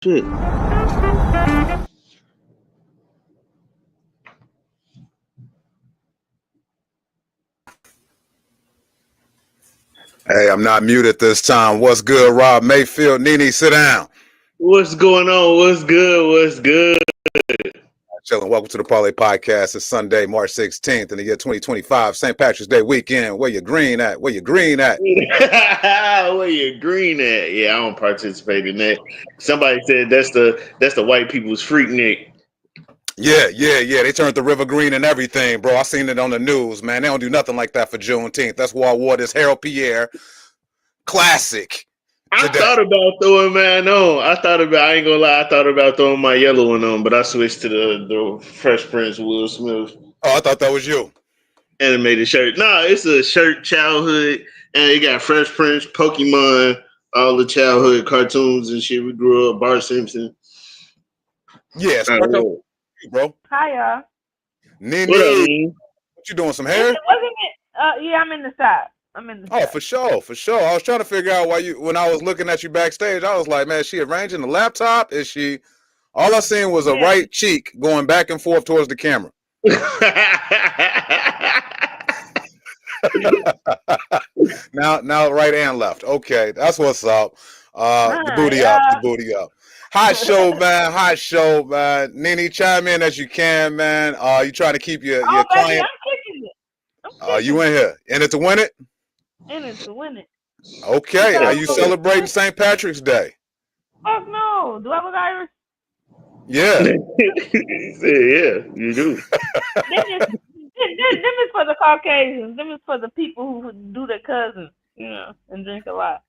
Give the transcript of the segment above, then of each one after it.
Shit. Hey, I'm not muted this time. What's good, Rob Mayfield? NiNi, sit down. What's going on? What's good? What's good? Chilling. Welcome to the Parlay Podcast. It's Sunday, March 16th in the year 2025, St. Patrick's Day weekend. Where you green at? Where you green at? Where you green at? Yeah, I don't participate in that. Somebody said that's the white people's Freaknik. Yeah. They turned the river green and everything, bro. I seen it on the news, man. They don't do nothing like that for Juneteenth. That's why I wore this Harold Pierre classic. I thought about throwing mine on. I ain't gonna lie, I thought about throwing my yellow one on, but I switched to the Fresh Prince Will Smith. Oh, I thought that was you. Animated shirt. Nah, it's a shirt childhood, and it got Fresh Prince, Pokemon, all the childhood cartoons and shit we grew up, Bart Simpson. Yes, bro. Hi, y'all. NiNi, what you doing, some hair? Yeah, I'm in the shop. Oh, for sure. I was trying to figure out when I was looking at you backstage, I was like, man, is she arranging the laptop? Is she? All I seen was a right cheek going back and forth towards the camera. now right and left. Okay, that's what's up. The booty up. Hot show, man. NiNi, chime in as you can, man. You trying to keep your client? I'm kicking it. You in here? In it to win it? In it to win it. Okay. Are you celebrating St. Patrick's Day? Fuck no. Do I look Irish? Yeah. Yeah, you do. Them is for the Caucasians. Them is for the people who do their cousins, and drink a lot.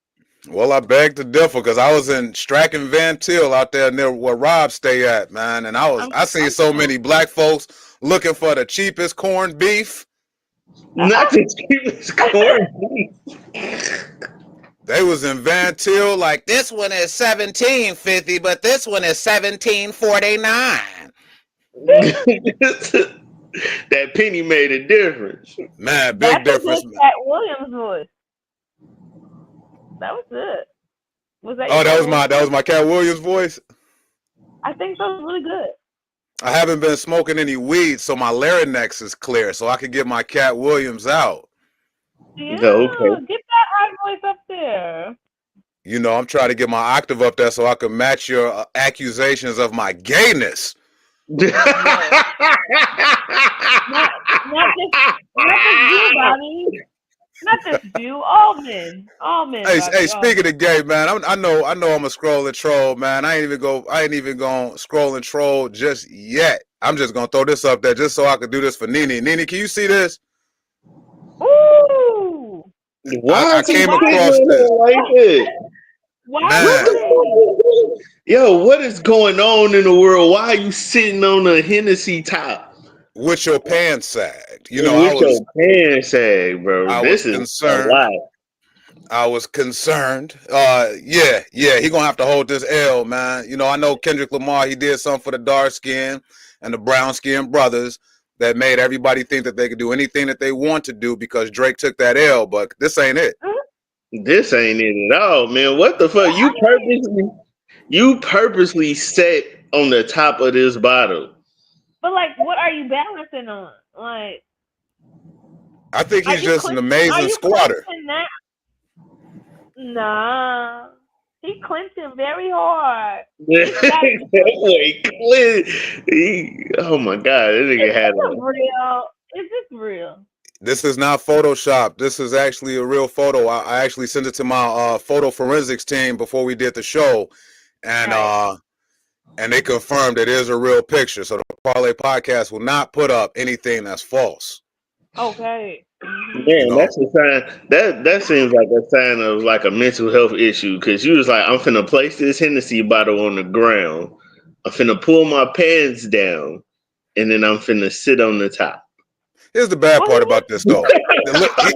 Well, I beg to differ because I was in Strachan Van Til out there near where Rob stay at, man, and I seen so many black folks looking for the cheapest corned beef. Not the cheapest corned beef. They was in Van Til like, this one is $17.50, but this one is $17.49. That penny made a difference. Man, big difference. That's Cat Williams' voice. That was it. That was my Cat Williams voice. I think that was really good. I haven't been smoking any weed, so my larynx is clear, so I can get my Cat Williams out. Yeah, okay. Get that high voice up there. I'm trying to get my octave up there so I can match your accusations of my gayness. Not just you, Bobby. Not just you, all men. Hey, speaking of gay, man, I know I'm a scrolling troll, man. I ain't even gonna scroll and troll just yet. I'm just gonna throw this up there just so I can do this for NiNi. NiNi, can you see this? Ooh! I came across this. Yo, what is going on in the world? Why are you sitting on a Hennessy top? With your pants sagged. Your pants sagged, bro. This is concerned. I was concerned. Yeah. He gonna have to hold this L, man. I know Kendrick Lamar, he did something for the dark skin and the brown skin brothers that made everybody think that they could do anything that they want to do because Drake took that L, but this ain't it. This ain't it at all, man. What the fuck? You purposely sat on the top of this bottle. But what are you balancing on? I think he's just an amazing squatter. Nah, he clinching very hard. Oh my god, this nigga had real. Is this real? This is not Photoshop. This is actually a real photo. I actually sent it to my photo forensics team before we did the show, and they confirmed it is a real picture. So the Parlay Podcast will not put up anything that's false. Okay. Man, that's a sign. That seems like a sign of a mental health issue. Because you was like, I'm finna place this Hennessy bottle on the ground. I'm finna pull my pants down, and then I'm finna sit on the top. Here's the bad part about this, though.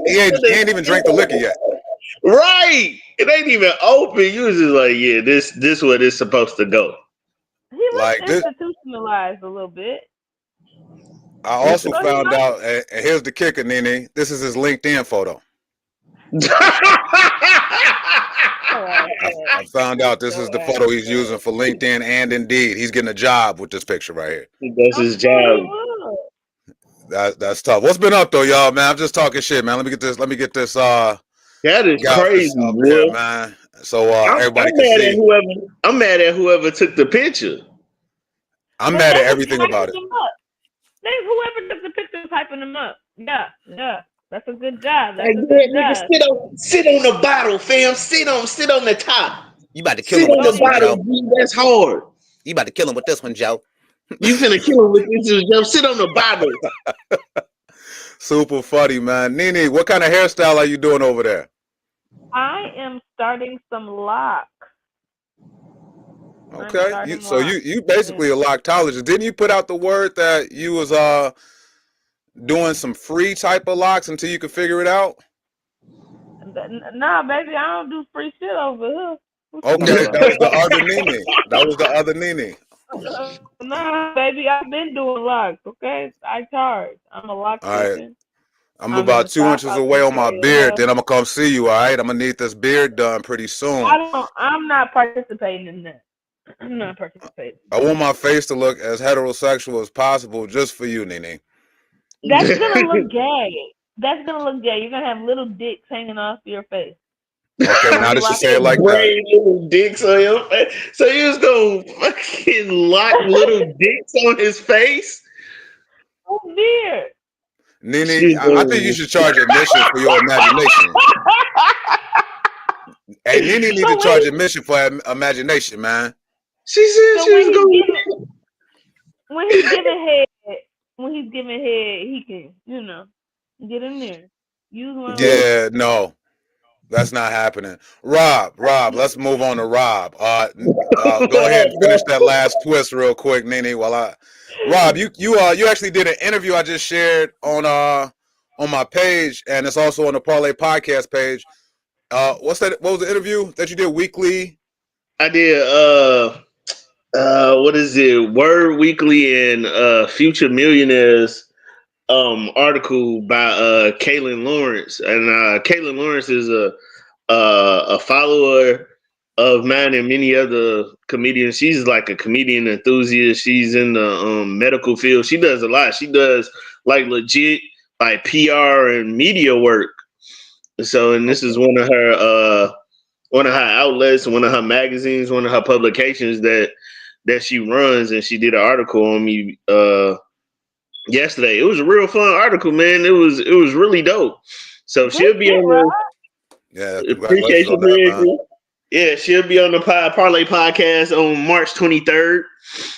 He ain't even drank the liquor yet. Right. It ain't even open. You was just like, yeah, this what it's supposed to go. He looks institutionalized a little bit. I also found out, and here's the kicker, NiNi. This is his LinkedIn photo. I found out this is the photo he's using for LinkedIn and Indeed. He's getting a job with this picture right here. That's his job. That's tough. What's been up though, y'all? Man, I'm just talking shit, man. Let me get this. That is crazy, up boy. here, man. So everybody can see. I'm mad at whoever took the picture. I'm mad at everything about it. Whoever took the picture typing them up. Yeah. That's a good job. That's a good job. Sit on the bottle, fam. Sit on the top. You about to kill him with this one, Joe. That's hard. You about to kill him with this one, Joe. You finna kill him with this one, Joe. Sit on the bottle. Super funny, man. NiNi, what kind of hairstyle are you doing over there? I am starting some locks. Okay, you basically a locktologist. Didn't you put out the word that you was doing some free type of locks until you could figure it out? Nah, baby, I don't do free shit over here. Okay, that was the other NiNi. Nah, baby, I've been doing locks. Okay, I charge. I'm a lock person. I'm about 2 inches away on my beard. Then I'm gonna come see you. All right, I'm gonna need this beard done pretty soon. I'm not participating in that. I'm not participating. I want my face to look as heterosexual as possible, just for you, NiNi. That's gonna look gay. You're gonna have little dicks hanging off your face. Okay, now that you say it like that. Little dicks on your face. So you was gonna fucking lock little dicks on his face? Oh dear. NiNi, I think you should charge admission for your imagination. Hey, NiNi need to charge admission for imagination, man. She said she was going. When he's giving head, he can, get in there. Use one. Yeah, no, that's not happening. Rob, let's move on to Rob. Go ahead and finish that last twist real quick, NiNi. Rob, you actually did an interview I just shared on my page, and it's also on the Parlay Podcast page. What was the interview that you did weekly? I did what is it? Word Weekly and Future Millionaires article by Kaylin Lawrence. And Kaylin Lawrence is a follower of mine and many other comedians. She's like a comedian enthusiast. She's in the medical field. She does a lot. She does like legit like PR and media work. So, and this is one of her outlets, one of her magazines, one of her publications that she runs, and she did an article on me yesterday. It was a real fun article, man. It was really dope. So she'll be on the appreciate you, yeah, she'll be on the Parlay Podcast on March 23rd.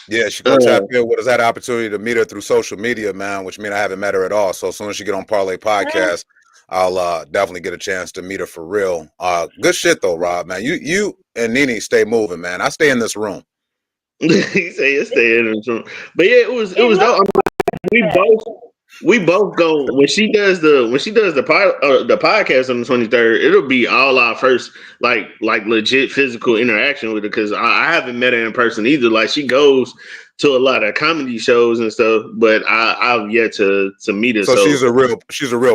Yeah, she go tap in with us. Had an opportunity to meet her through social media, man, which means I haven't met her at all. So as soon as she get on Parlay Podcast, I'll definitely get a chance to meet her for real. Good shit though, Rob, man. You and NiNi stay moving, man. I stay in this room. He say you stay in this room. But yeah, it was dope. We both go when she does the podcast on the 23rd. It'll be all our first like legit physical interaction with her, because I haven't met her in person either. Like, she goes to a lot of comedy shows and stuff, but I've yet to meet her. So she's a real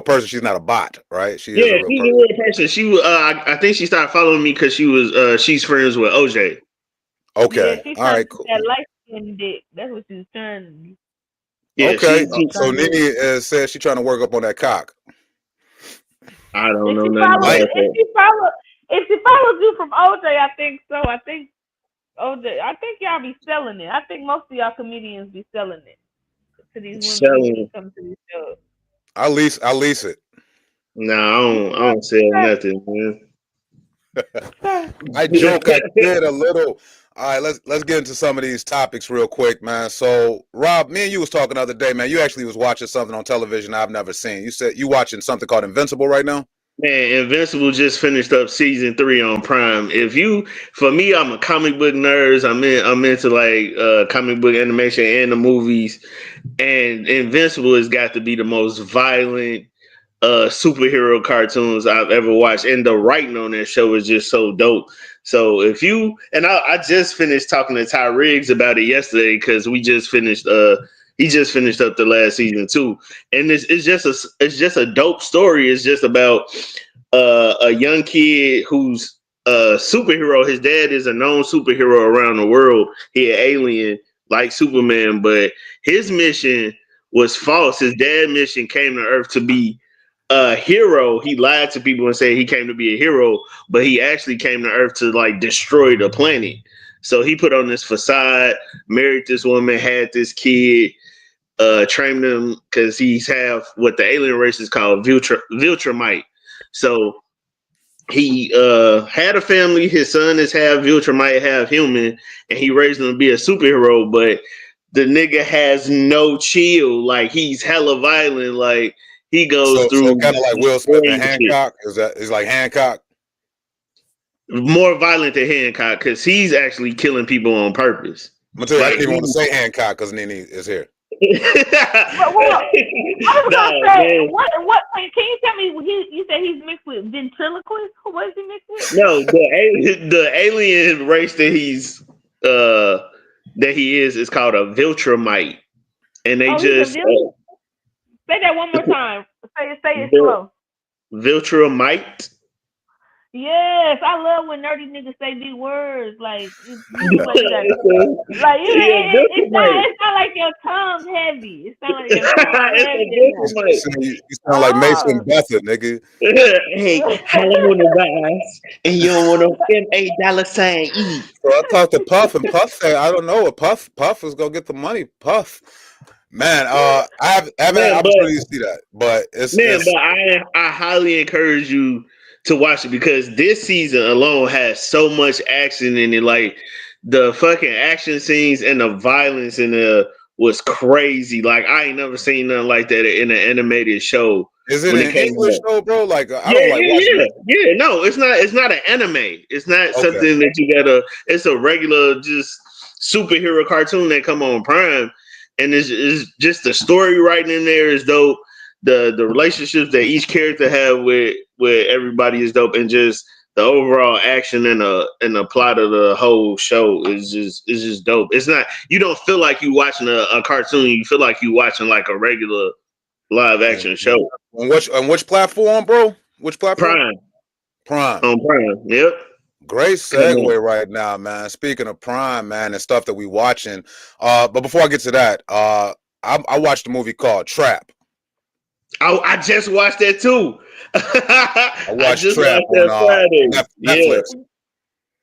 person. She's not a bot, right? She's a real person. She I think she started following me because she's friends with OJ. Okay, yeah, all right, cool. That light-skinned dick. That's what she's trying to do. Yeah, okay, so NiNi says she's trying to work up on that cock. I don't know nothing about that. If she follows you from OJ, I think so. I think y'all be selling it. I think most of y'all comedians be selling it to these women who come to these shows. I lease it. No, I don't sell nothing, man. I joke. I did a little. All right, let's get into some of these topics real quick, man. So, Rob, me and you was talking the other day, man. You actually was watching something on television I've never seen. You said you watching something called Invincible right now? Man, Invincible just finished up season 3 on Prime. For me, I'm a comic book nerd. I'm into like comic book animation and the movies. And Invincible has got to be the most violent superhero cartoons I've ever watched, and the writing on that show is just so dope. So I just finished talking to Ty Riggs about it yesterday, because we just finished He just finished up the last season too, and it's just a dope story. It's just about a young kid who's a superhero. His dad is a known superhero around the world. He an alien like Superman, but his mission was false. His dad's mission came to Earth to be a hero. He lied to people and said he came to be a hero, but he actually came to Earth to like destroy the planet. So he put on this facade, married this woman, had this kid, trained him because he's half what the alien race is called Viltrumite. So he had a family. His son is half Viltrumite, half human, and he raised him to be a superhero. But the nigga has no chill. Like he's hella violent. Like he goes through so kind of like Will Smith and shit. Hancock. Is like Hancock? More violent than Hancock because he's actually killing people on purpose. I'm gonna tell you, I didn't even want to say Hancock because NiNi is here. I was gonna say, what? Can you tell me? You said he's mixed with ventriloquist. What is he mixed with? No, the alien race that he is called a Viltrumite, and they just say that one more time. Say it slow. Viltrumite. Yes, I love when nerdy niggas say these words like it sound like your tongue's heavy. It sound like your tongue's heavy. You sound like Mason Betha, nigga. Hey, I don't want to buy and you don't want to $8 eat. So I talked to Puff, and Puff said, I don't know. Puff is gonna get the money. Puff. Man, I haven't had an opportunity to see that, but but I highly encourage you to watch it because this season alone has so much action in it. Like the fucking action scenes and the violence in it was crazy. Like I ain't never seen nothing like that in an animated show. Is it an English show, bro? Like I don't like watching it. Yeah. No, it's not. It's not an anime. It's not something that you gotta. It's a regular just superhero cartoon that come on Prime, and it's just the story writing in there is dope. The relationships that each character have with everybody is dope, and just the overall action and the plot of the whole show is just dope. It's not, you don't feel like you watching a cartoon. You feel like you watching like a regular live action show. On which platform, bro? Which platform? Prime. On Prime. Yep. Great segue right now, man. Speaking of Prime, man, and stuff that we watching. But before I get to that, I watched a movie called Trap. I just watched that too. I watched Trap on Netflix. Yeah.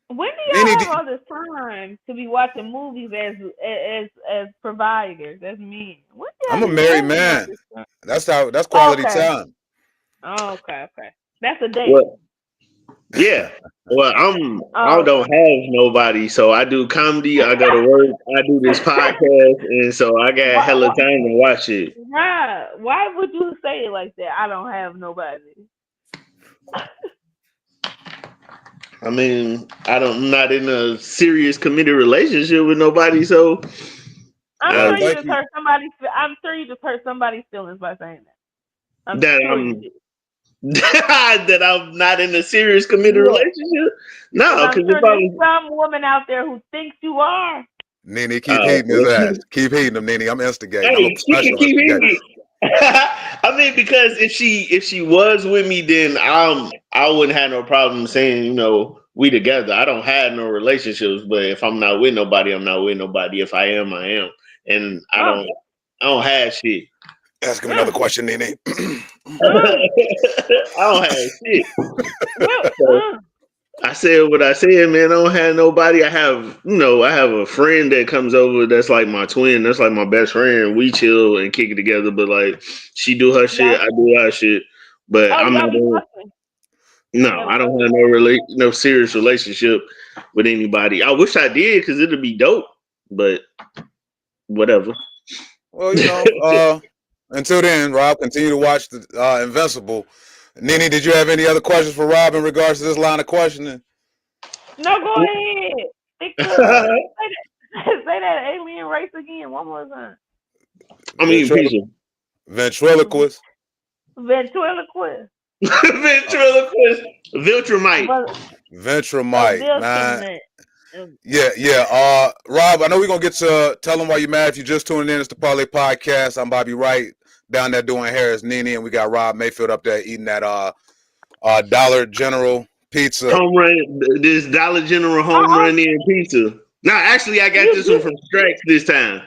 When do y'all have all this time to be watching movies as providers? That's me. I'm a married man. That's quality time. Oh, okay. That's a date. Well, yeah. Well, I don't have nobody, so I do comedy. I go to work. I do this podcast, and so I got hella time to watch it. Right? Why would you say it like that? I don't have nobody. I mean, I'm not in a serious committed relationship with nobody, so I'm sure you just hurt somebody. I'm sure you just hurt somebody's feelings by saying that. That I'm not in a serious committed relationship. No, because sure there's some woman out there who thinks you are. NiNi, keep hating his ass. Keep hating him, NiNi. I'm instigating. Hey, keep hating. I mean, because if she was with me, then I wouldn't have no problem saying, we together. I don't have no relationships, but if I'm not with nobody, I'm not with nobody. If I am, I am, and I don't have shit. Ask him another question, NiNi. I don't have shit. So, I said what I said, man. I don't have nobody. I have a friend that comes over that's like my twin. That's like my best friend. We chill and kick it together, but like she do her shit, I do our shit. But I'm not I don't have no serious relationship with anybody. I wish I did because it'd be dope, but whatever. Well, until then, Rob, continue to watch the Invincible. NiNi, did you have any other questions for Rob in regards to this line of questioning? No, go ahead. Say that alien race again one more time. I mean, ventriloquist. Viltrumite. Viltrumite, man. Yeah. Rob, I know we're gonna get to tell them why you're mad if you just tuning in. It's the Parlay Podcast. I'm Bobby Wright down there doing hair as NiNi, and we got Rob Mayfield up there eating that Dollar General pizza. Home run, this Dollar General home run in pizza. No, actually, I got this one from Strax this time.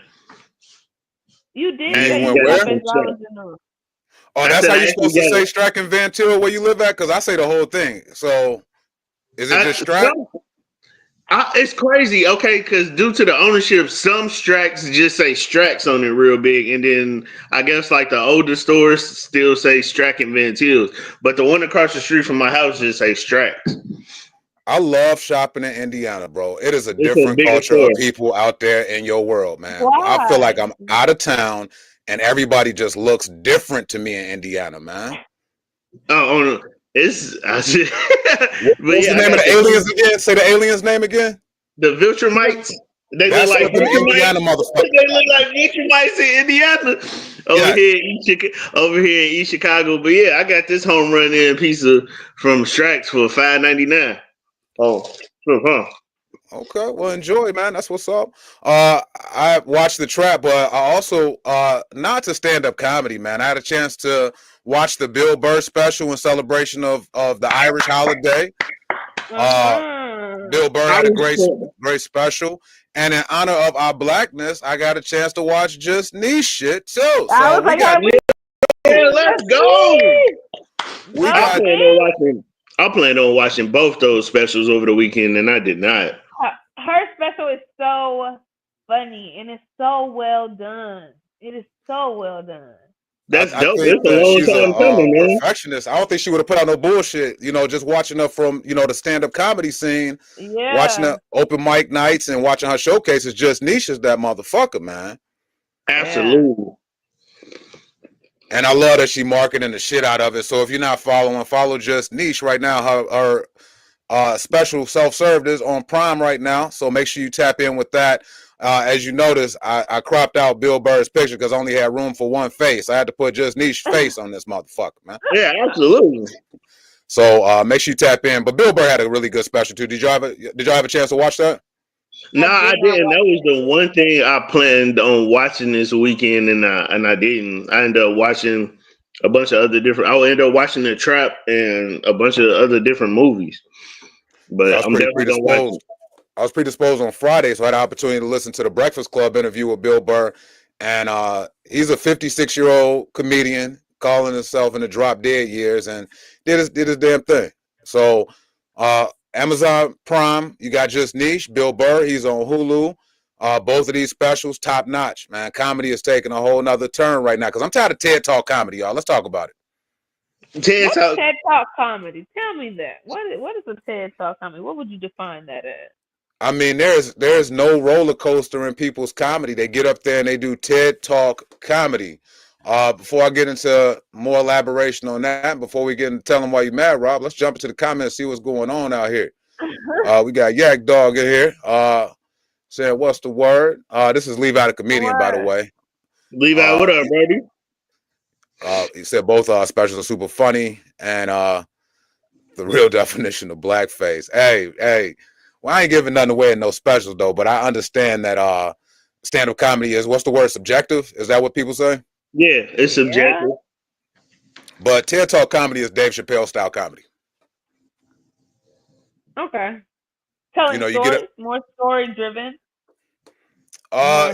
You did And say you you went got where? that Dollar General. Oh, that's how you're supposed to say Strack and Ventura where you live at? Because I say the whole thing. So is it just Strack? It's crazy, okay, because due to the ownership, some Strax just say Strax on it real big, and then I guess like the older stores still say Strack and Van Til's, but the one across the street from my house just say Strax. I love shopping in Indiana, bro. It is a different culture of people out there in your world, man. Why? I feel like I'm out of town, and everybody just looks different to me in Indiana, man. Oh, it's What's the name of the aliens again? Say the aliens' name again. The Viltrumites. They That's look like Indiana motherfuckers. They look like Viltrumites in Indiana. Over here in East Chicago. But yeah, I got this home run in pizza from Strax for $5.99. Oh, Okay, well, enjoy, man. That's what's up. I watched The Trap, but I also not to stand-up comedy, man. I had a chance to watch the Bill Burr special in celebration of the Irish holiday. Bill Burr had a great special, and in honor of our blackness, I got a chance to watch Just Niche shit too. So we got. Let's go. I planned on watching both those specials over the weekend, and I did not. Her special is so funny, and it's so well done. It is so well done. That's dope. It's a long time coming, man. Perfectionist. I don't think she would have put out no bullshit. You know, just watching her from the stand-up comedy scene, watching her open mic nights, and watching her showcases. Just Niche is that motherfucker, man. Absolutely. And I love that she marketing the shit out of it. So if you're not following, follow Just Niche right now. Her special self-served is on Prime right now. So make sure you tap in with that. As you notice, I cropped out Bill Burr's picture because I only had room for one face. I had to put Just Niche face on this motherfucker, man. Yeah, absolutely. So make sure you tap in. But Bill Burr had a really good special too. Did y'all have a chance to watch that? No, I didn't. That was the one thing I planned on watching this weekend, and I didn't. I ended up watching a bunch of other different. I ended up watching The Trap and a bunch of other different movies. But I'm definitely gonna watch it. I was predisposed on Friday, so I had the opportunity to listen to the Breakfast Club interview with Bill Burr. And he's a 56-year-old comedian calling himself in the drop dead years and did his damn thing. So Amazon Prime, you got Just Niche, Bill Burr, he's on Hulu. Both of these specials, top notch, man. Comedy is taking a whole nother turn right now because I'm tired of TED Talk comedy, y'all. Let's talk about it. What's TED Talk comedy? Tell me that. What is a TED Talk comedy? What would you define that as? I mean, there's no roller coaster in people's comedy. They get up there and they do TED Talk comedy. Before I get into more elaboration on that, before we get into telling why you're mad, Rob, let's jump into the comments, see what's going on out here. We got Yak Dog in here saying, what's the word? This is Levi the Comedian, by the way. Levi, what up, baby? He said both specials are super funny and the real definition of blackface. Hey. Well, I ain't giving nothing away in no specials, though, but I understand that stand-up comedy is, what's the word, subjective? Is that what people say? Yeah, it's subjective. Yeah. But TED Talk comedy is Dave Chappelle style comedy. Okay. Telling stories, more story-driven.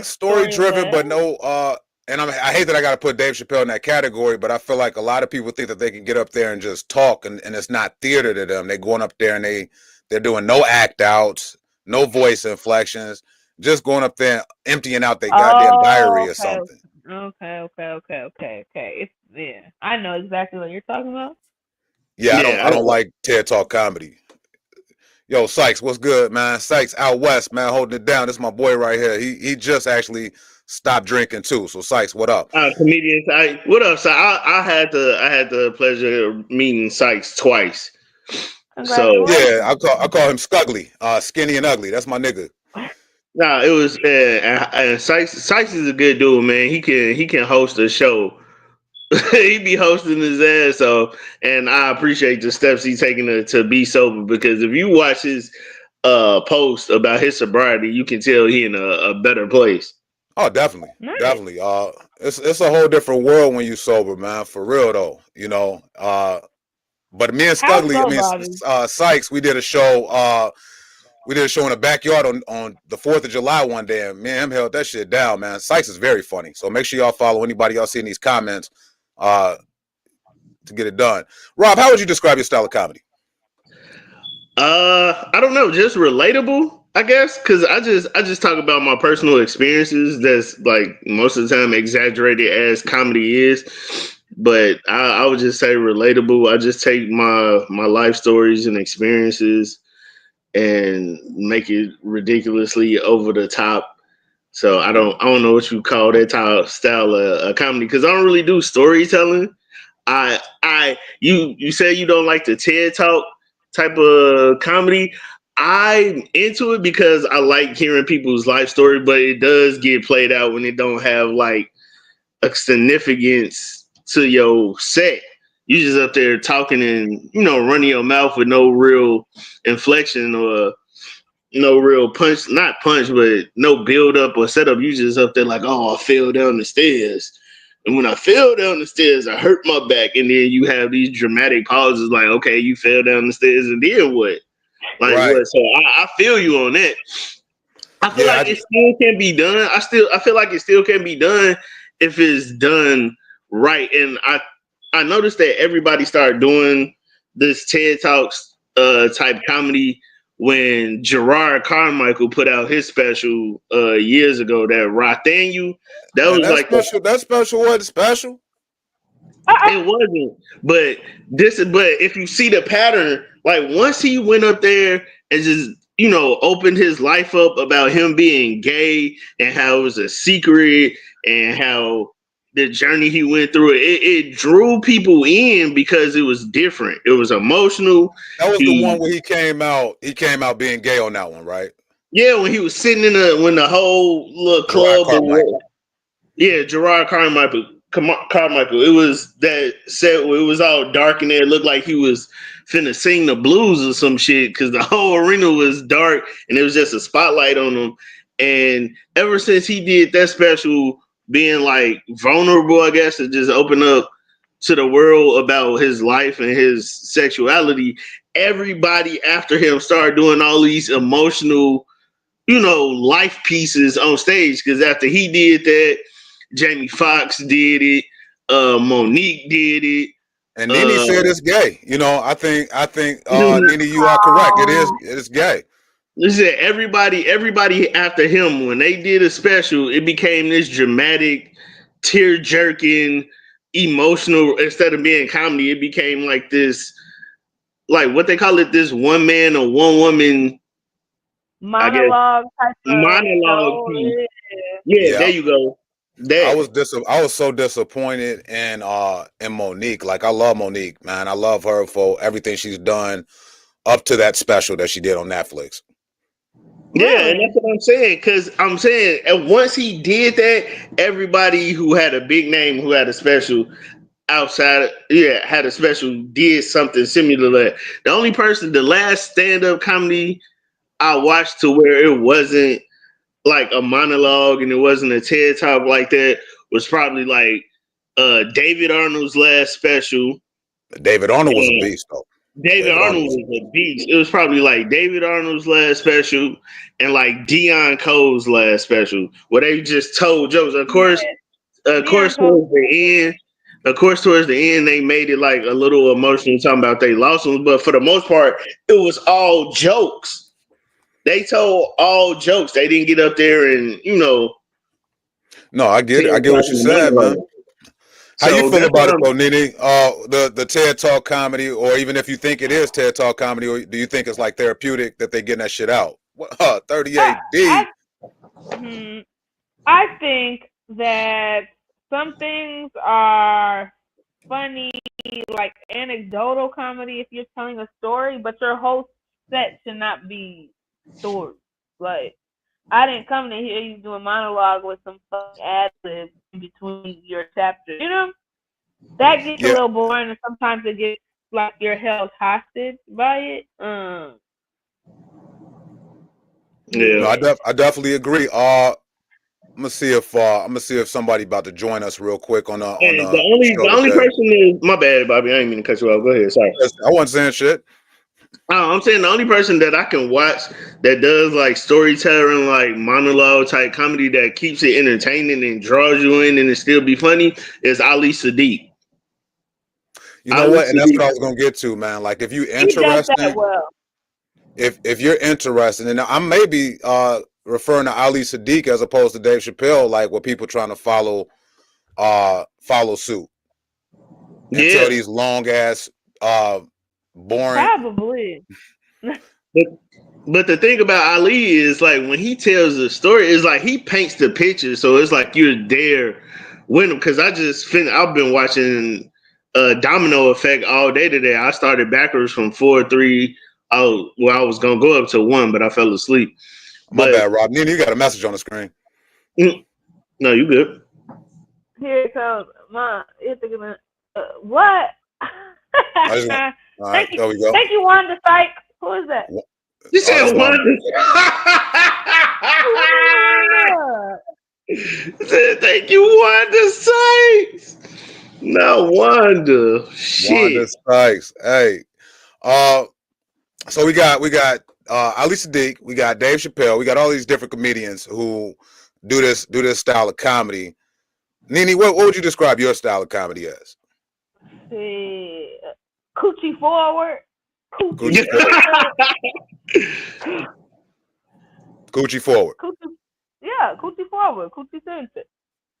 Story-driven, but no, and I hate that I got to put Dave Chappelle in that category, but I feel like a lot of people think that they can get up there and just talk, and it's not theater to them. They're going up there and they're doing no act outs, no voice inflections, just going up there emptying out their goddamn diary or something. Okay. I know exactly what you're talking about. Yeah, I don't like TED Talk comedy. Yo, Sykes, what's good, man? Sykes out west, man, holding it down. This is my boy right here. He just actually stopped drinking too. So Sykes, what up? Comedian Sykes, what up? So I had the pleasure of meeting Sykes twice. So yeah, I call him Scuggly, skinny and ugly. That's my nigga. Nah, it was and Sykes is a good dude, man. He can host a show. He be hosting his ass. So, and I appreciate the steps he's taking to be sober, because if you watch his post about his sobriety, you can tell he in a better place. Oh, definitely, Nice. definitely. It's a whole different world when you sober, man. For real though, you know. But me and How Scugly, I so, mean, Bobby? Sykes, we did a show. We did a show in the backyard on the 4th of July one day, and me and him held that shit down, man. Sykes is very funny, so make sure y'all follow anybody y'all see in these comments to get it done. Rob, how would you describe your style of comedy? I don't know, just relatable, I guess, because I just talk about my personal experiences. That's like most of the time exaggerated as comedy is, but I would just say relatable. I just take my life stories and experiences and make it ridiculously over the top. So I don't know what you call that type of style of comedy, because I don't really do storytelling. You say you don't like the TED Talk type of comedy. I'm into it because I like hearing people's life story, but it does get played out when it don't have like a significance to your set. You just up there talking and running your mouth with no real inflection or no real punch, not punch, but no build up or setup. You just up there like, oh, I fell down the stairs. And when I fell down the stairs, I hurt my back. And then you have these dramatic pauses like, okay, you fell down the stairs and then what? Like Right. what? So I feel you on that. I feel Yeah, like it still can be done. I feel like it still can be done if it's done right. And I noticed that everybody started doing this TED Talks type comedy when Gerard Carmichael put out his special years ago, that Rothaniel. That and was that like special wasn't special. it wasn't. But if you see the pattern, like once he went up there and just opened his life up about him being gay and how it was a secret and how the journey he went through, it drew people in because it was different. It was emotional. That was the one He where he came out being gay on that one, right? Yeah, when he was sitting when the whole little Gerard club Carmichael. Yeah, Gerard Carmichael. Carmichael. It was that set where it was all dark in there. It looked like he was finna sing the blues or some shit because the whole arena was dark and it was just a spotlight on him. And ever since he did that special, being like vulnerable, I guess, to just open up to the world about his life and his sexuality, everybody after him started doing all these emotional, life pieces on stage. Because after he did that, Jamie Foxx did it. Monique did it. And NiNi said it's gay. I think NiNi, you are correct. It's gay. Listen, everybody after him, when they did a special, it became this dramatic, tear jerking, emotional. Instead of being comedy, it became like this, like what they call it, this one man or one woman, I guess, Monologue type of monologue show. piece. Yeah, there Yeah. you go. I That. was so disappointed in Monique. Like I love Monique, man. I love her for everything she's done up to that special that she did on Netflix. Yeah, and Really? that's what I'm saying. Because I'm saying, and once he did that, everybody who had a big name, who had a special had a special, did something similar to that. The only person, the last stand up comedy I watched to where it wasn't like a monologue and it wasn't a TED Talk like that was probably like David Arnold's last special. David Arnold was a And beast, though. David David Arnold Arnold was was a beast. It was probably like David Arnold's last special and like Dion Cole's last special, where they just told jokes. Of Dion course, Cole. towards the end, they made it like a little emotional, talking about they lost them. But for the most part, it was all jokes. They told all jokes. They didn't get up there and No, I get it. I get like what you a said, man. monologue. How you So feel that's about what it I'm. though, NiNi? The TED Talk comedy, or even if you think it is TED Talk comedy, or do you think it's like therapeutic that they getting that shit out? 38D. I, I think that some things are funny, like anecdotal comedy if you're telling a story, but your whole set should not be stories. Like, I didn't come to hear you do a monologue with some fucking ad libs in between your chapters. That gets a Yeah, little boring, and sometimes it gets like you're held hostage by it. Yeah. No, I definitely agree. I'm gonna see if somebody about to join us real quick on And the the show only today. person is my bad, Bobby. I ain't mean to cut you off. Go ahead. Sorry. I wasn't saying shit. I'm saying the only person that I can watch that does like storytelling, like monologue type comedy that keeps it entertaining and draws you in and it still be funny is Ali Sadiq. You know Ali what? And that's what Sadiq. I was gonna get to, man. Like if you He does that interested, well. if you're interested, and I'm maybe referring to Ali Sadiq as opposed to Dave Chappelle, like what people trying to follow suit and tell Yeah. these long ass boring. Probably. But, but the thing about Ali is like when he tells the story, it's like he paints the picture, so it's like you're there with him. Because I've been watching Domino Effect all day today. I started backwards from 4-3. I was gonna go up to 1, but I fell asleep. My But bad, Rob. NiNi, you got a message on the screen. No, you good. Here it comes. What? I just want, all right, there we go. Thank you, Wanda Sykes. Who is that? You Oh, that's said Wanda. Thank you, Wanda Sykes. No wonder. Wanda Shit. Sykes. Hey, so we got Ali Sadiq, we got Dave Chappelle, we got all these different comedians who do this style of comedy. NiNi, what would you describe your style of comedy as? See, Coochie forward. Coochie forward. Coochie forward. Coochie forward. Coochie center.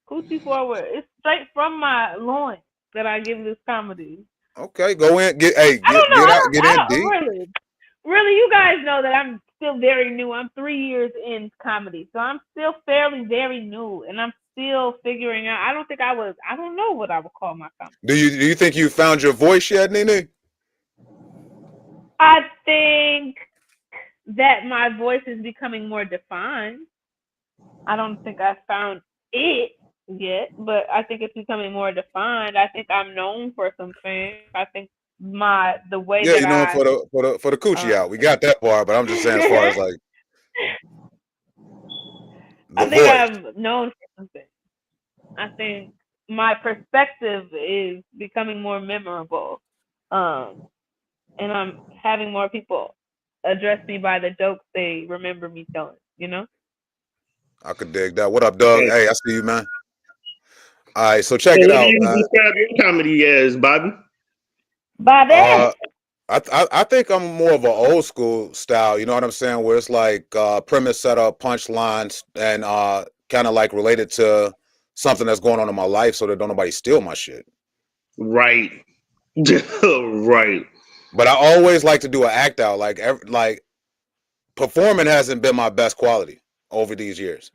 Coochie forward. It's straight from my loins that I give this comedy. Okay, go in. Get in deep. Really, you guys know that I'm still very new. I'm 3 years in comedy, so I'm still fairly very new, and I'm still figuring out. I don't know what I would call my comedy. Do you think you found your voice yet, NiNi? I think that my voice is becoming more defined. I don't think I found it yet, but I think it's becoming more defined. I think I'm known for some things. I think the way Yeah, that you know for the coochie out. We got that part, but I'm just saying as far as like the I think voice. I'm known for something. I think my perspective is becoming more memorable. And I'm having more people address me by the jokes they remember me telling, you know? I could dig that. What up, Doug? Hey, I see you, man. All right, so check So it what do out, you man. describe your comedy as, Bobby? Bobby. I think I'm more of an old school style, you know what I'm saying? Where it's like premise setup, punchlines, and kind of like related to something that's going on in my life so that don't nobody steal my shit. Right. Right. But I always like to do an act out. Like performing hasn't been my best quality over these years.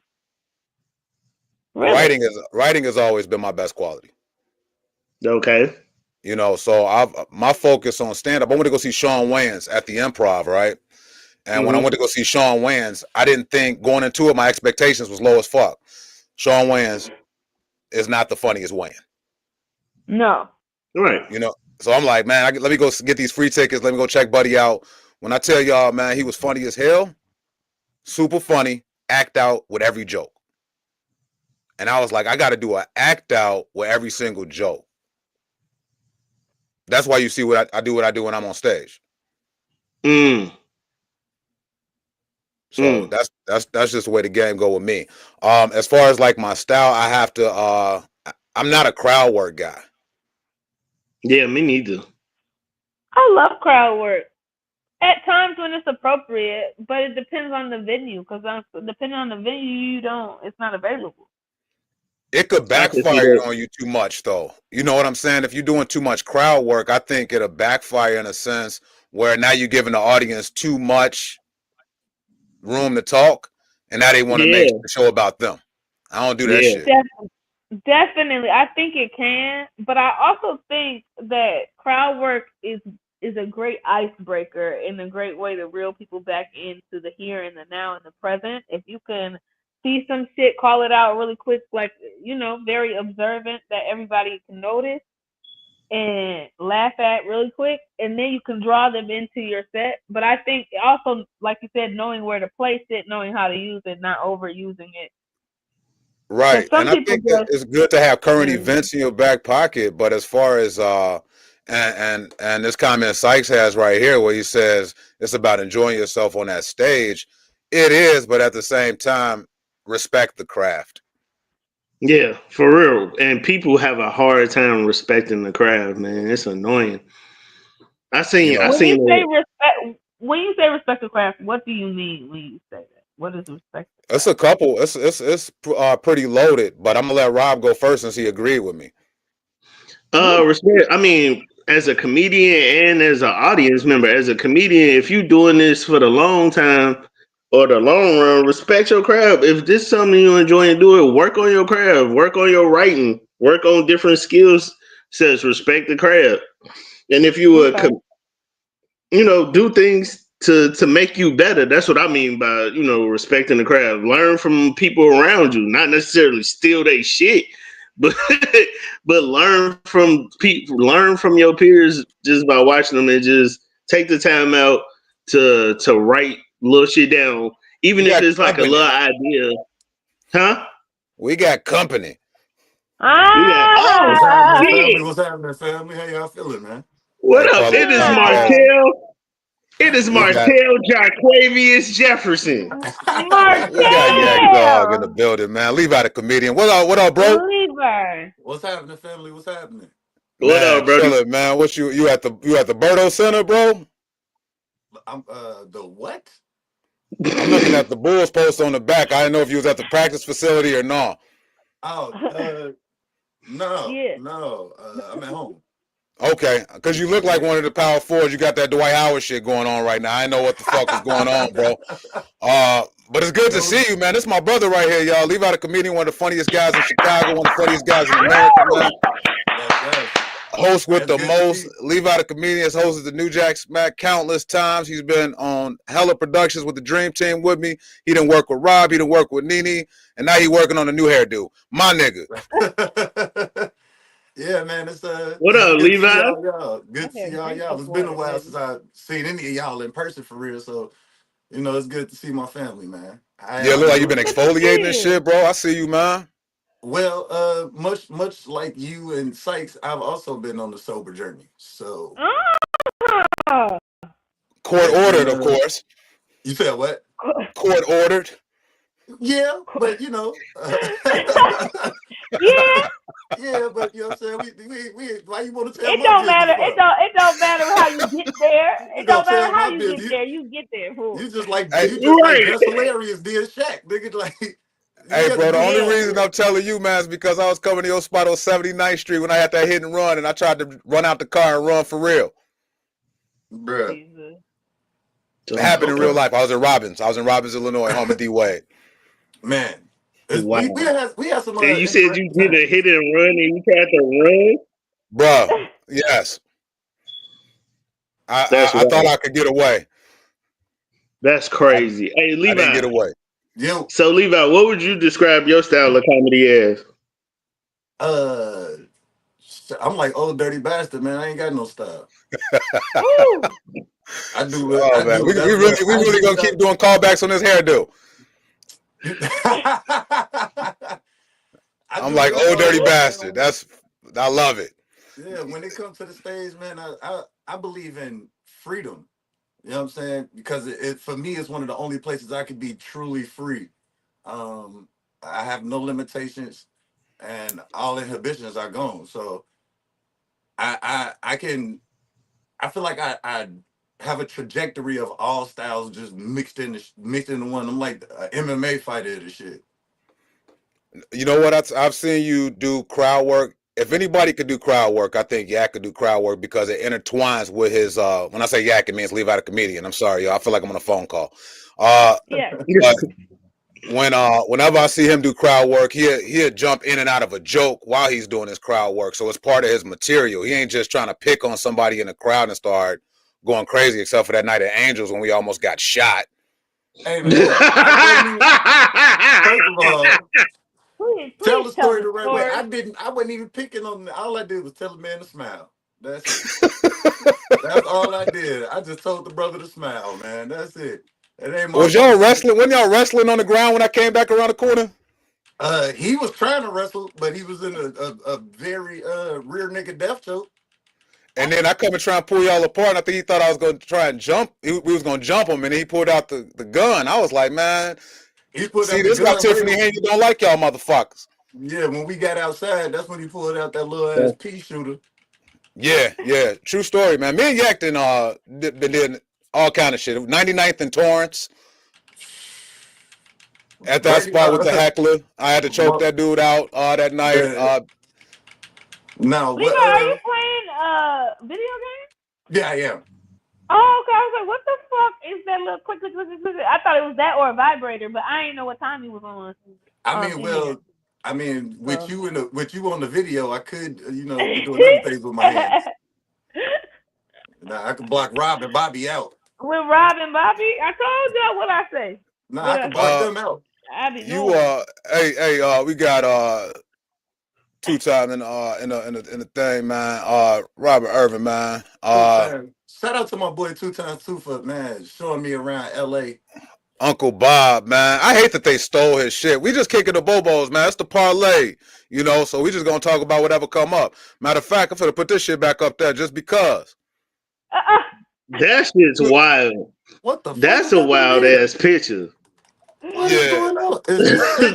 Really? Writing has always been my best quality. Okay. You know, so my focus on stand up. I went to go see Sean Wayans at the Improv, right? And when I went to go see Sean Wayans, I didn't think going into it, my expectations was low as fuck. Sean Wayans is not the funniest Wayne. No. Right. You know, so I'm like, man, let me go get these free tickets. Let me go check Buddy out. When I tell y'all, man, he was funny as hell, super funny, act out with every joke. And I was like, I got to do an act out with every single joke. That's why you see what I do when I'm on stage. So that's just the way the game go with me. As far as like my style, I have to. I'm not a crowd work guy. Yeah, me neither. I love crowd work. At times when it's appropriate, but it depends on the venue. Because depending on the venue, it's not available. It could backfire on you too much, though. You know what I'm saying? If you're doing too much crowd work, I think it'll backfire in a sense where now you're giving the audience too much room to talk, and now they want to make the show about them. I don't do that shit. Definitely, I think it can, but I also think that crowd work is a great icebreaker and a great way to reel people back into the here and the now and the present. If you can see some shit, call it out really quick, like, very observant that everybody can notice. and laugh at really quick, and then you can draw them into your set. But I think also, like you said, knowing where to place it, knowing how to use it, not overusing it. Right. And Some I people think that just it's good to have current mm, events in your back pocket, but as far as and this comment Sykes has right here where he says it's about enjoying yourself on that stage, it is, but at the same time, respect the craft. Yeah, for real. And people have a hard time respecting the craft, man. It's annoying. I You seen, I know, when you seen say it. respect, when you say respect the craft, what do you mean when you say that? What is respect the it's a craft? couple. It's pretty loaded, but I'm gonna let Rob go first since he agreed with me. Ooh, Respect. I mean, as a comedian and as an audience member, as a comedian, if you doing this for the long time or the long run, respect your craft. If this is something you enjoy and do it, work on your craft, work on your writing, work on different skills. Says respect the craft. And if you okay. do things to make you better. That's what I mean by respecting the craft. Learn from people around you, not necessarily steal their shit, but but learn from people, learn from your peers just by watching them, and just take the time out to write little shit down, We even if got it's like a company. little idea, huh? We got company. We got What's happening, Ah, family? shit. What's happening, family? How y'all feeling, man? What Hey, up? Parlay It is Podcast. ah, Martell. It is We got Martell Jaquavius Jefferson. we got Yak Dog in the Martell, building, man. Leave out a comedian. What up, bro? Lever. What's happening, family? What's happening? What Man, up, Brody? chilling, man. What you at the Berto Center, bro? I'm the what? I'm looking at the Bulls post on the back. I didn't know if you was at the practice facility or not. Oh, no, Yeah. no. I'm at home. Okay, because you look like one of the power forwards. You got that Dwight Howard shit going on right now. I didn't know what the fuck was going on, bro. But it's good to No, see you, man. This is my brother right here, y'all. Leave out a comedian, one of the funniest guys in Chicago, one of the funniest guys in America, man. that's Host with that's the good to most. see. Leave out a comedian has hosted the New Jack Smack countless times. He's been on hella productions with the Dream Team with me. He didn't work with Rob. He didn't work with NiNi. And now he working on a new hairdo. My nigga. Yeah, man. It's What up, good to see Levi? y'all. Good My to see hair y'all. great this It's been a morning, while baby. since I've seen any of y'all in person for real. So it's good to see my family, man. How Yeah, y'all look like you've been doing? Good to exfoliating see and you. shit, bro. I see you, man. Well, much like you and Sykes, I've also been on the sober journey. So Ah, Court it's been ordered, of course. you said what? Court ordered. Yeah, but yeah. yeah, but you know what I'm saying? We why you want to tell It my don't business matter. It for? don't. It don't matter how you get there. You It gonna don't matter tell how my you get business. there. You get there. Fool. Hey, You just like Right. Dress Hilarious did Shaq. Nigga, like you hey, got to bro. The do only Yeah. reason I'm telling you, man, is because I was coming to your spot on 79th Street when I had that hit and run, and I tried to run out the car and run for real. bruh. Jesus. It happened in real Okay. life. I was in Robbins, Illinois, home of D Wade. Man. Wow. We had some And you said you interesting did a times. hit and run and you tried to run? Bruh, yes. That's I thought wild. I could get away. That's I, crazy. Hey, I didn't Levi. get away. Yo, So, Levi, what would you describe your style of comedy as? uh I'm like old dirty bastard, man. I ain't got no style. Ooh. Oh man, we That's really what we I really do. gonna keep doing callbacks on this hairdo. I I'm do like what I old want to dirty do, bastard. man. I love it. Yeah, when it comes to the stage, man, I believe in freedom. You know what I'm saying? Because it for me is one of the only places I can be truly free. I have no limitations, and all inhibitions are gone. So I can I feel like I have a trajectory of all styles just mixed into one. I'm like a MMA fighter and shit. You know what? I've seen you do crowd work. If anybody could do crowd work, I think Yak could do crowd work because it intertwines with his. When I say Yak, it means leave out a comedian. I'm sorry, y'all. I feel like I'm on a phone call. Yeah. But whenever I see him do crowd work, he'll jump in and out of a joke while he's doing his crowd work. So it's part of his material. He ain't just trying to pick on somebody in the crowd and start going crazy. Except for that night at Angels when we almost got shot. Hey man, I wasn't even. First of all, Please, tell please the tell story the the right way. story. I wasn't even picking on. All I did was tell the man to smile. That's it. That's all I did. I just told the brother to smile, man. That's it. It ain't my Was y'all fault. wrestling? When y'all wrestling on the ground when I came back around the corner? He was trying to wrestle, but he was in a very rear naked death choke. And then I come and try and pull y'all apart, and I think he thought I was going to try and jump. We was going to jump him, and he pulled out the gun. I was like, man, He put see, out this the why gun. Tiffany Haynes don't like y'all motherfuckers. Yeah, when we got outside, that's when he pulled out that little ass pea shooter. Yeah. True story, man. Me and Yankton been doing all kind of shit. 99th and Torrance. At that spot with the heckler. I had to choke that dude out that night. No, Levi, are you playing video games? Yeah, I am. Oh, okay. I was like, what the fuck is that little click? I thought it was that or a vibrator, but I didn't know what time he was on. With you on the video, I could, be doing other things with my hands. Now I can block Rob and Bobby out. With Rob and Bobby, I told y'all what I say. Nah, I can block them out. We got two-time in the thing, man. Robert Irvin, man. Shout out to my boy 2x2 for man showing me around LA. Uncle Bob, man. I hate that they stole his shit. We just kicking the bobos, man. It's the parlay, so we just gonna talk about whatever come up. Matter of fact, I'm gonna put this shit back up there just because. That shit's wild. What the fuck? That's a wild ass picture. What is going on?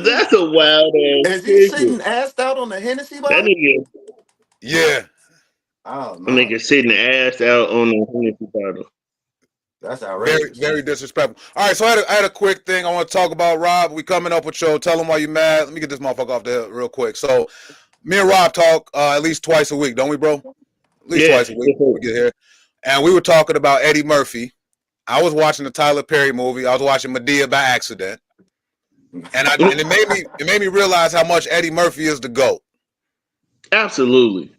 That's a wild ass picture. Is he sitting assed out on the Hennessy bar? That nigga. Yeah. Oh no. Nigga sitting ass out on the Hennessy bottle. That's outrageous. Very, very disrespectful. All right, so I had a quick thing I want to talk about. Rob, we coming up with your tell them why you mad. Let me get this motherfucker off there real quick. So me and Rob talk at least twice a week, don't we, bro? At least twice a week when we get here. And we were talking about Eddie Murphy. I was watching the Tyler Perry movie. I was watching Medea by accident. And it made me realize how much Eddie Murphy is the GOAT. Absolutely.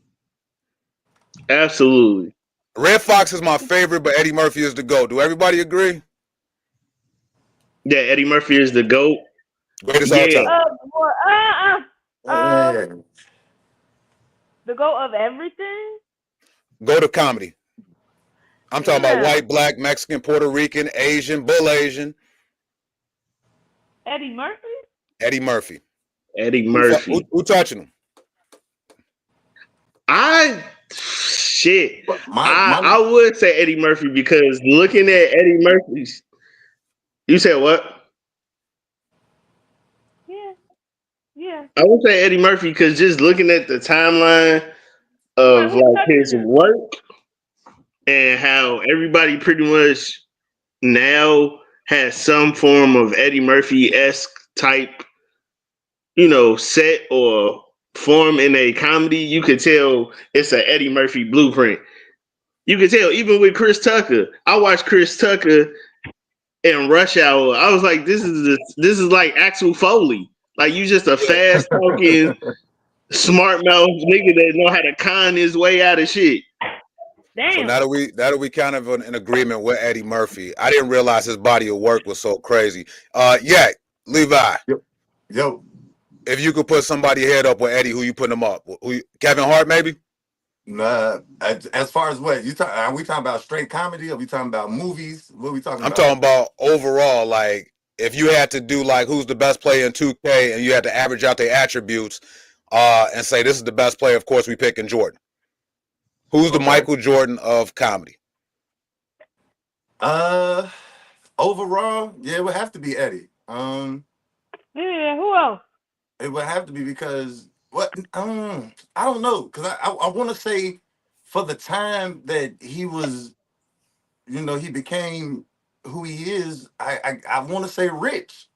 Red Fox is my favorite, but Eddie Murphy is the GOAT. Do everybody agree? Yeah, Eddie Murphy is the GOAT. Greatest all time. The GOAT of everything? GOAT of comedy. I'm talking about white, black, Mexican, Puerto Rican, Asian, bull Asian. Eddie Murphy. Who touching him? I would say Eddie Murphy because looking at Eddie Murphy's, you said what? Yeah. I would say Eddie Murphy because just looking at the timeline of like his work and how everybody pretty much now has some form of Eddie Murphy-esque type, set or form in a comedy, you could tell it's an Eddie Murphy blueprint. You could tell even with Chris Tucker. I watched Chris Tucker in Rush Hour. I was like, this is like Axel Foley. Like you just a fast talking, smart mouth nigga that know how to con his way out of shit. Damn. So now that we kind of in agreement with Eddie Murphy. I didn't realize his body of work was so crazy. Levi. Yo. If you could put somebody head up with Eddie, who you putting him up? Kevin Hart, maybe? Nah. As far as what are we talking about? Straight comedy? Are we talking about movies? What are we talking about? I'm talking about overall. Like if you had to do like who's the best player in 2K, and you had to average out their attributes, and say this is the best player. Of course, we picking Jordan. Who's the Michael Jordan of comedy? Overall, yeah, it would have to be Eddie. Yeah, who else? It would have to be because I don't know, because I want to say for the time that he was, he became who he is. I want to say Rich.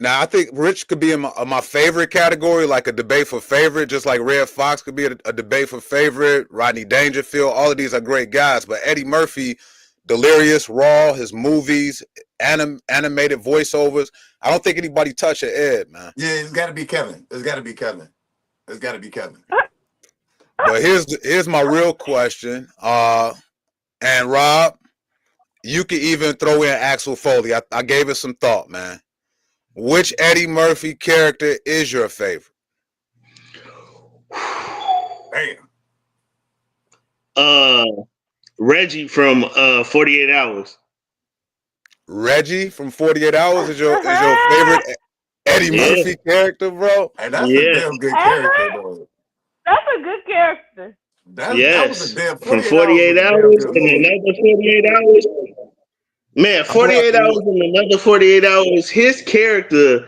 Now, I think Rich could be in my favorite category, like a debate for favorite, just like Red Fox could be a debate for favorite, Rodney Dangerfield. All of these are great guys, but Eddie Murphy, Delirious, Raw, his movies, animated voiceovers, I don't think anybody touched Ed, man. Yeah, it's got to be Kevin. But here's my real question. And Rob, you could even throw in Axel Foley. I gave it some thought, man. Which Eddie Murphy character is your favorite? Damn. Reggie from 48 Hours. Reggie from 48 Hours is your favorite Eddie Murphy character, bro? And that's a damn good character, though. That's a good character. That was a damn from 48 Hours and another 48 Hours. Man, 48 Hours and another 48 Hours. His character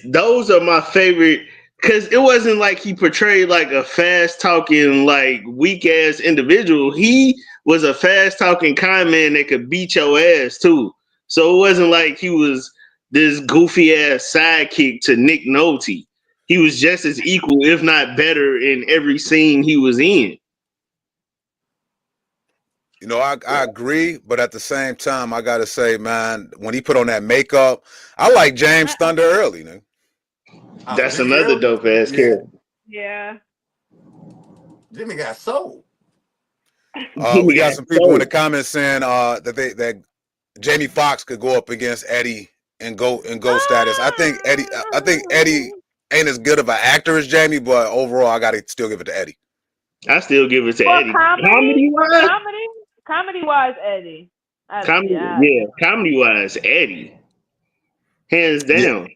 those are my favorite because it wasn't like he portrayed like a fast talking, like weak ass individual. He was a fast talking kind man that could beat your ass too. So it wasn't like he was this goofy ass sidekick to Nick Nolte. He was just as equal, if not better, in every scene he was in. You know, I agree, but at the same time, I gotta say, man, when he put on that makeup, I like James Thunder Early, nigga. That's another dope ass character. Yeah. Jimmy got soul. We got some people in the comments saying that Jamie Foxx could go up against Eddie and go status. I think Eddie ain't as good of an actor as Jamie, but overall, I gotta still give it to Eddie. I still give it to Eddie. Comedy wise, Eddie. Comedy wise, Eddie. Hands down.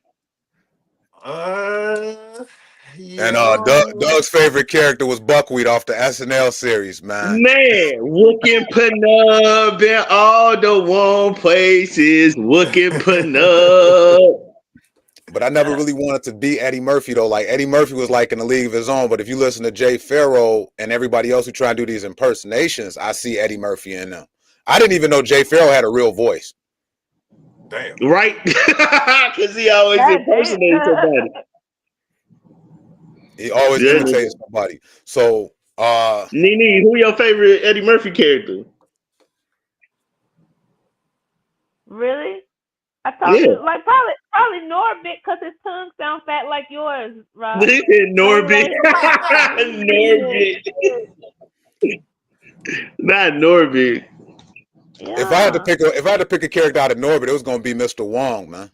And Doug's favorite character was Buckwheat off the SNL series, man. Man, Wookin' Penub in all the warm places. Wookin' Penub. But I never really wanted to be Eddie Murphy, though. Like, Eddie Murphy was like in a league of his own. But if you listen to Jay Farrow and everybody else who try to do these impersonations, I see Eddie Murphy in them. I didn't even know Jay Farrow had a real voice. Damn. Right? Because he always impersonates somebody. He always imitates somebody. So, NiNi, who your favorite Eddie Murphy character? Really? I thought it like probably Norbit because his tongue sounds fat like yours, Rob. Norbit. Norbit. Not Norbit. Yeah. If I had to pick a character out of Norbit, it was gonna be Mr. Wong, man.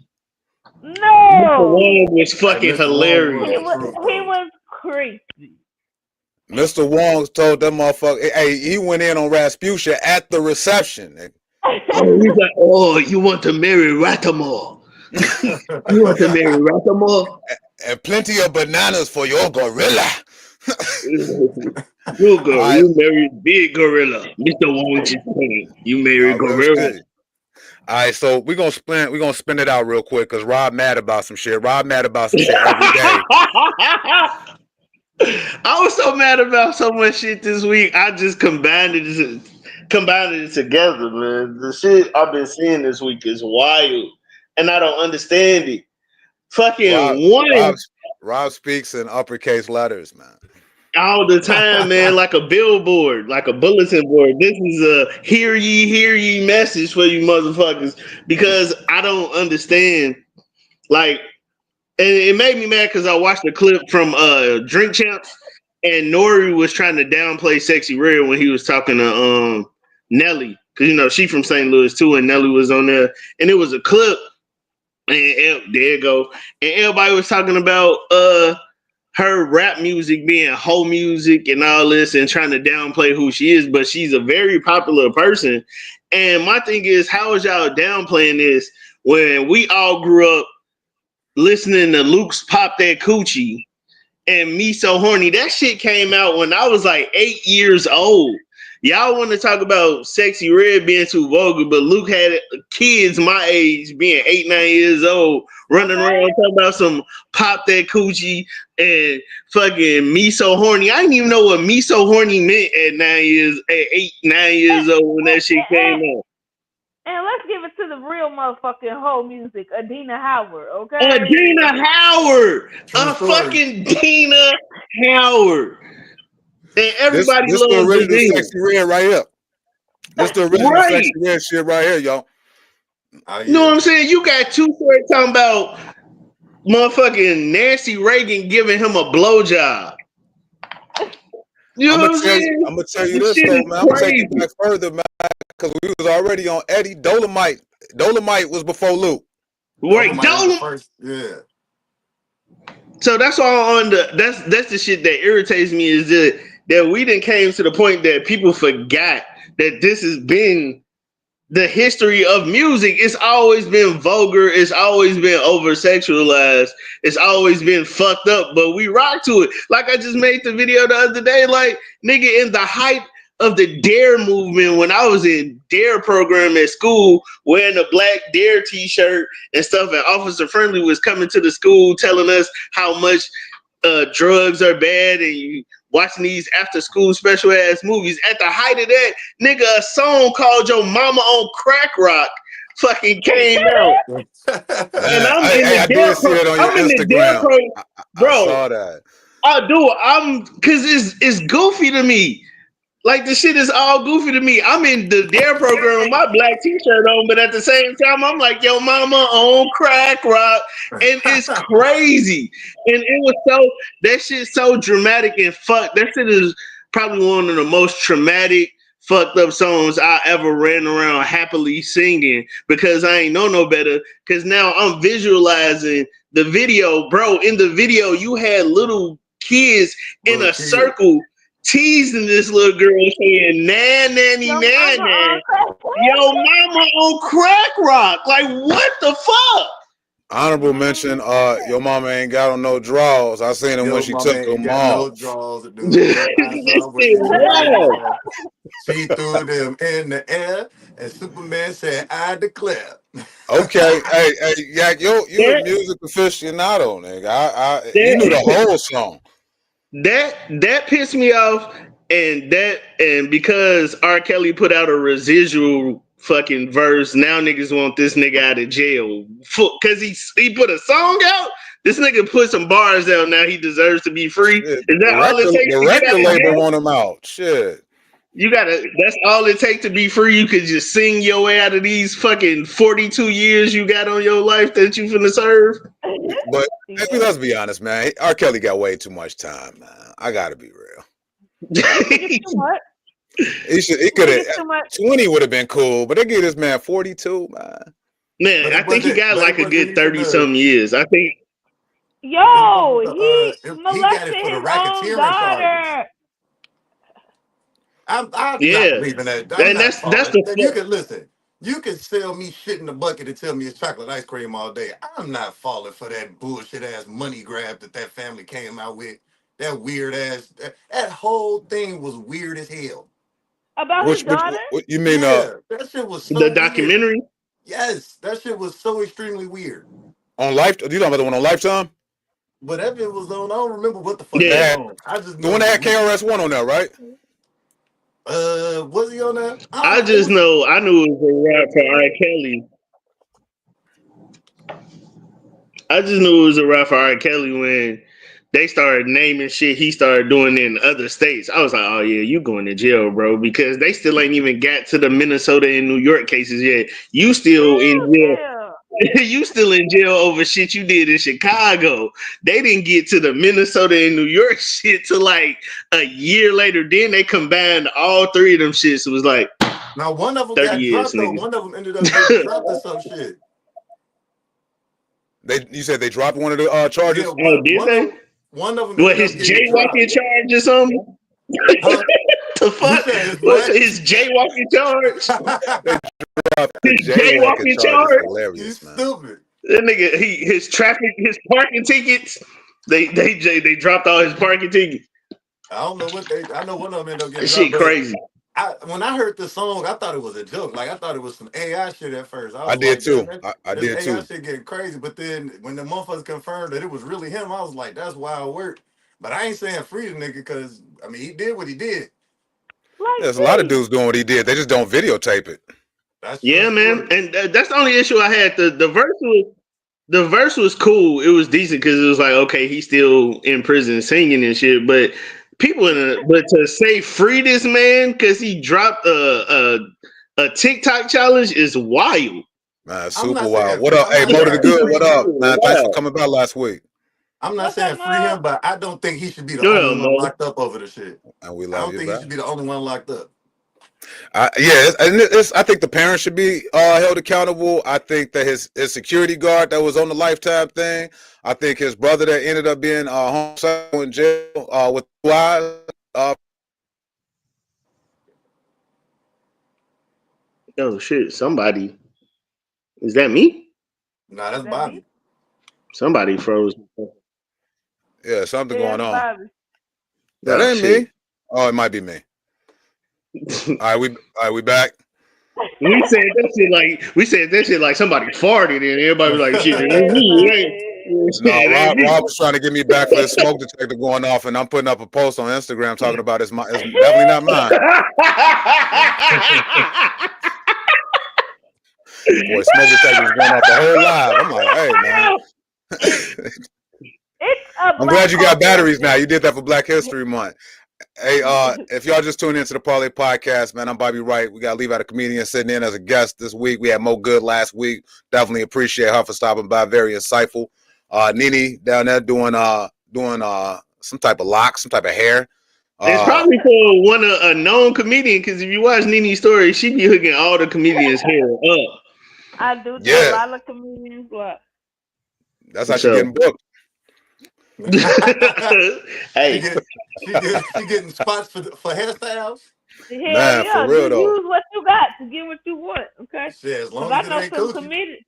No. Mr. Wong was fucking hilarious. He was crazy. Mr. Wong told them motherfucker, hey, he went in on Rasputia at the reception. He's like, oh, you want to marry Ratamore? You want to marry Ratamore? And plenty of bananas for your gorilla. You married big gorilla. Mr. Wong just saying, you married gorilla. All right, so we're gonna spin it out real quick because Rob mad about some shit. Rob mad about some shit every day. I was so mad about so much shit this week. I just combined it together, man. The shit I've been seeing this week is wild, and I don't understand it. Rob speaks in uppercase letters, man. All the time, man, like a billboard, like a bulletin board. This is a hear ye message for you motherfuckers, because I don't understand. Like, and it made me mad because I watched a clip from Drink Champs, and Nori was trying to downplay Sexy Red when he was talking to Nelly, because she from St. Louis too, and Nelly was on there, and it was a clip, and there you go, and everybody was talking about her rap music being hoe music and all this, and trying to downplay who she is, but she's a very popular person. And my thing is, how is y'all downplaying this when we all grew up listening to Luke's Pop That Coochie and Me So Horny? That shit came out when I was like 8 years old. Y'all want to talk about Sexy Red being too vulgar, but Luke had kids my age being 8, 9 years old running around talking about some Pop That Coochie and fucking Me So Horny. I didn't even know what Me So Horny meant at 8, 9 years old when that shit came out. And let's give it to the real motherfucking hoe music, Adina Howard, okay? Adina Howard! Fucking Dina Howard! And everybody this loves the original Adina. Sexy Red right here. This the original Sexy Red shit right here, y'all. You know what I'm saying? You got two stories talking about motherfucking Nancy Reagan giving him a blowjob. You know what I'm saying? I'm gonna tell you this though, man. I'm gonna take it back further, man, because we was already on Eddie. Dolomite was before Luke. Right, Dolomite. Yeah. So that's all on that's the shit that irritates me is that we done came to the point that people forgot that this has been the history of music. It's always been vulgar. It's always been over sexualized. It's always been fucked up, but we rock to it. Like I just made the video the other day, like nigga in the height of the Dare movement when I was in Dare program at school wearing a black Dare t-shirt and stuff, and Officer Friendly was coming to the school telling us how much drugs are bad and you watching these after school special ass movies. At the height of that, nigga, a song called Your Mama on Crack Rock fucking came out. Man, And I'm in I the did see it on your Instagram. bro. I saw that. I do. Cause it's goofy to me. Like the shit is all goofy to me. I'm in the Dare program with my black t-shirt on, but at the same time, I'm like, yo, mama on crack rock. And it's crazy. And it was that shit's so dramatic and fucked. That shit is probably one of the most traumatic, fucked up songs I ever ran around happily singing because I ain't know no better. Cause now I'm visualizing the video, bro. In the video, you had little kids in a circle teasing this little girl saying, nanny, nanny, yo mama on crack rock. Like, what the fuck? Honorable mention, your mama ain't got on no drawers. I seen him when she took them off. No drawers, dude. She threw them in the air, and Superman said, I declare. Okay, hey, Yak, you a music aficionado, nigga. You knew the whole song. That pissed me off, and because R. Kelly put out a residual fucking verse, now niggas want this nigga out of jail because he put a song out. This nigga put some bars out. Now he deserves to be free. Shit, Is that all it takes? The record label want him out. Shit. That's all it takes to be free. You could just sing your way out of these fucking 42 years you got on your life that you finna serve. But let's be honest, man. R. Kelly got way too much time, man. I gotta be real. What? He could have 20 would have been cool, but they give this man 42, man. Man, I think he got like a good 30-something years. I think. Yo, he molested his own daughter. I'm not believing that. And that's the you can listen. You can sell me shit in the bucket and tell me it's chocolate ice cream all day. I'm not falling for that bullshit ass money grab that family came out with. That weird ass. That whole thing was weird as hell. About his daughter? You mean that shit was so the documentary? Weird. Yes, that shit was so extremely weird. On Life? You talking about the one on Lifetime? Whatever it was on, I don't remember what the fuck it was on. I just the one that had KRS-One on there, right? Was he on that? I knew it was a rap for R. Kelly. I just knew it was a rap for R. Kelly when they started naming shit he started doing in other states. I was like, oh yeah, you going to jail, bro, because they still ain't even got to the Minnesota and New York cases yet. You still in jail. You still in jail over shit you did in Chicago. They didn't get to the Minnesota and New York shit till like a year later. Then they combined all three of them shits. It was like now one of them got dropped though. One of them ended up getting dropped or some shit. You said they dropped one of the charges? Yeah, did they? One of them. What, his jaywalking charge or something? The fuck? What's his jaywalking charge? His jaywalking charge? Hilarious, man. Stupid. That nigga, his parking tickets. They dropped all his parking tickets. I don't know what I know one of them ended up getting dropped. Shit crazy. When I heard the song, I thought it was a joke. Like I thought it was some AI shit at first. I did too. I did too. AI shit getting crazy, but then when the motherfuckers confirmed that it was really him, I was like, "That's wild work." But I ain't saying free the nigga because I mean he did what he did. There's a lot of dudes doing what he did. They just don't videotape it. Man, and that's the only issue I had. The verse was cool. It was decent because it was like, okay, he's still in prison singing and shit, but. But to say free this man because he dropped a TikTok challenge is wild. Man, super wild. What up? Hey, Mo to the Good. What up? Man, thanks for coming by last week. I'm not saying free him, but I don't think he should be the only one locked up over the shit. And we I love don't think he should be the only one locked up. I think the parents should be held accountable. I think that his security guard that was on the Lifetime thing. I think his brother that ended up being homosexual in jail with wives. Oh shit! Somebody, is that me? Nah, that's That Bobby. me? Somebody froze. Yeah, something Yeah, going on. Bobby. That Oh, ain't shit. me. Oh, it might be me. All right, we back. We said that shit like somebody farted, and everybody was like, "Shit, it ain't me." It ain't. No, It ain't me. Rob was trying to get me back for this smoke detector going off, and I'm putting up a post on Instagram talking about it's definitely not mine. Boy, smoke detector was going off the whole live. I'm like, hey man. I'm glad you got batteries now. You did that for Black History Month. Hey, if y'all just tuned into the Parlay Podcast, man, I'm Bobby Wright. We got Levi the comedian sitting in as a guest this week. We had Mo Good last week. Definitely appreciate her for stopping by. Very insightful. NiNi down there doing some type of lock, some type of hair. It's probably for a known comedian, because if you watch NiNi's story, she be hooking all the comedians' hair up. I do tell a lot of comedians what. That's how she getting booked. Hey, she getting spots for hairstyles. Man, Yeah, for real just though. use what you got to get what you want. Okay. Shit, as long I as it know ain't some coochie. comedians.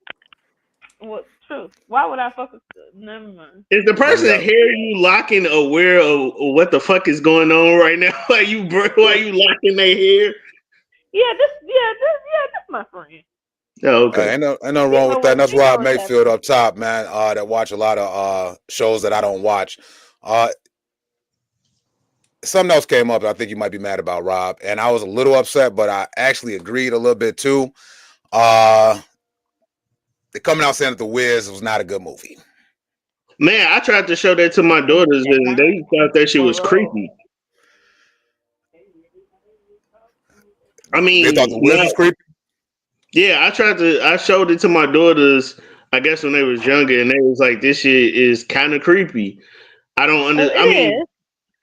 What? True. Why would I fuck with? Never mind. is the person hair you locking aware of what the fuck is going on right now? Why you locking their hair? Yeah, this my friend. Oh, okay. Ain't no wrong with that. And that's Rob Mayfield up top, man. That watch a lot of shows that I don't watch. Something else came up. I think you might be mad about, Rob, and I was a little upset, but I actually agreed a little bit too. They're coming out saying that The Wiz was not a good movie. Man, I tried to show that to my daughters, and they thought that shit was creepy. I mean, they thought The Wiz was creepy. Yeah, I showed it to my daughters, I guess when they was younger, and they was like, "This shit is kind of creepy." I don't understand. I mean,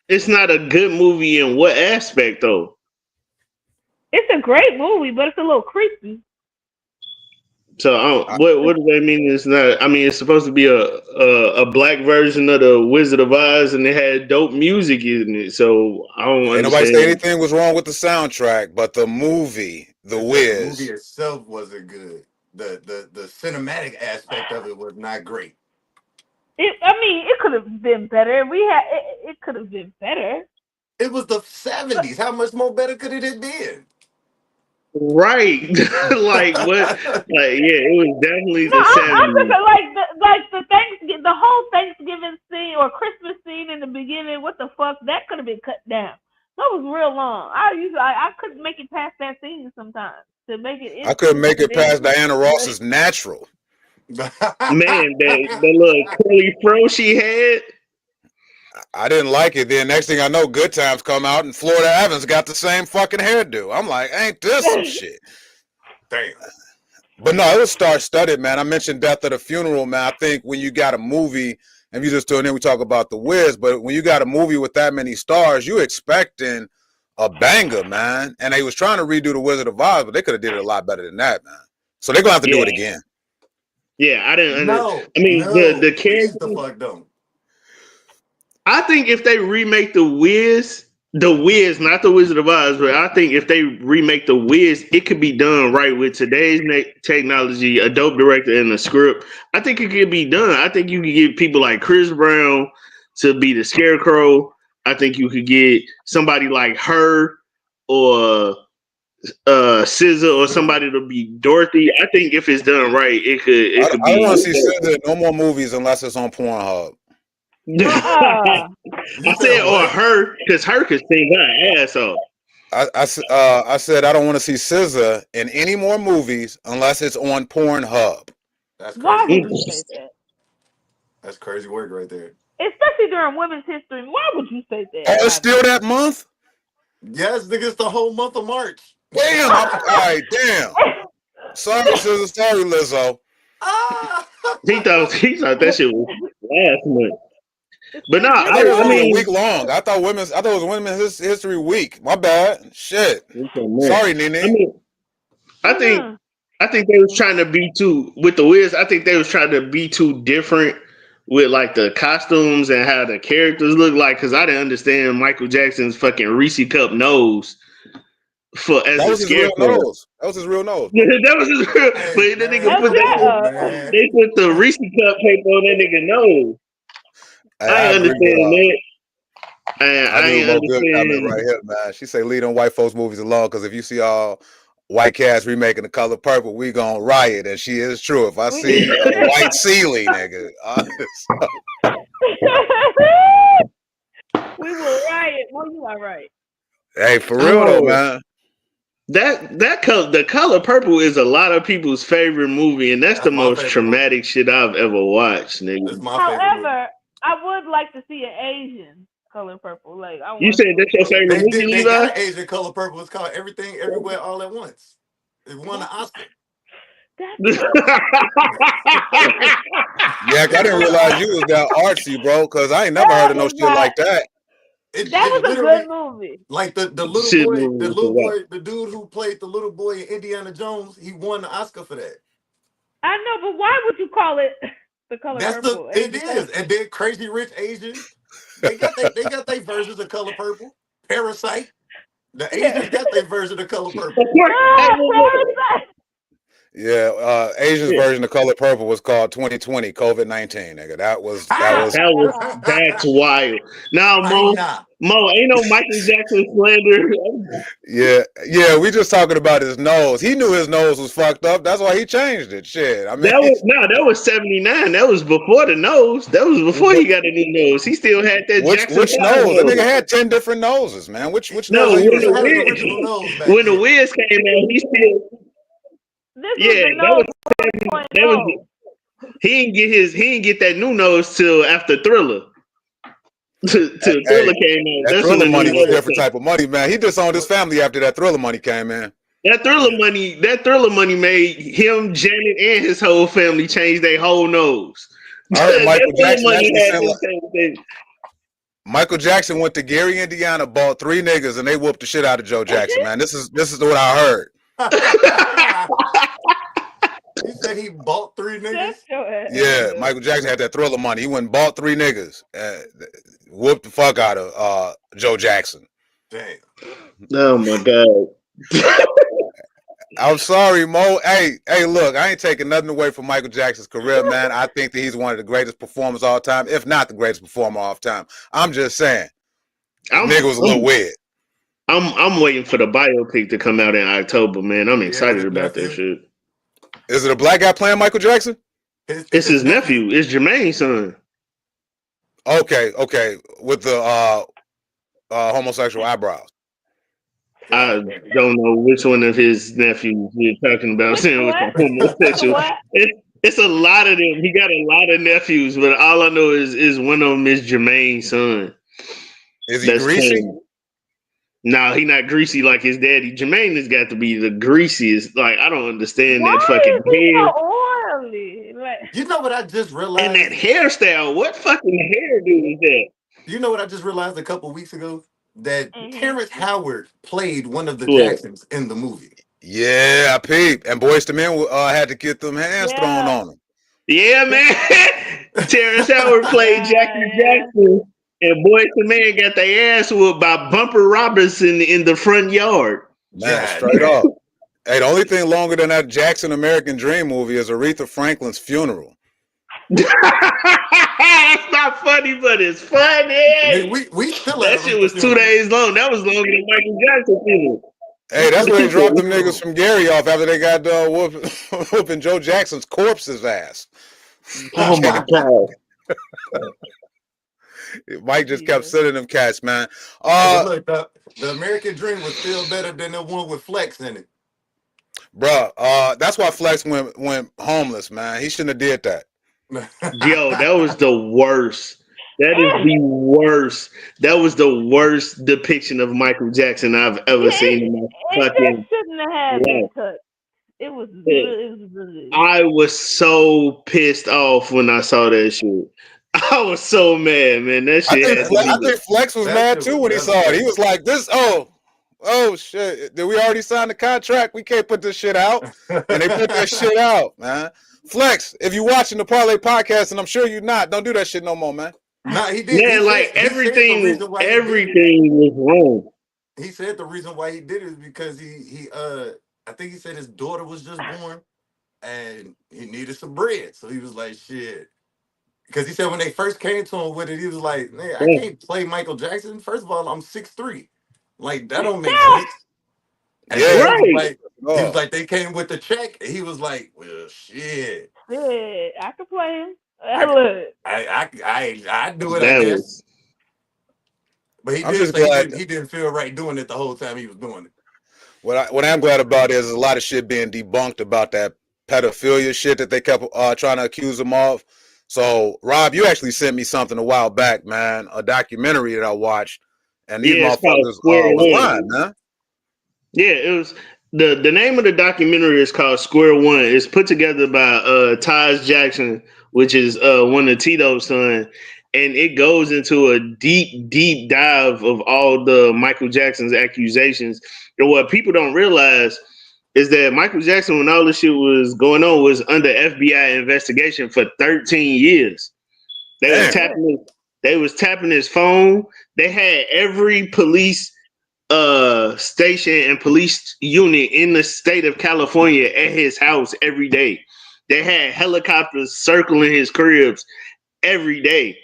it's not a good movie in what aspect though? It's a great movie, but it's a little creepy. So what does that mean? It's not. I mean, it's supposed to be a black version of the Wizard of Oz, and it had dope music in it. So I don't understand. Nobody say anything was wrong with the soundtrack, but the movie, The Wiz, the movie itself wasn't good. The cinematic aspect of it was not great. It could have been better. It could have been better. It was the 70s. How much more better could it have been? Right. Like what? Like it was definitely the 70s. I'm thinking the whole Thanksgiving scene or Christmas scene in the beginning. What the fuck? That could have been cut down. That was real long. I couldn't make it past that scene sometimes. To make it, I couldn't make it past Diana Ross's natural. Man, the little curly fro she had. I didn't like it. Then next thing I know, Good Times come out and Florida Evans got the same fucking hairdo. I'm like, ain't this some shit? Damn. But no, it was star-studded, man. I mentioned Death at a Funeral, man. I think when you got a movie, and you just tuned in, we talk about The Wiz, but when you got a movie with that many stars, you expecting a banger, man. And they was trying to redo The Wizard of Oz, but they could have did it a lot better than that, man. So they're gonna have to do it again. Yeah, I didn't. No, I mean, the character. The fuck don't. I think if they remake The Wiz, not The Wizard of Oz, but I think if they remake The Wiz, it could be done right with today's technology, a dope director and a script. I think it could be done. I think you could get people like Chris Brown to be the Scarecrow. I think you could get somebody like her or SZA or somebody to be Dorothy. I think if it's done right, it could be. I don't want to see SZA in no more movies unless it's on Pornhub. I said or her, because her could sing her ass off. I said I don't want to see SZA in any more movies unless it's on Pornhub. That's crazy. Why would you say that? That's crazy work right there. Especially during Women's History. Why would you say that? Oh, it's still that month? Yes, nigga, it's the whole month of March. Damn. All right, damn. Sorry, SZA. Sorry, Lizzo. He thought that shit was last month. But no, I thought it was I only a mean, week long. I thought it was Women's History Week. My bad. Shit. Sorry, I NiNi. mean, I think Mhm. I think they was trying to be too with the Wiz. I think they was trying to be too different with like the costumes and how the characters look like. Because I didn't understand Michael Jackson's fucking Reese Cup nose for as That a was his real scarecrow. nose. That was his real nose, bro. That was his real. Hey But the nigga man, put come Shut that. on, up. man. They put the Reese Cup paper on that nigga nose. Hey, I I ain't agree with understand that. And I I agree with ain't Mo Good comment understand. right here, man. She say leave them white folks movies alone because if you see all white cast remaking The Color Purple, we gonna riot. And she is true. If I We see a white ceiling, nigga, we will riot. Well, you are right. hey, for real though, Oh, man. the color purple is a lot of people's favorite movie, and that's the That's my most favorite movie. traumatic shit I've ever watched, That's nigga. my favorite movie. However, I would like to see an Asian Color Purple. Like I You want said to see that's your what favorite movie, They got Levi? an Asian Color Purple. It's called Everything Everywhere All at Once. It won an Oscar. that's Yeah, I didn't realize you was that artsy, bro. Cause I ain't never heard that of no is shit not. like that. That It's was a good literally movie. like the little Shit boy, movie for what? the dude who played the little boy in Indiana Jones. He won the Oscar for that. I know, but why would you call it the Color That's the Purple? it Asian Color. is. And then Crazy Rich Asians. They got their versions of Color Purple. Parasite. The Yeah. Asians got their version of Color Of Purple. course, hey, look. Parasite. Yeah, Asian's Yeah, version of Color Purple was called 2020 COVID-19, nigga. That was Ah! that's wild. Now, China. Ain't no Michael Jackson slander. yeah. We just talking about his nose. He knew his nose was fucked up. That's why he changed it. Shit. I mean, That was 79. That was before the nose. That was before he got a new nose. He still had that Jackson which 5 nose? That nigga nose. had 10 different noses, man. Which No, No, nose he you when just the referring had his to? original nose Wiz back when the then. Wiz came out, he still This was yeah, the nose 1.0. that was he didn't get that new nose till after Thriller. Till Hey, Thriller came out. that That's when Thriller the new money was nose different came. type of money, man. He disowned his What? family after that Thriller money came in. That Thriller money made him, Janet, and his whole family change their whole nose. I heard That Michael Thriller Jackson money actually had said them like change Michael Jackson went to Gary, Indiana, bought 3 niggas, and they whooped the shit out of Joe Jackson, man. This is what I heard. He said he bought 3 Shut niggas. your Yeah, ass up. Michael Jackson had that Thriller money. He went and bought 3 niggas, whooped the fuck out of Joe Jackson. Damn. Oh my god. I'm sorry, Mo. Hey, look, I ain't taking nothing away from Michael Jackson's career, man. I think that he's one of the greatest performers of all time, if not the greatest performer of all time. I'm just saying, the I'm nigga was a little weird. I'm waiting for the biopic to come out in October, man. I'm Yeah, with excited his about that nephew. shit. Is it a black guy playing Michael Jackson? It's It's his his nephew. nephew. It's Jermaine's son. Okay, with the homosexual eyebrows. I God damn. don't know which one of his nephews you're talking about Which saying with what? the homosexual. What? It's a lot of them. He got a lot of nephews, but all I know is one of them is Jermaine's son. Is he That's greasy? playing. No, he not greasy like his daddy. Jermaine has got to be the greasiest. Like I don't understand that Why fucking is he hair so oily? Like, You know what I just and that realized? hairstyle. What fucking hairdo is that? You know what I just realized a couple weeks ago? That Terrence Howard played one of the What? Jacksons in the movie. Yeah, I peeped. And Boyz II Men had to get them hands thrown yeah, on them. Yeah, man. Terrence Howard played Jackie yeah. Jackson, and Boyz II Men got their ass whooped by Bumper Robinson in the front yard. Man, God straight damn. up. Hey, the only thing longer than that Jackson American Dream movie is Aretha Franklin's funeral. It's not funny, but it's Nigga, funny. we still at That shit Aretha was 2 funeral. days long. That was longer than Michael Jackson funeral. We Hey, that's still where at they dropped them Aretha niggas funeral. from Gary off after they got whooping Joe Jackson's corpse's ass. Oh my god. Mike just kept Yeah. sending them cats, man. Hey, but look, the American Dream was still better than the one with Flex in it. Bruh, that's why Flex went homeless, man. He shouldn't have did that. Yo, that was the worst. That is the worst. That was the worst depiction of Michael Jackson I've ever seen in my It fucking just shouldn't have had that life. touch. It was Yeah. really, it was really. I was so pissed off when I saw that shit. I was so mad, man. That I shit think had to I be. think Flex was That mad shit too was when he saw it. He devastating. was like, "This, oh shit! Did we already sign the contract? We can't put this shit out." And they put that shit out, man. Flex, if you watching the Parlay Podcast, and I'm sure you're not, don't do that shit no more, man. Nah, he did. Man, like He said the everything, reason why he did it. everything was wrong. He said the reason why he did it is because I think he said his daughter was just born and he needed some bread. So he was like, shit. Because he said when they first came to him with it, he was like, man, I Yeah. can't play Michael Jackson. First of all, I'm 6'3". Like, that don't make sense. And then Yeah, Right. he was like, they came with the check. And he was like, well, shit. Shit, I could play him. Look, I do it, I That guess. was But he I'm did just say glad. he didn't feel right doing it the whole time he was doing it. What I'm glad about is a lot of shit being debunked about that pedophilia shit that they kept trying to accuse him of. So, Rob, you actually sent me something a while back, man, a documentary that I watched, and these it's called motherfuckers Square was One. lying, man. Yeah, it was the name of the documentary is called Square One. It's put together by Taj Jackson, which is one of Tito's son, and it goes into a deep dive of all the Michael Jackson's accusations. And what people don't realize is that Michael Jackson, when all this shit was going on, was under FBI investigation for 13 years. They was Damn. tapping his phone. They had every police station and police unit in the state of California at his house every day. They had helicopters circling his cribs every day.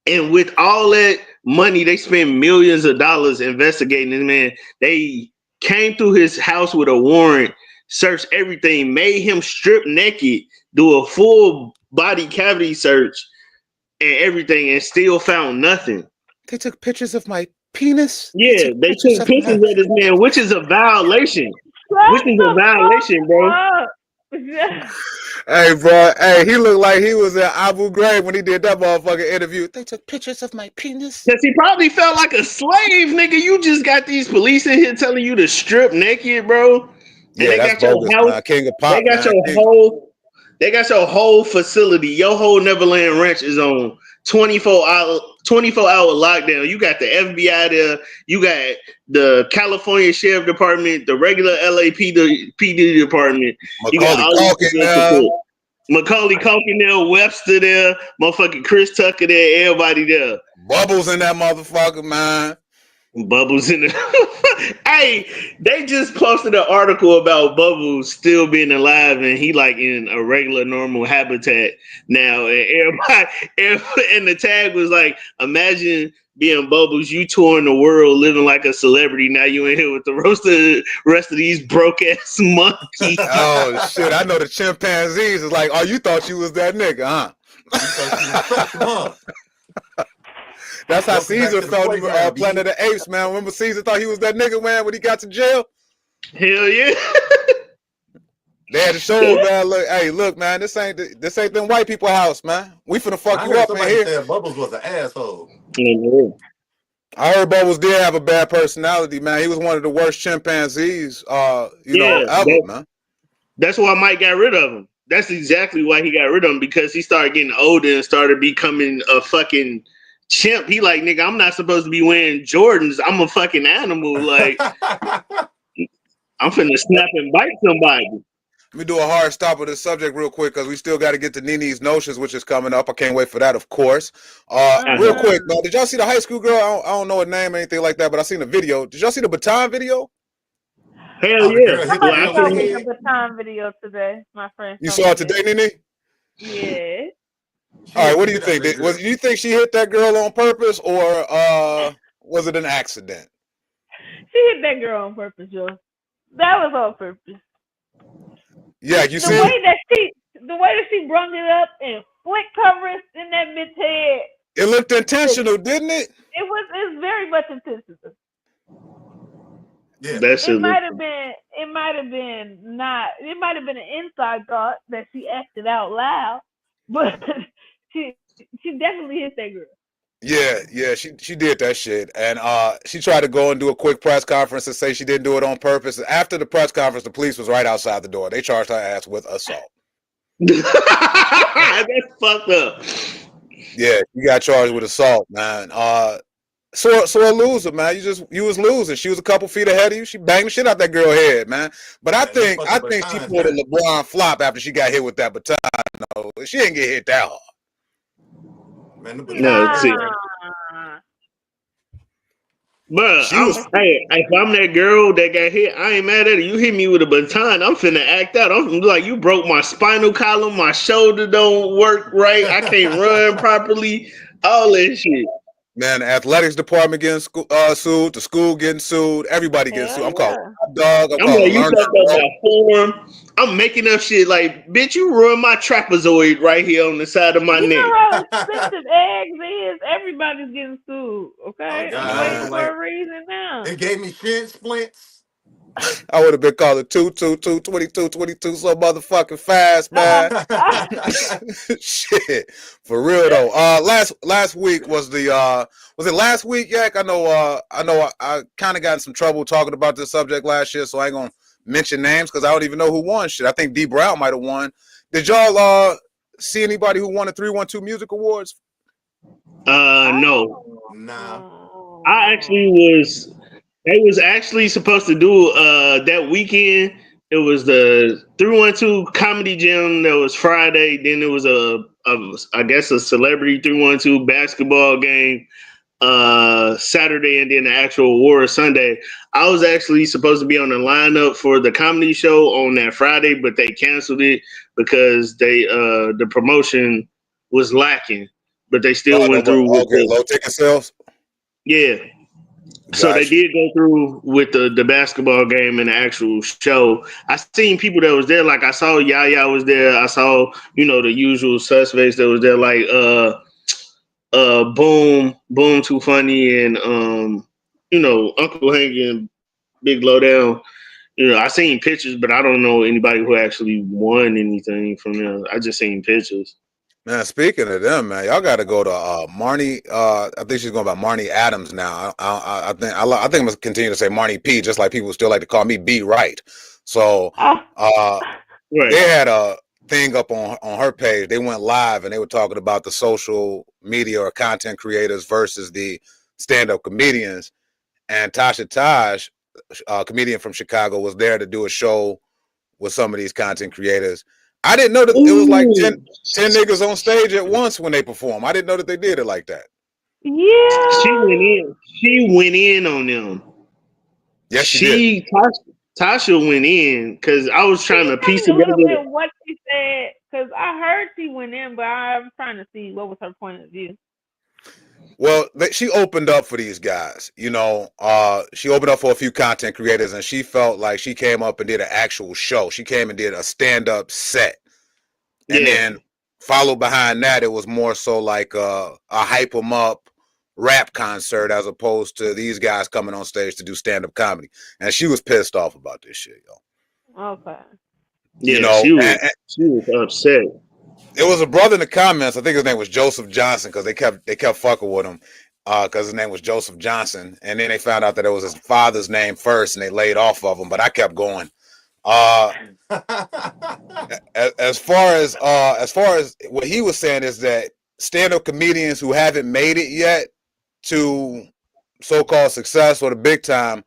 And with all that money, they spent millions of dollars investigating this man. They came through his house with a warrant, searched everything, made him strip naked, do a full body cavity search and everything, and still found nothing. They took pictures of my penis. Yeah, they took pictures of this man, which is a violation. Which is a violation, bro. Hey, bro. Hey, he looked like he was at Abu Ghraib when he did that motherfucking interview. They took pictures of my penis. Because he probably felt like a slave, nigga. You just got these police in here telling you to strip naked, bro. And Yeah, they that's got bogus, your house. man. King of pop, They got man. They got your whole facility. Your whole Neverland Ranch is on 24-hour lockdown. You got the FBI there. You got the California Sheriff Department, the regular LAPD department. You got all Macaulay these Culkin, Macaulay Culkin there, Webster there, motherfucking Chris Tucker there, everybody there. Bubbles in that motherfucker, man. Bubbles in the Hey, they just posted an article about Bubbles still being alive and he like in a regular normal habitat now. And and the tag was like, imagine being Bubbles, you touring the world, living like a celebrity. Now you in here with the rest of these broke ass monkeys. Oh shit! I know the chimpanzees is like, oh, you thought you was that nigga, huh? You thought you was special, huh? That's how Welcome back Caesar to the felt playground, B. Planet of the Apes, man. Remember Caesar thought he was that nigga, man, when he got to jail? Hell yeah. They had to show him, man. Look, man, this ain't them white people house, man. We finna fuck I you heard up in somebody here. said Bubbles was an asshole. I heard Bubbles did have a bad personality, man. He was one of the worst chimpanzees, ever, man. That's why Mike got rid of him. That's exactly why he got rid of him, because he started getting older and started becoming a fucking chimp. He like, nigga, I'm not supposed to be wearing Jordans. I'm a fucking animal. Like, I'm finna snap and bite somebody. Let me do a hard stop with this subject real quick because we still got to get to NiNi's Notions, which is coming up. I can't wait for that, of course. Real quick, man, did y'all see the high school girl? I don't know her name or anything like that, but I seen the video. Did y'all see the baton video? Hell yeah. Somebody showed me the baton video today, my friend. You saw it today, NiNi? Yeah. All right, what do you think? Do you think she hit that girl on purpose, or was it an accident? She hit that girl on purpose, yo. That was on purpose. Yeah, you see the way that she brung it up and flicked her wrist in that bitch head. It looked intentional, didn't it? It's very much intentional. Yeah, it might have been an inside thought that she acted out loud, but she definitely hit that girl. Yeah, she did that shit, and she tried to go and do a quick press conference and say she didn't do it on purpose. After the press conference, the police was right outside the door. They charged her ass with assault. That's fucked up. Yeah, you got charged with assault, man. So a loser, man. You was losing. She was a couple feet ahead of you. She banged the shit out that girl head, man. But I Man, them think fucking she batons pulled a hurt. LeBron flop after she got hit with that baton. No, she didn't get hit that hard. Man, the No, batons see, hurt, bro. bro, She was if I'm that girl that got hit, I ain't mad at it. You hit me with a baton, I'm finna act out. I'm like, you broke my spinal column, my shoulder don't work right, I can't run properly, all that shit. man. The athletics department getting sued. The school getting sued. Everybody getting sued. Hell I'm calling yeah. hot dog. I'm I'm calling like, you learning. fucked up my form. I'm making up shit like, bitch, you ruined my trapezoid right here on the side of my You neck. know how expensive eggs is? Everybody's getting sued, Oh okay? I'm God, waiting Man, for a reason now. it gave me shin splints. I would have been calling 22, so motherfucking fast, man. Shit, for real though. Last week was was it last week, Yak? I know I kind of got in some trouble talking about this subject last year, so I ain't gonna mention names because I don't even know who won. Shit, I think D Brown might have won. Did y'all see anybody who won the 312 Music Awards? No. Nah. I actually was. They was actually supposed to do that weekend. It was the 312 Comedy Jam that was Friday. Then it was I guess a celebrity 312 basketball game Saturday, and then the actual award Sunday. I was actually supposed to be on the lineup for the comedy show on that Friday, but they canceled it because the promotion was lacking. But they still went through with Okay, the low ticket sales. yeah. So they Gotcha. did go through with the basketball game and the actual show. I seen people that was there. Like I saw Yaya was there. I saw, the usual suspects that was there, like Boom Too Funny, and Uncle Hank and Big Lowdown. I seen pictures, but I don't know anybody who actually won anything from them. I just seen pictures. Man, speaking of them, man, y'all got to go to Marnie. I think she's going by Marnie Adams now. I think I think I'm gonna continue to say Marnie P, just like people still like to call me B Wright. So Ah, Right. they had a thing up on her page. They went live and they were talking about the social media or content creators versus the stand-up comedians. And Tasha Taj, a comedian from Chicago, was there to do a show with some of these content creators. I didn't know that it was like 10 Ooh. niggas on stage at once when they perform. I didn't know that they did it like that. She yeah. went in. She went in on them. Yes, she did. Tasha went in because I was Can trying you to tell piece me a little together. bit what she said? Because I heard she went in, but I'm trying to see what was her point of view. Well, she opened up for these guys. She opened up for a few content creators, and she felt like she came up and did an actual show. She came and did a stand-up set, and Yeah. then followed behind that, it was more so like a hype 'em up rap concert as opposed to these guys coming on stage to do stand-up comedy. And she was pissed off about this shit, yo. Okay. Yeah, she And was upset. it was a brother in the comments. I think his name was Joseph Johnson because they kept fucking with him because his name was Joseph Johnson. And then they found out that it was his father's name first, and they laid off of him. But I kept going. As far as what he was saying is that stand-up comedians who haven't made it yet to so-called success or the big time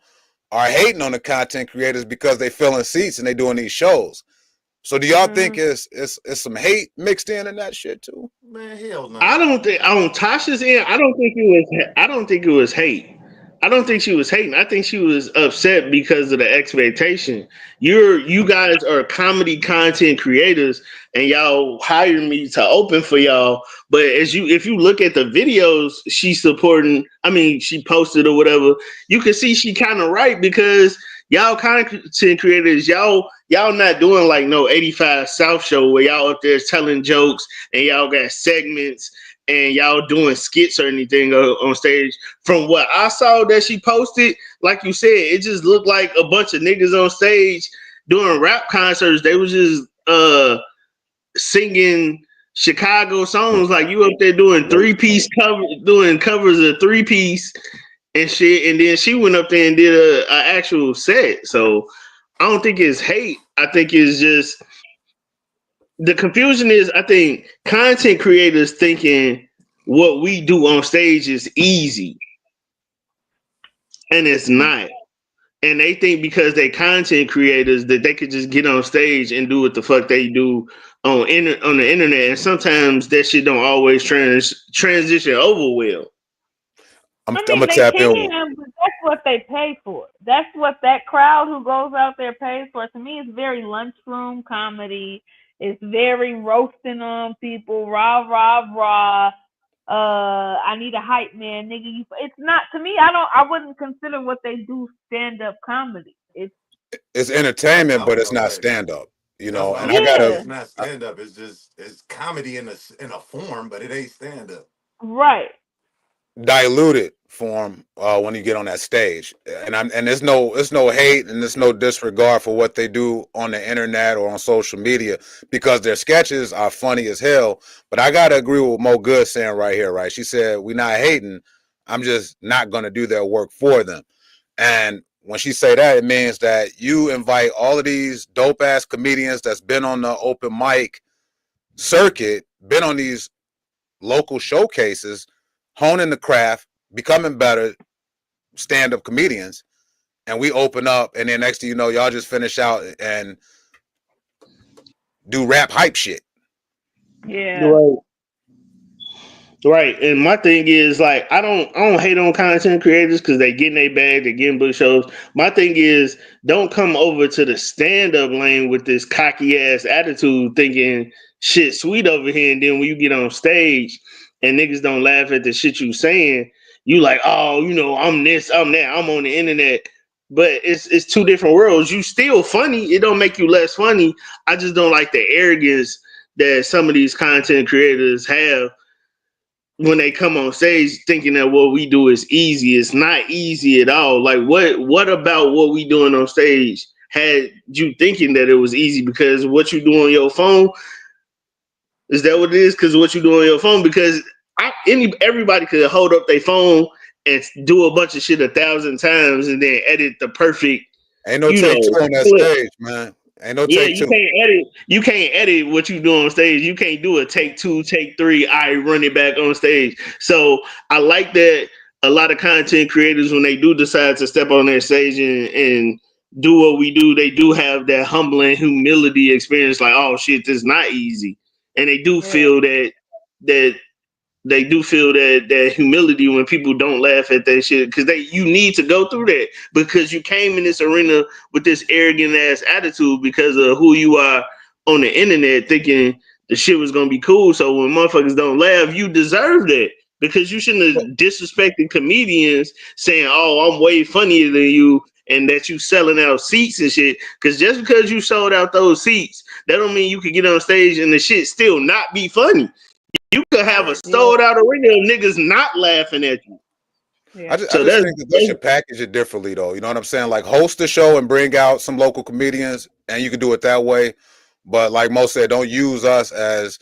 are hating on the content creators because they filling seats and they doing these shows. So do y'all think it's some hate mixed in that shit too? Man, hell no. I don't think on Tasha's end. I don't think it was hate. I don't think she was hating. I think she was upset because of the expectation. You guys are comedy content creators, and y'all hired me to open for y'all. But if you look at the videos she's supporting, I mean, she posted or whatever, you can see she kind of right because y'all content creators, y'all not doing like no 85 South show where y'all up there telling jokes and y'all got segments and y'all doing skits or anything on stage. From what I saw that she posted, like you said, it just looked like a bunch of niggas on stage doing rap concerts. They was just singing Chicago songs, like you up there doing doing covers of 3-piece and shit. And then she went up there and did a actual set. So I don't think it's hate. I think it's just the confusion is, I think content creators thinking what we do on stage is easy, and it's not. And they think because they content creators that they could just get on stage and do what the fuck they do on the internet. And sometimes that shit don't always transition over well. I'm I gonna mean, they tap in. can, but that's what they pay for. That's what that crowd who goes out there pays for. To me, it's very lunchroom comedy. It's very roasting on people, rah rah rah. I need a hype man, nigga. It's not to me. I wouldn't consider what they do stand up comedy. It's entertainment, I but would it's not okay. stand up. You That's know, what and I'm I saying. gotta Yeah, It's not stand up. It's comedy in a form, but it ain't stand up. right. diluted form when you get on that stage. And there's no hate and there's no disregard for what they do on the internet or on social media because their sketches are funny as hell. But I gotta agree with what Mo Good saying right here, right? She said, "We're not hating. I'm just not gonna do their work for them." And when she say that, it means that you invite all of these dope ass comedians that's been on the open mic circuit, been on these local showcases, honing the craft, becoming better stand-up comedians, and we open up, and then next thing you know, y'all just finish out and do rap hype shit. Yeah. Right. Right, and my thing is like I don't hate on content creators because they getting their bag, they getting book shows. My thing is don't come over to the stand up lane with this cocky ass attitude, thinking shit sweet over here, and then when you get on stage and niggas don't laugh at the shit you saying, you like I'm this, I'm that, I'm on the internet. But it's two different worlds. You still funny. It don't make you less funny. I just don't like the arrogance that some of these content creators have when they come on stage thinking that what we do is easy. It's not easy at all. Like what about what we doing on stage had you thinking that it was easy? Because what you do on your phone, is that what it is? Because what you do on your phone, because everybody could hold up their phone and do a bunch of shit 1,000 times and then edit the perfect, Ain't no take two on that clip. stage, man. Ain't no Yeah, take you two. can't edit. You can't edit what you do on stage. You can't do a take two, take three. I run it back on stage. So I like that a lot of content creators, when they do decide to step on their stage and do what we do, they do have that humbling humility experience. Like, oh shit, this is not easy, and they do Yeah. feel that they do feel that humility when people don't laugh at that shit, because you need to go through that because you came in this arena with this arrogant ass attitude because of who you are on the internet, thinking the shit was gonna be cool. So when motherfuckers don't laugh, you deserve that because you shouldn't have disrespected comedians saying, "Oh, I'm way funnier than you." And that you selling out seats and shit. Because just because you sold out those seats, that don't mean you could get on stage and the shit still not be funny. You could have a Right. Yeah. sold out arena of niggas not laughing at you. Yeah. I So just that's, think that they should package it differently, though. You know what I'm saying? Like host the show and bring out some local comedians, and you can do it that way. But like Mo said, don't use us as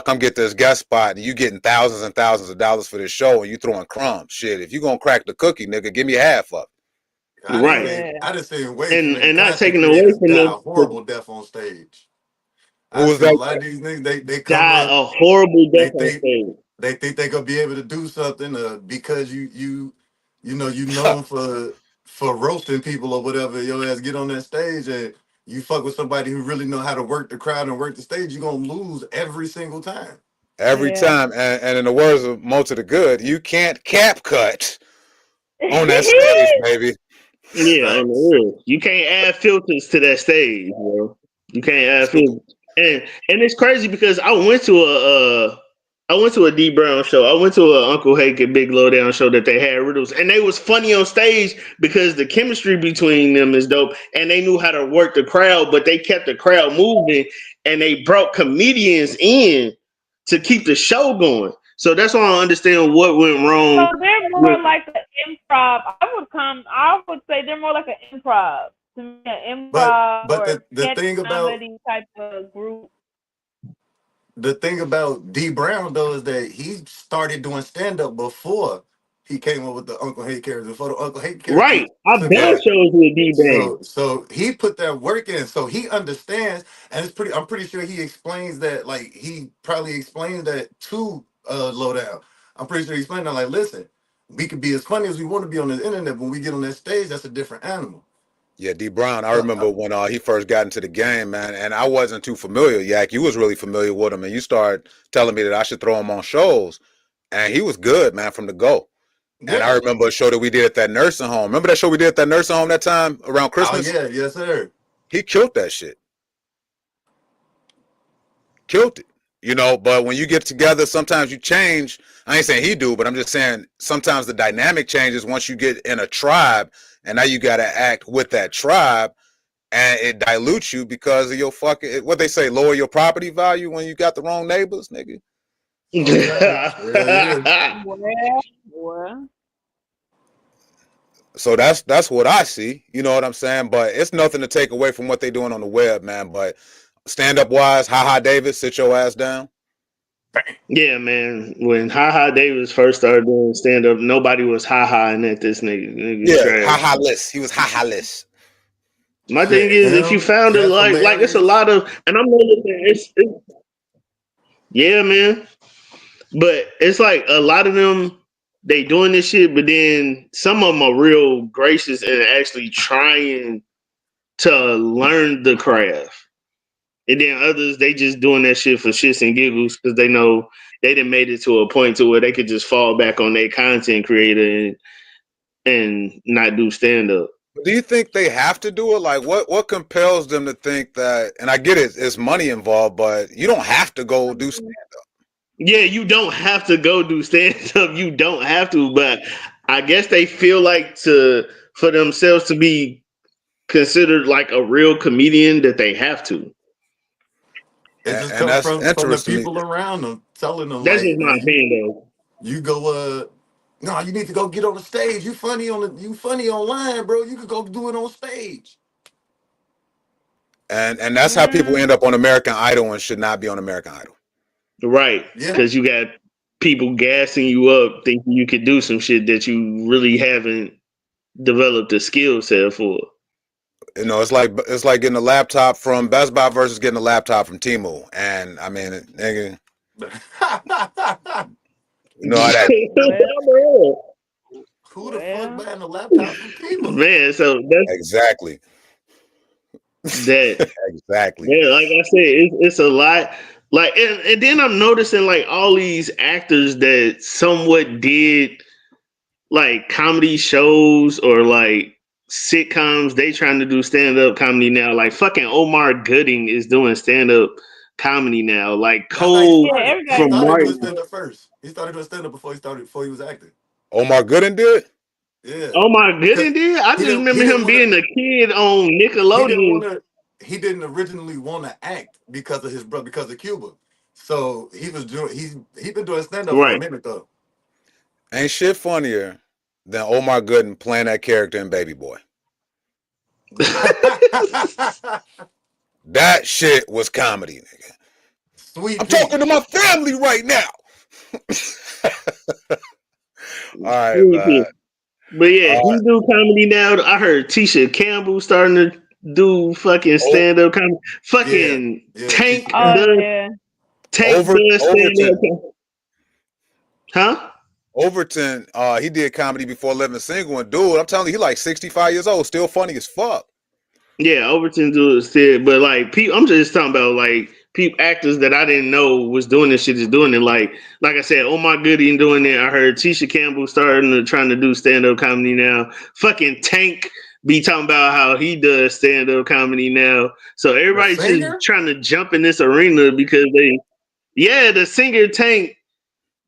come get this guest spot, and you getting thousands and thousands of dollars for this show, and you throwing crumbs. Shit, if you gonna crack the cookie, nigga, give me half of it. right. Yeah. I just seen way too many And not content taking away creators from die a them horrible death on stage. Who I was seen a that? lot of these niggas. They come die up. a horrible They death on think stage. they think they gonna be able to do something because you known for roasting people or whatever. Your ass get on that stage and you fuck with somebody who really know how to work the crowd and work the stage. You gonna lose every single time. Every Yeah. time, and in the words of Mo to the Good, you can't cap cut on that stage, baby. Yeah, on the Facts. real. You can't add filters to that stage, bro. You can't add So, filters. And it's crazy because I went to a D Brown show. I went to a Uncle Hake and Big Lowdown show that they had riddles, and they was funny on stage because the chemistry between them is dope, and they knew how to work the crowd, but they kept the crowd moving, and they brought comedians in to keep the show going. So that's why I don't understand what went So wrong they're with. more like an improv. I would say they're more like an improv. To me, an But improv but or the sketch thing about comedy type of group. D Brown though is that he started doing stand up before he came up with the Uncle Hate character. Before the Uncle Hate character Right. I've took done off. shows with D Brown. So he put that work in. So he understands, and I'm pretty sure he explains that. Like he probably explains that to lowdown. I'm pretty sure he explained that. Like, listen, we could be as funny as we want to be on the internet. When we get on that stage, that's a different animal. Yeah, D Brown. I remember when he first got into the game, man, and I wasn't too familiar. Yak, you was really familiar with him, and you started telling me that I should throw him on shows, and he was good, man, from the go. Yeah. And I remember a show that we did at that nursing home. Remember that show we did at that nursing home that time around Christmas? Oh, yeah, yes, sir. He killed that shit. Killed it. You know, but when you get together, sometimes you change. I ain't saying he do, but I'm just saying sometimes the dynamic changes once you get in a tribe, and now you got to act with that tribe, and it dilutes you because of your fucking, what they say, lower your property value when you got the wrong neighbors, nigga. Well. So that's what I see. You know what I'm saying? But it's nothing to take away from what they're doing on the web, man. But stand-up wise, Ha Davis, sit your ass down. Yeah, man. When Ha Davis first started doing stand-up, nobody was ha-haing at this nigga. Yeah, ha-ha-less. He was ha-ha-less. My thing is, if you found it, like it's a lot of, and I'm noticing it's yeah, man. But it's like a lot of them, they doing this shit, but then some of them are real gracious and actually trying to learn the craft. And then others, they just doing that shit for shits and giggles because they know they done made it to a point to where they could just fall back on their content creator and not do stand-up. Do you think they have to do it? Like, what compels them to think that? And I get it, it's money involved, but you don't have to go do stand-up. Yeah, you don't have to go do stand-up. You don't have to, but I guess they feel like for themselves to be considered like a real comedian that they have to. It just comes from the people around them telling them. That's just my opinion, though. You go, no, you need to go get on the stage. You funny online, bro. You could go do it on stage. And that's how people end up on American Idol and should not be on American Idol. Right, because you got people gassing you up, thinking you could do some shit that you really haven't developed a skill set for. You know, it's like getting a laptop from Best Buy versus getting a laptop from Temu. And I mean, nigga, you know how that. Who the fuck buying a laptop from Temu? Man, so that's exactly that. Exactly. Yeah, like I said, it's a lot. Like, and then I'm noticing like all these actors that somewhat did like comedy shows or like sitcoms, they trying to do stand-up comedy now. Like fucking Omar Gooding is doing stand-up comedy now. Like Cole from Martin. He started doing stand-up before he was acting. Omar Gooding did? Yeah. Omar Gooding did? I just remember him being a kid on Nickelodeon. He didn't originally want to act because of his brother, because of Cuba. So he been doing stand-up for a minute though. Ain't shit funnier than Omar Gooding playing that character in Baby Boy. That shit was comedy, nigga. Sweet. I'm talking to my family right now. All right, man. But yeah, he do comedy now. I heard Tisha Campbell starting to do fucking stand-up comedy. Fucking Tank Tank does stand-up. Huh? Overton, he did comedy before Living Single, and dude, I'm telling you, he like 65 years old, still funny as fuck. Yeah, Overton do it still, but like I'm just talking about like actors that I didn't know was doing this shit is doing it. Like I said, Omar Gooding doing it. I heard Tisha Campbell trying to do stand-up comedy now. Fucking Tank be talking about how he does stand-up comedy now. So everybody's just trying to jump in this arena because the singer Tank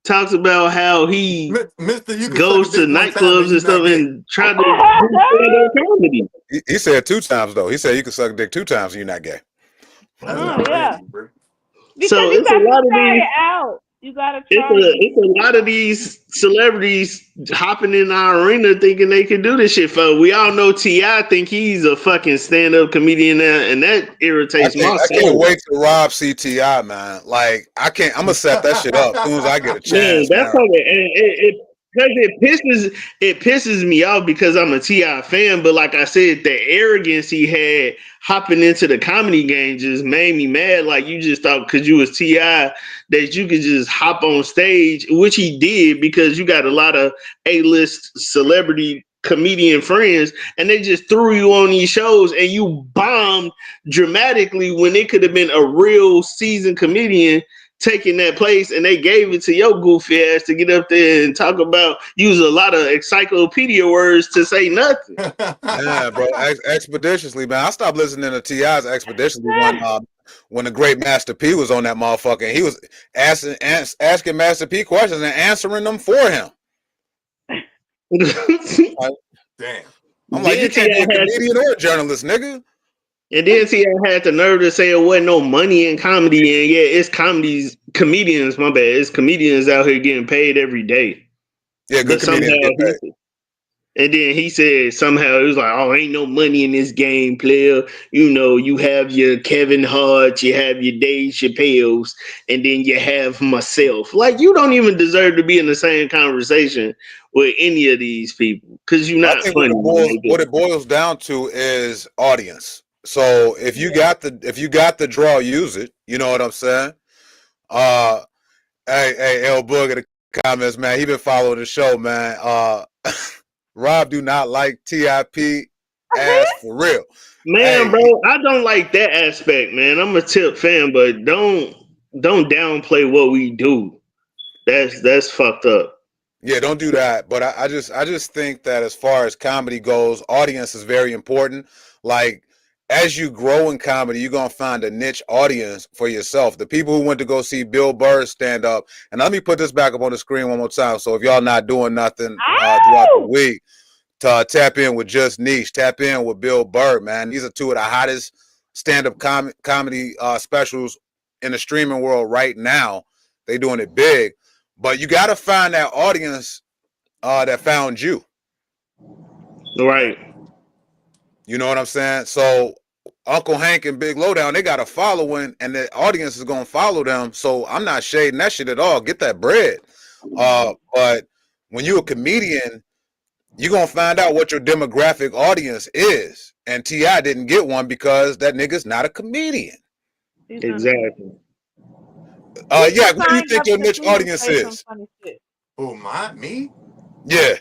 talks about how he goes to nightclubs and stuff and try to do stand-up comedy. He said 2 times though. He said you can suck dick 2 times and you're not gay. Yeah. Because so it's a lot of these. You gotta try. It's a lot of these celebrities hopping in our arena thinking they can do this shit. For we all know T.I. think he's a fucking stand-up comedian now, and that irritates my soul. I can't wait to Rob see T.I., man. Like I'm gonna set that shit up as soon as I get a chance. Man, that's okay. Because it pisses me off because I'm a Ti fan, but like I said, the arrogance he had hopping into the comedy game just made me mad. Like you just thought because you was Ti that you could just hop on stage, which he did because you got a lot of A-list celebrity comedian friends, and they just threw you on these shows and you bombed dramatically when it could have been a real seasoned comedian taking that place, and they gave it to your goofy ass to get up there and talk about use a lot of encyclopedia words to say nothing. Yeah, bro, expeditiously, man. I stopped listening to T.I.'s expeditiously when the great Master P was on that motherfucker. And he was asking Master P questions and answering them for him. Damn. I'm like, you can't be a comedian or a journalist, nigga. And then T.I. had the nerve to say it wasn't no money in comedy, and yeah, it's comedians. My bad, it's comedians out here getting paid every day. Yeah, good comedians get paid. And then he said somehow it was like, oh, ain't no money in this game, player. You know, you have your Kevin Hart, you have your Dave Chappelle's, and then you have myself. Like, you don't even deserve to be in the same conversation with any of these people because you're not funny. What it boils down to is audience. So if you got the draw, use it. You know what I'm saying? Hey, L Boog in the comments, man. He been following the show, man. Rob do not like TIP ass for real. Man, bro, I don't like that aspect, man. I'm a Tip fan, but don't downplay what we do. That's fucked up. Yeah, don't do that. But I just think that as far as comedy goes, audience is very important. Like, as you grow in comedy, you're going to find a niche audience for yourself. The people who went to go see Bill Burr stand up, and let me put this back up on the screen one more time. So if y'all not doing nothing throughout the week, to tap in with Just Niche, tap in with Bill Burr, man. These are two of the hottest stand-up comedy specials in the streaming world right now. They doing it big. But you got to find that audience that found you. Right. You know what I'm saying? So Uncle Hank and Big Lowdown, they got a following, and the audience is going to follow them. So I'm not shading that shit at all. Get that bread. But when you're a comedian, you're going to find out what your demographic audience is. And T.I. didn't get one because that nigga's not a comedian. Exactly. Yeah, what do you think your niche audience is? Who, me? Yeah.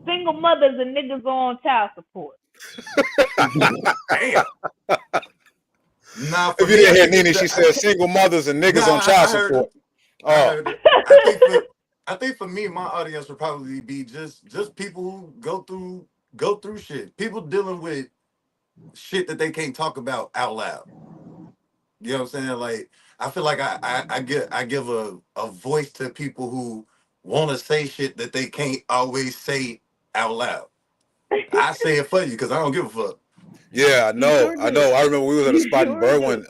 Single mothers and niggas on child support. Damn. Nah, if you didn't hear NiNi, she said single mothers and niggas on child support. I think for me, my audience would probably be just people who go through shit. People dealing with shit that they can't talk about out loud. You know what I'm saying? Like, I feel like I give a voice to people who want to say shit that they can't always say out loud. I say it for you because I don't give a fuck. Yeah, I know. I remember we was at a spot in Berwyn.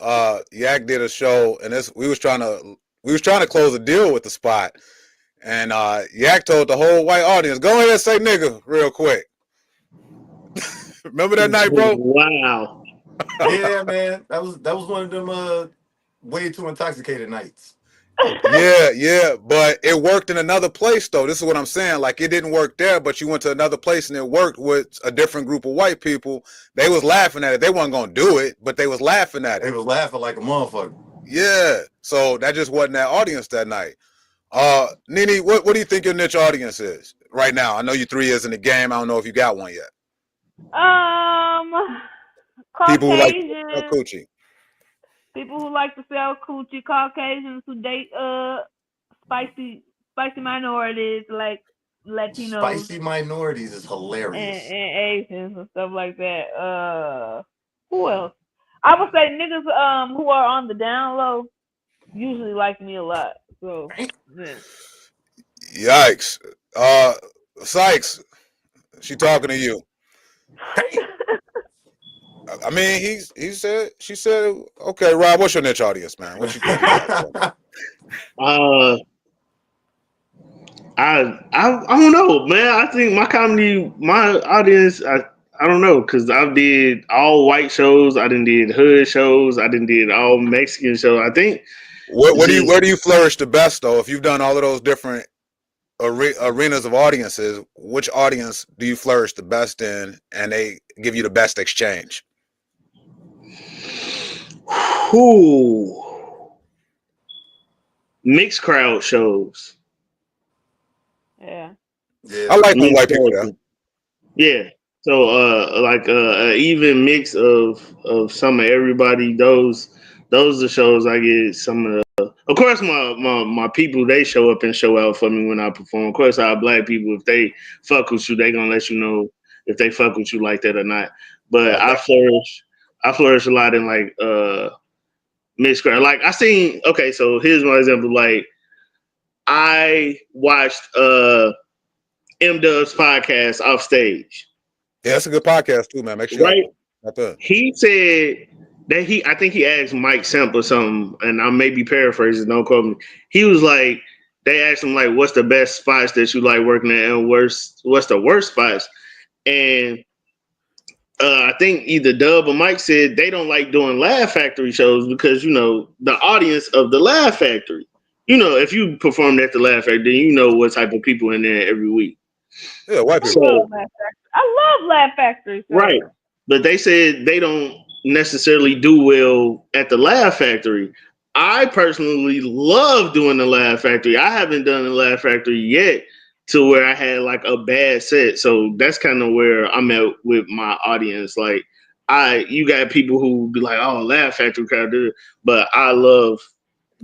Yak did a show, and we was trying to close a deal with the spot, and Yak told the whole white audience, "Go ahead and say nigga real quick." Remember that night, bro? Wow. Yeah, man, that was one of them way too intoxicated nights. Yeah, but it worked in another place though. This is what I'm saying. Like, it didn't work there, but you went to another place and it worked with a different group of white people. They was laughing at it. They wasn't gonna do it, but they was laughing at it. They was laughing like a motherfucker. Yeah. So that just wasn't that audience that night. NiNi, what do you think your niche audience is right now? I know you're 3 years in the game. I don't know if you got one yet. People who like to sell coochie. People who like to sell coochie, Caucasians who date spicy minorities like Latinos. Spicy minorities is hilarious. And Asians and stuff like that. Who else? I would say niggas who are on the down low usually like me a lot. So yeah. Yikes. Sykes, she talking to you. I mean, she said, okay, Rob, what's your niche audience, man? What you think? I don't know, man. I think my audience, I don't know, because I did all white shows, I did hood shows, I did all Mexican shows. I think Where do you flourish the best though? If you've done all of those different arenas of audiences, which audience do you flourish the best in, and they give you the best exchange? Mixed crowd shows. Yeah. I like when white people there. Yeah. So even mix of some of everybody, those are the shows I get some of the. Of course, my people, they show up and show out for me when I perform. Of course, our black people, if they fuck with you, they gonna let you know if they fuck with you like that or not. But I flourish a lot in like mixed crowd. Like I seen. Okay, so here's my example. Like I watched M Dub's podcast Off Stage. Yeah, that's a good podcast too, man. Make sure right. He said that I think he asked Mike Semp or something, and I may be paraphrasing, don't quote me. He was like, they asked him like, what's the best spots that you like working at, and what's the worst spots? And I think either Dub or Mike said they don't like doing Laugh Factory shows because, you know, the audience of the Laugh Factory. You know, if you performed at the Laugh Factory, you know what type of people in there every week. Yeah, white people. I love Laugh Factory. So. Right. But they said they don't necessarily do well at the Laugh Factory. I personally love doing the Laugh Factory. I haven't done the Laugh Factory yet to where I had like a bad set. So that's kind of where I'm at with my audience. Like you got people who be like, oh, Laugh Factory crowd, but I love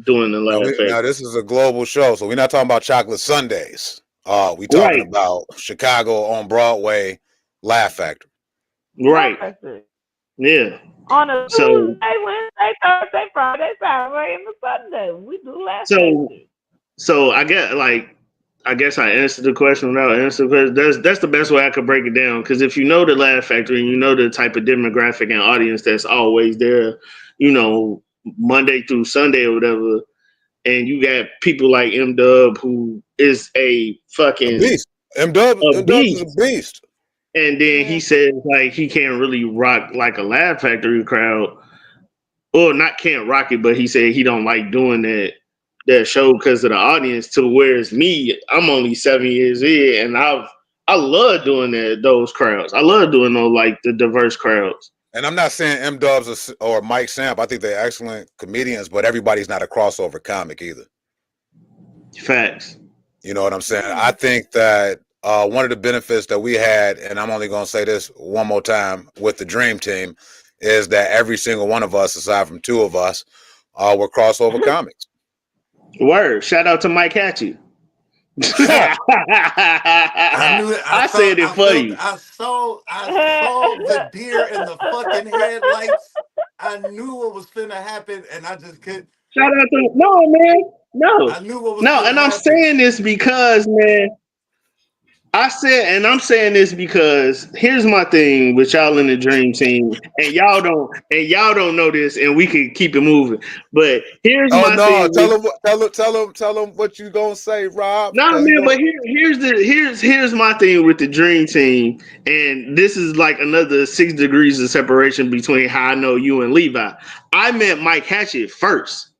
doing the Laugh Factory. Now this is a global show, so we're not talking about Chocolate Sundays. We talking about Chicago on Broadway Laugh Factory. Right. Yeah. On a Tuesday, Wednesday, Thursday, Friday, Saturday, and the Sunday. We do Laugh Factory. So I guess I answered the question without answering the question. That's the best way I could break it down. Because if you know the Laugh Factory and you know the type of demographic and audience that's always there, you know, Monday through Sunday or whatever, and you got people like M Dub who is a fucking beast. M Dub is a beast. And then he says like he can't really rock like a Laugh Factory crowd, or not can't rock it, but he said he don't like doing that show because of the audience. To whereas me, I'm only 7 years in, and I love doing those crowds. I love doing those like the diverse crowds. And I'm not saying M Dubs or Mike Samp. I think they're excellent comedians, but everybody's not a crossover comic either. Facts. You know what I'm saying? I think that one of the benefits that we had, and I'm only going to say this one more time with the Dream Team, is that every single one of us, aside from two of us, were crossover comics. Word. Shout out to Mike Hatchie. I knew it. I said it for you. I saw the deer in the fucking headlights. I knew what was finna happen, and I just couldn't. Shout out to no. I knew what was no, and I'm saying this because, man. I'm saying this because here's my thing with y'all in the Dream Team, and y'all don't know this, and we can keep it moving. But here's my thing. Tell them what you gonna say, Rob. No, man, but here's my thing with the Dream Team, and this is like another 6 degrees of separation between how I know you and Levi. I met Mike Hatchett first.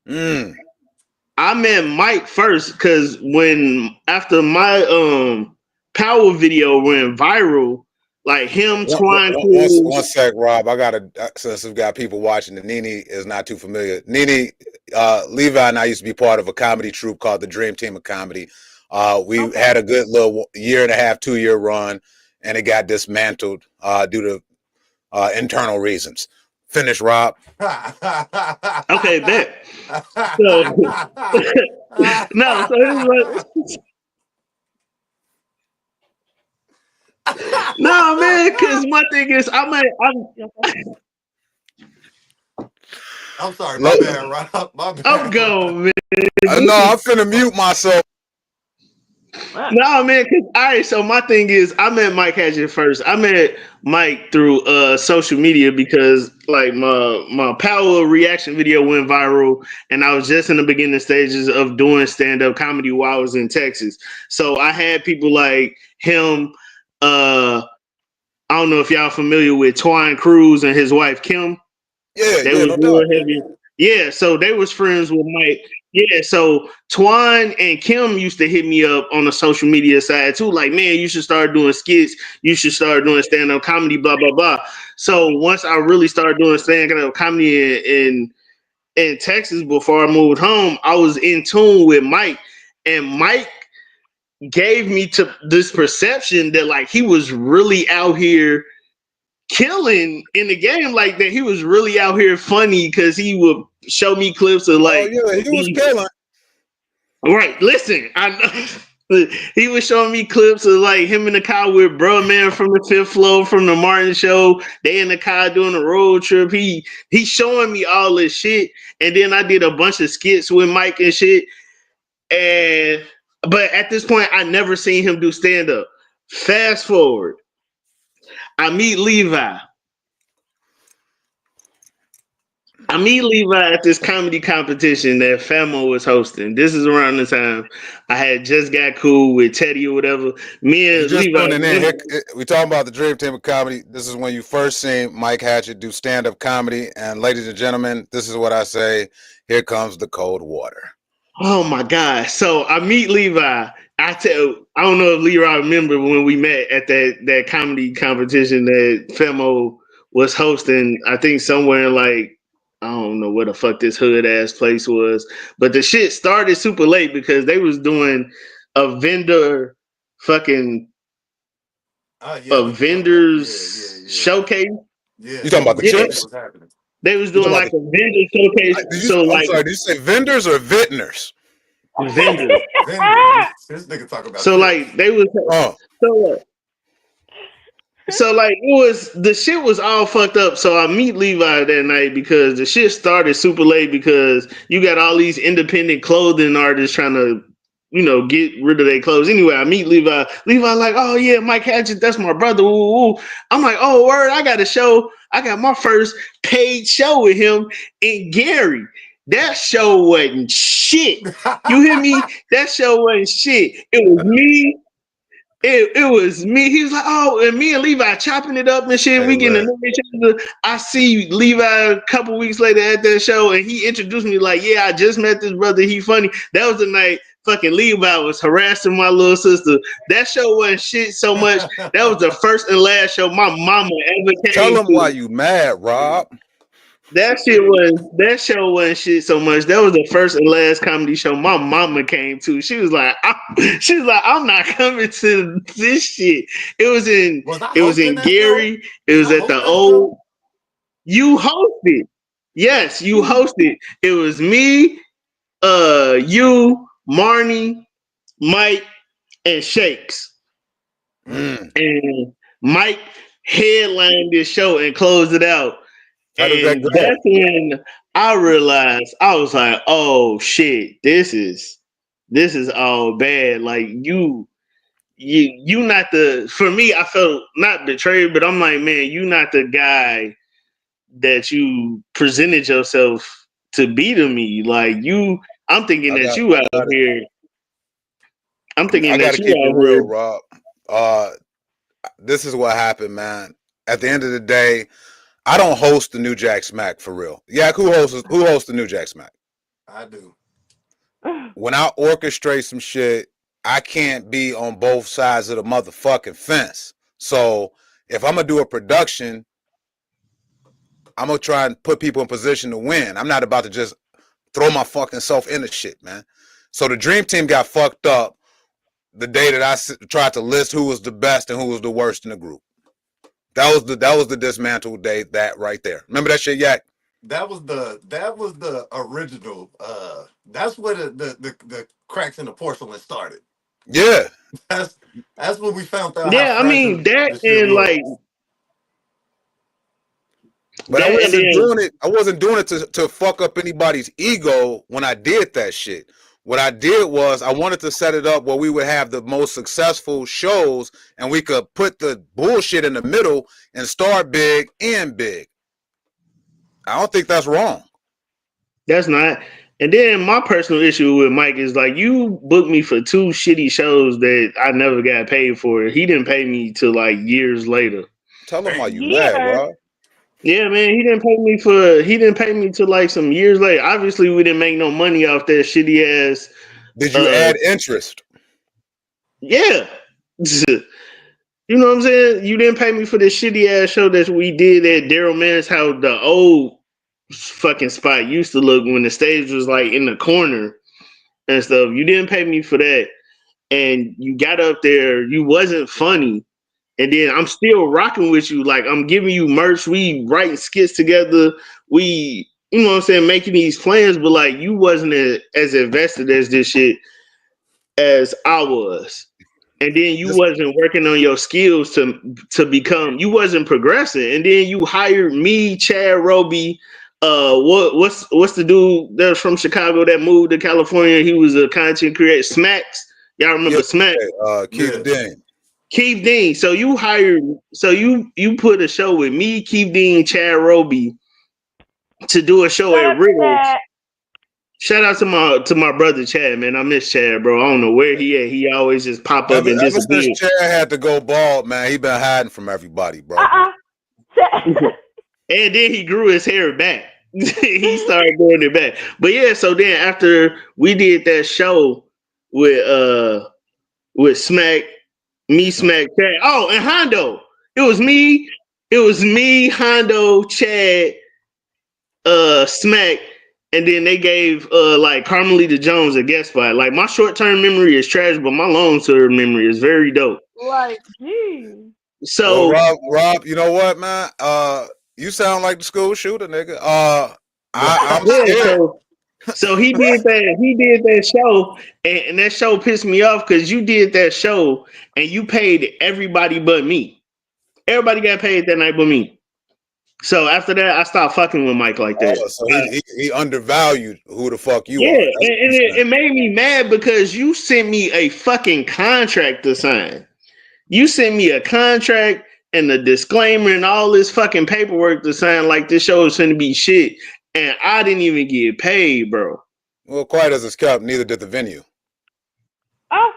I met Mike first because after my Power video went viral, like him, Twine Cruz. One sec, Rob. Since we've got people watching, and NiNi is not too familiar. NiNi, Levi and I used to be part of a comedy troupe called the Dream Team of Comedy. We had a good little 1.5, 2-year run, and it got dismantled due to internal reasons. Finish, Rob. Okay, bet. So, no, so here's what. No, man, because my thing is, I'm sorry, my bad, Rob. My bad. I'm going, man. No, I'm finna mute myself. No, man, so my thing is, I met Mike Hatchett first. I met Mike through social media because like my Power reaction video went viral, and I was just in the beginning stages of doing stand-up comedy while I was in Texas. So I had people like him. I don't know if y'all familiar with Twine Cruz and his wife Kim. Yeah, they was real heavy. Yeah, so they was friends with Mike. Yeah, so Twan and Kim used to hit me up on the social media side too. Like, man, you should start doing skits. You should start doing stand-up comedy, blah, blah, blah. So once I really started doing stand-up comedy in Texas before I moved home, I was in tune with Mike. And Mike gave me to this perception that like he was really out here killing in the game, like that he was really out here funny because he would show me clips of Oh like yeah, he was killing. right. Listen, I know he was showing me clips of like him in the car with bro man from the Fifth Floor from the Martin Show. They in the car doing a road trip. He's showing me all this shit, and then I did a bunch of skits with Mike and shit. And but at this point, I never seen him do stand up. Fast forward, I meet Levi. I meet Levi at this comedy competition that Famo was hosting. This is around the time I had just got cool with Teddy or whatever. Me You and just Levi. tuning in. We talking about the Dream Team of Comedy. This is when you first seen Mike Hatchett do stand-up comedy. And ladies and gentlemen, this is what I say. Here comes the cold water. Oh my God. So I meet Levi. I don't know if Leroy remember when we met at that comedy competition that Femo was hosting. I think somewhere in like I don't know where the fuck this hood ass place was, but the shit started super late because they was doing a vendor fucking a vendors showcase. Yeah, You talking about the chips? They was doing like a vendor showcase. I'm sorry, did you say vendors or vintners? Vendors. This nigga talk about so like they was so like it was the shit was all fucked up. So I meet Levi that night because the shit started super late because you got all these independent clothing artists trying to, get rid of their clothes. Anyway, I meet Levi. Levi like, oh yeah, Mike Hatchett, that's my brother. Ooh, ooh. I'm like, oh word, I got a show. I got my first paid show with him in Gary. That show wasn't shit. You hear me? That show wasn't shit. It was me. It was me. He was like, oh, and me and Levi chopping it up and shit. Hey, we getting to look. know each other. I see Levi a couple weeks later at that show, and he introduced me like, yeah, I just met this brother. He funny. That was the night fucking Levi was harassing my little sister. That show wasn't shit so much. That was the first and last show my mama ever came Tell him to. why you mad, Rob. That show wasn't shit so much. That was the first and last comedy show my mama came to. She was like, I'm not coming to this shit. It was in Gary. It was at the old. You hosted. Yes, you hosted. It was me, you, Marnie, Mike, and Shakes. And Mike headlined this show and closed it out. And that's when I realized I was like, oh shit, this is all bad. Like you not for me, I felt not betrayed, but I'm like, man, you not the guy that you presented yourself to be to me. Like I'm thinking that you out here. I'm thinking that you out here. Real, Rob. This is what happened, man. At the end of the day, I don't host the New Jack Smack for real. Yeah, who hosts the New Jack Smack? I do. When I orchestrate some shit, I can't be on both sides of the motherfucking fence. So if I'm gonna do a production, I'm gonna try and put people in position to win. I'm not about to just throw my fucking self into shit, man. So the Dream Team got fucked up the day that I tried to list who was the best and who was the worst in the group. That was the dismantle day, that right there. Remember that shit, Yak? That was the original. That's where the cracks in the porcelain started. Yeah. That's when we found out. Yeah, I mean that and like. But I wasn't doing it to fuck up anybody's ego when I did that shit. What I did was I wanted to set it up where we would have the most successful shows and we could put the bullshit in the middle and start big and big. I don't think that's wrong. That's not. And then my personal issue with Mike is like, you booked me for 2 shitty shows that I never got paid for. He didn't pay me till like years later. Tell him why you mad, bro. Yeah, man, he didn't pay me till like some years later. Obviously, we didn't make no money off that shitty ass. Did you add interest? Yeah. You know what I'm saying? You didn't pay me for this shitty ass show that we did at Daryl Man's house, the old fucking spot used to look when the stage was like in the corner and stuff. You didn't pay me for that. And you got up there, you wasn't funny. And then I'm still rocking with you. Like I'm giving you merch. We writing skits together. We, you know what I'm saying, making these plans, but like you wasn't as invested as this shit as I was. And then you wasn't working on your skills to become. You wasn't progressing. And then you hired me, Chad Roby. What's the dude that's from Chicago that moved to California? He was a content creator. Smacks. Y'all remember Smack? Keith Dean. Keith Dean. So you hired. So you put a show with me, Keith Dean, Chad Roby to do a show at Riddles. Shout out to my brother Chad, man. I miss Chad, bro. I don't know where he at. He always just pop up and disappear. Ever since Chad had to go bald, man, he been hiding from everybody, bro. And then he grew his hair back. He started growing it back. But yeah, so then after we did that show with Smack, Chad. Oh, and Hondo. It was me, Hondo, Chad, Smack. And then they gave like Carmelita Jones a guest spot. Like my short-term memory is trash, but my long-term memory is very dope. Like, geez. So Rob, you know what, man? You sound like the school shooter, nigga. I'm scared. So he did that show, and that show pissed me off because you did that show and you paid everybody but me. Everybody got paid that night but me. So after that, I stopped fucking with Mike like that. So he undervalued who the fuck you are. Yeah, and it made me mad because you sent me a fucking contract to sign. You sent me a contract and a disclaimer and all this fucking paperwork to sign like this show is going to be shit. And I didn't even get paid, bro. Well, quite as it's kept, neither did the venue. Oh.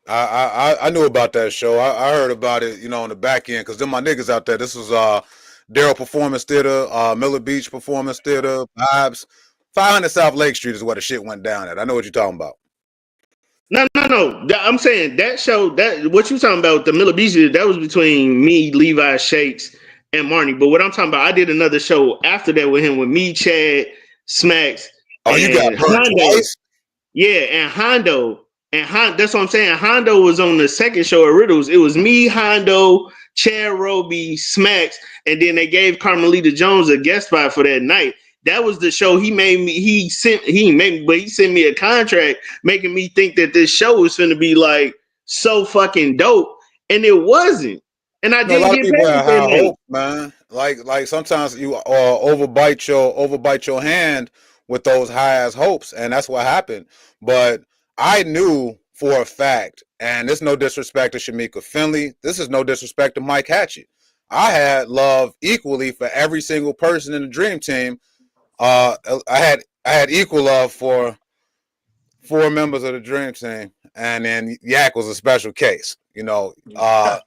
I knew about that show. I heard about it, you know, on the back end because them my niggas out there. This was Daryl Performance Theater, Miller Beach Performance Theater, Vibes. 500 South Lake Street is where the shit went down at. I know what you're talking about. No. I'm saying that show, that what you talking about, the Miller Beach, that was between me, Levi Shakes, and Marnie. But what I'm talking about, I did another show after that with him, with me, Chad, Smacks. Oh, you got Hondo. Twice? Yeah, and Hondo. That's what I'm saying. Hondo was on the second show at Riddles. It was me, Hondo, Chad Roby, Smacks, and then they gave Carmelita Jones a guest spot for that night. That was the show he sent me a contract making me think that this show was going to be like so fucking dope, and it wasn't. And I didn't get paid for that hope, man. Like sometimes you overbite your hand with those high ass hopes, and that's what happened. But I knew for a fact, and this is no disrespect to Shamika Finley. This is no disrespect to Mike Hatchett. I had love equally for every single person in the Dream Team. I had equal love for 4 members of the Dream Team, and then Yak was a special case. You know, I'm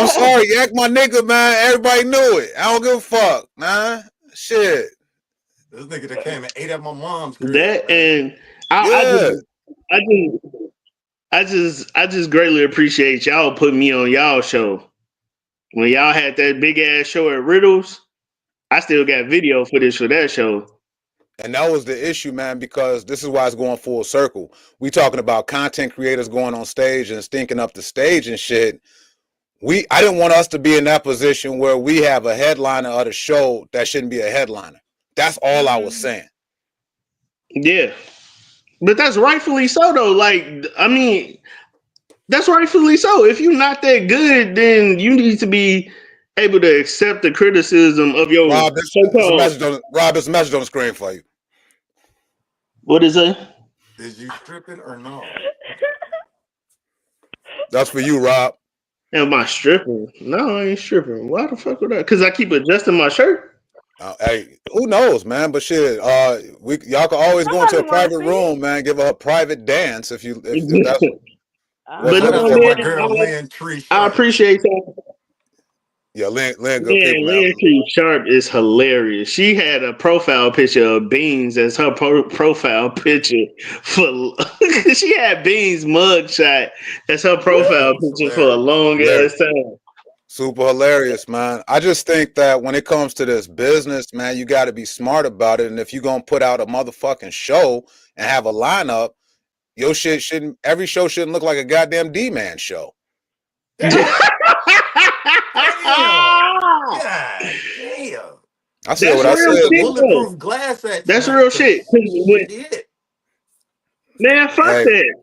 sorry, Yak, my nigga, man. Everybody knew it. I don't give a fuck, man. Shit. This nigga that came and ate at my mom's crib. That and I just greatly appreciate y'all putting me on y'all show. When y'all had that big ass show at Riddles, I still got video footage for that show. And that was the issue, man, because this is why it's going full circle. We talking about content creators going on stage and stinking up the stage and shit. I didn't want us to be in that position where we have a headliner of the show that shouldn't be a headliner. That's all I was saying. Yeah. But that's rightfully so, though. Like, I mean, that's rightfully so. If you're not that good, then you need to be able to accept the criticism of your Rob, there's a message on the screen for you. What is it? Is you stripping or no? That's for you, Rob. Am I stripping? No, I ain't stripping. Why the fuck would I? Because I keep adjusting my shirt. Hey, who knows, man? But shit, y'all can always go into a private room, man. Give a private dance if that's. But no, man, I appreciate that. Yeah, Lynn, good Yeah, people, man. Landry Sharp is hilarious. She had a profile picture of Beans as her profile picture for. She had Beans mugshot as her That profile was picture for a hilarious. long Hilarious. ass time. Super hilarious, man. I just think that when it comes to this business, man, you got to be smart about it. And if you're going to put out a motherfucking show and have a lineup, your shit shouldn't, every show shouldn't look like a goddamn D-Man show. Damn. God damn. I said That's what I real That's said, the shit, man. though. bulletproof glass act That's tonight. real shit. 'Cause Shit. man, fuck Hey, that.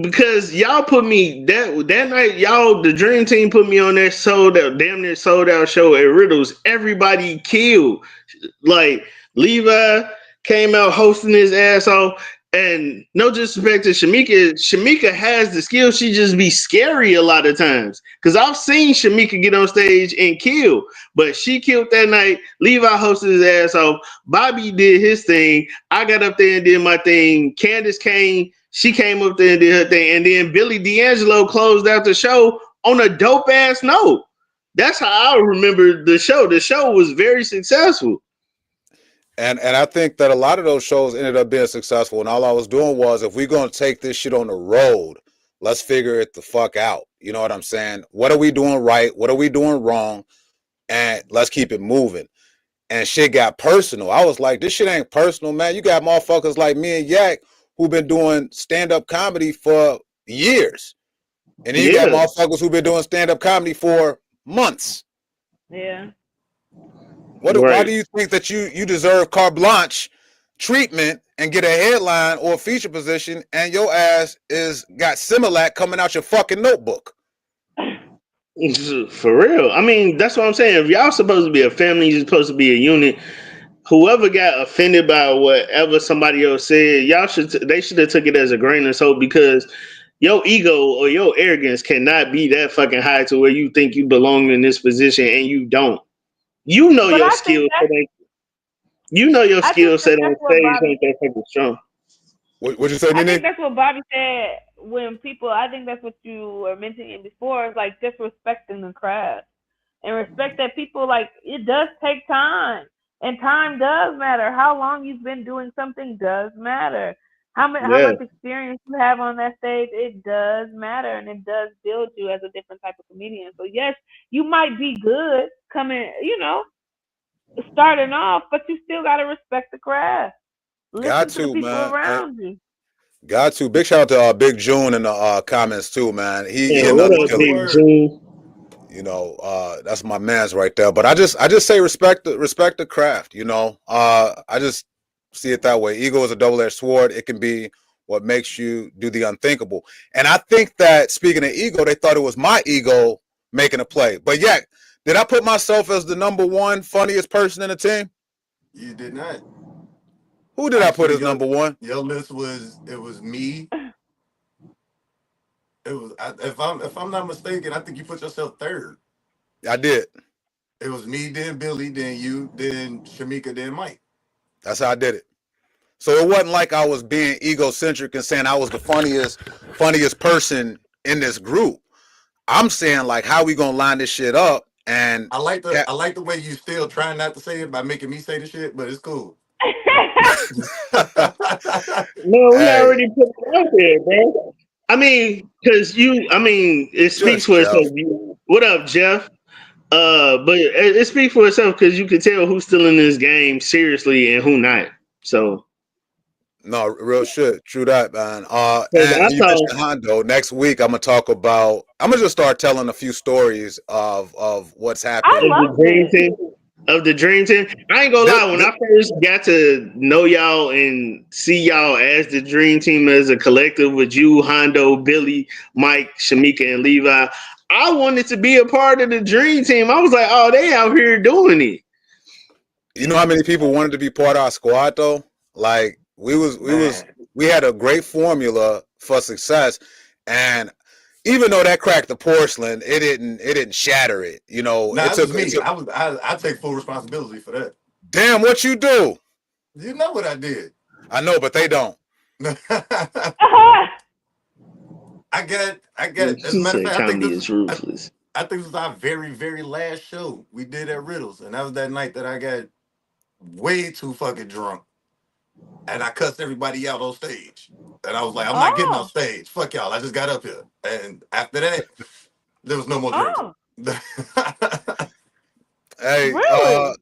Because y'all put me that night, y'all the Dream Team put me on that sold out, damn near sold out show at Riddles. Everybody killed. Like Levi came out hosting his ass off. And no disrespect to Shamika, Shamika has the skill. She just be scary a lot of times. Cause I've seen Shamika get on stage and kill, but she killed that night. Levi hosted his ass off. Bobby did his thing. I got up there and did my thing. Candace came. She came up there and did her thing. And then Billy D'Angelo closed out the show on a dope ass note. That's how I remember the show. The show was very successful. and I think that a lot of those shows ended up being successful. And all I was doing was, if we're going to take this shit on the road, let's figure it the fuck out. You know what I'm saying? What are we doing right? What are we doing wrong? And let's keep it moving. And shit got personal. I was like, this shit ain't personal, man. You got motherfuckers like me and Yak who've been doing stand-up comedy for years. And then you got Yeah. motherfuckers who've been doing stand-up comedy for months. Yeah. Why Right. do you think that you deserve carte blanche treatment and get a headline or a feature position, and your ass is got Similac coming out your fucking notebook? For real. I mean, that's what I'm saying. If y'all supposed to be a family, you're supposed to be a unit. Whoever got offended by whatever somebody else said, they should have took it as a grain of salt, because your ego or your arrogance cannot be that fucking high to where you think you belong in this position and you don't. You know But your I think skill set ain't. You know your I skill just set think on that's what stage Bobby. ain't that fucking strong. What'd you say, I think NiNi? that's what Bobby said when people. I think that's what you were mentioning before. It's like just respecting the craft and respect that people like it does take time, and time does matter. How long you've been doing something does matter. How Yeah. much experience you have on that stage, it does matter, and it does build you as a different type of comedian. So yes, you might be good coming, starting off, but you still got to respect the craft. Got Listen to the to, people man. around you. Got to. Big shout out to Big June in the comments too, man. He Yeah, another what up, What's the killer. Big word? June? You know, that's my man's right there. But I just say respect the craft. You know, I just see it that way. Ego is a double-edged sword. It can be what makes you do the unthinkable. And I think that, speaking of ego, they thought it was my ego making a play. But yeah, did I put myself as the number one funniest person in the team? You did not. Who did I put Actually, as number one? your list was me. It was if I'm not mistaken, I think you put yourself third. I did. It was me, then Billy, then you, then Shamika, then Mike. That's how I did it. So it wasn't like I was being egocentric and saying I was the funniest person in this group. I'm saying, like, how we gonna line this shit up? And I like the way you still trying not to say it by making me say the shit, but it's cool. No, we hey, already put it out there, man. I mean, it speaks just for Jeff. itself. What up, Jeff? But it speaks for itself, because you can tell who's still in this game seriously and who not. So, No, real shit. True that, man. because And I you saw mentioned Hondo. Next week, I'm gonna just start telling a few stories of what's I happened. of the loved Dream it. Team. Of the Dream Team, I ain't gonna lie. When I first got to know y'all and see y'all as the Dream Team as a collective with you, Hondo, Billy, Mike, Shamika, and Levi, I wanted to be a part of the Dream Team. I was like, oh, they out here doing it. You know how many people wanted to be part of our squad though? Like Man. we had a great formula for success, and even though that cracked the porcelain, it didn't shatter it. You know, Nah, it it was took me. I take full responsibility for that. damn what you do. You know what I did. I know, but they don't. I got. As a She matter of said, fact, I think comedy this. is ruthless. I think it was our very, very last show we did at Riddles, and that was that night that I got way too fucking drunk, and I cussed everybody out on stage. And I was like, I'm not getting off Oh, stage. Fuck y'all. I just got up here, and after that, there was no more drinking. oh, Hey, really?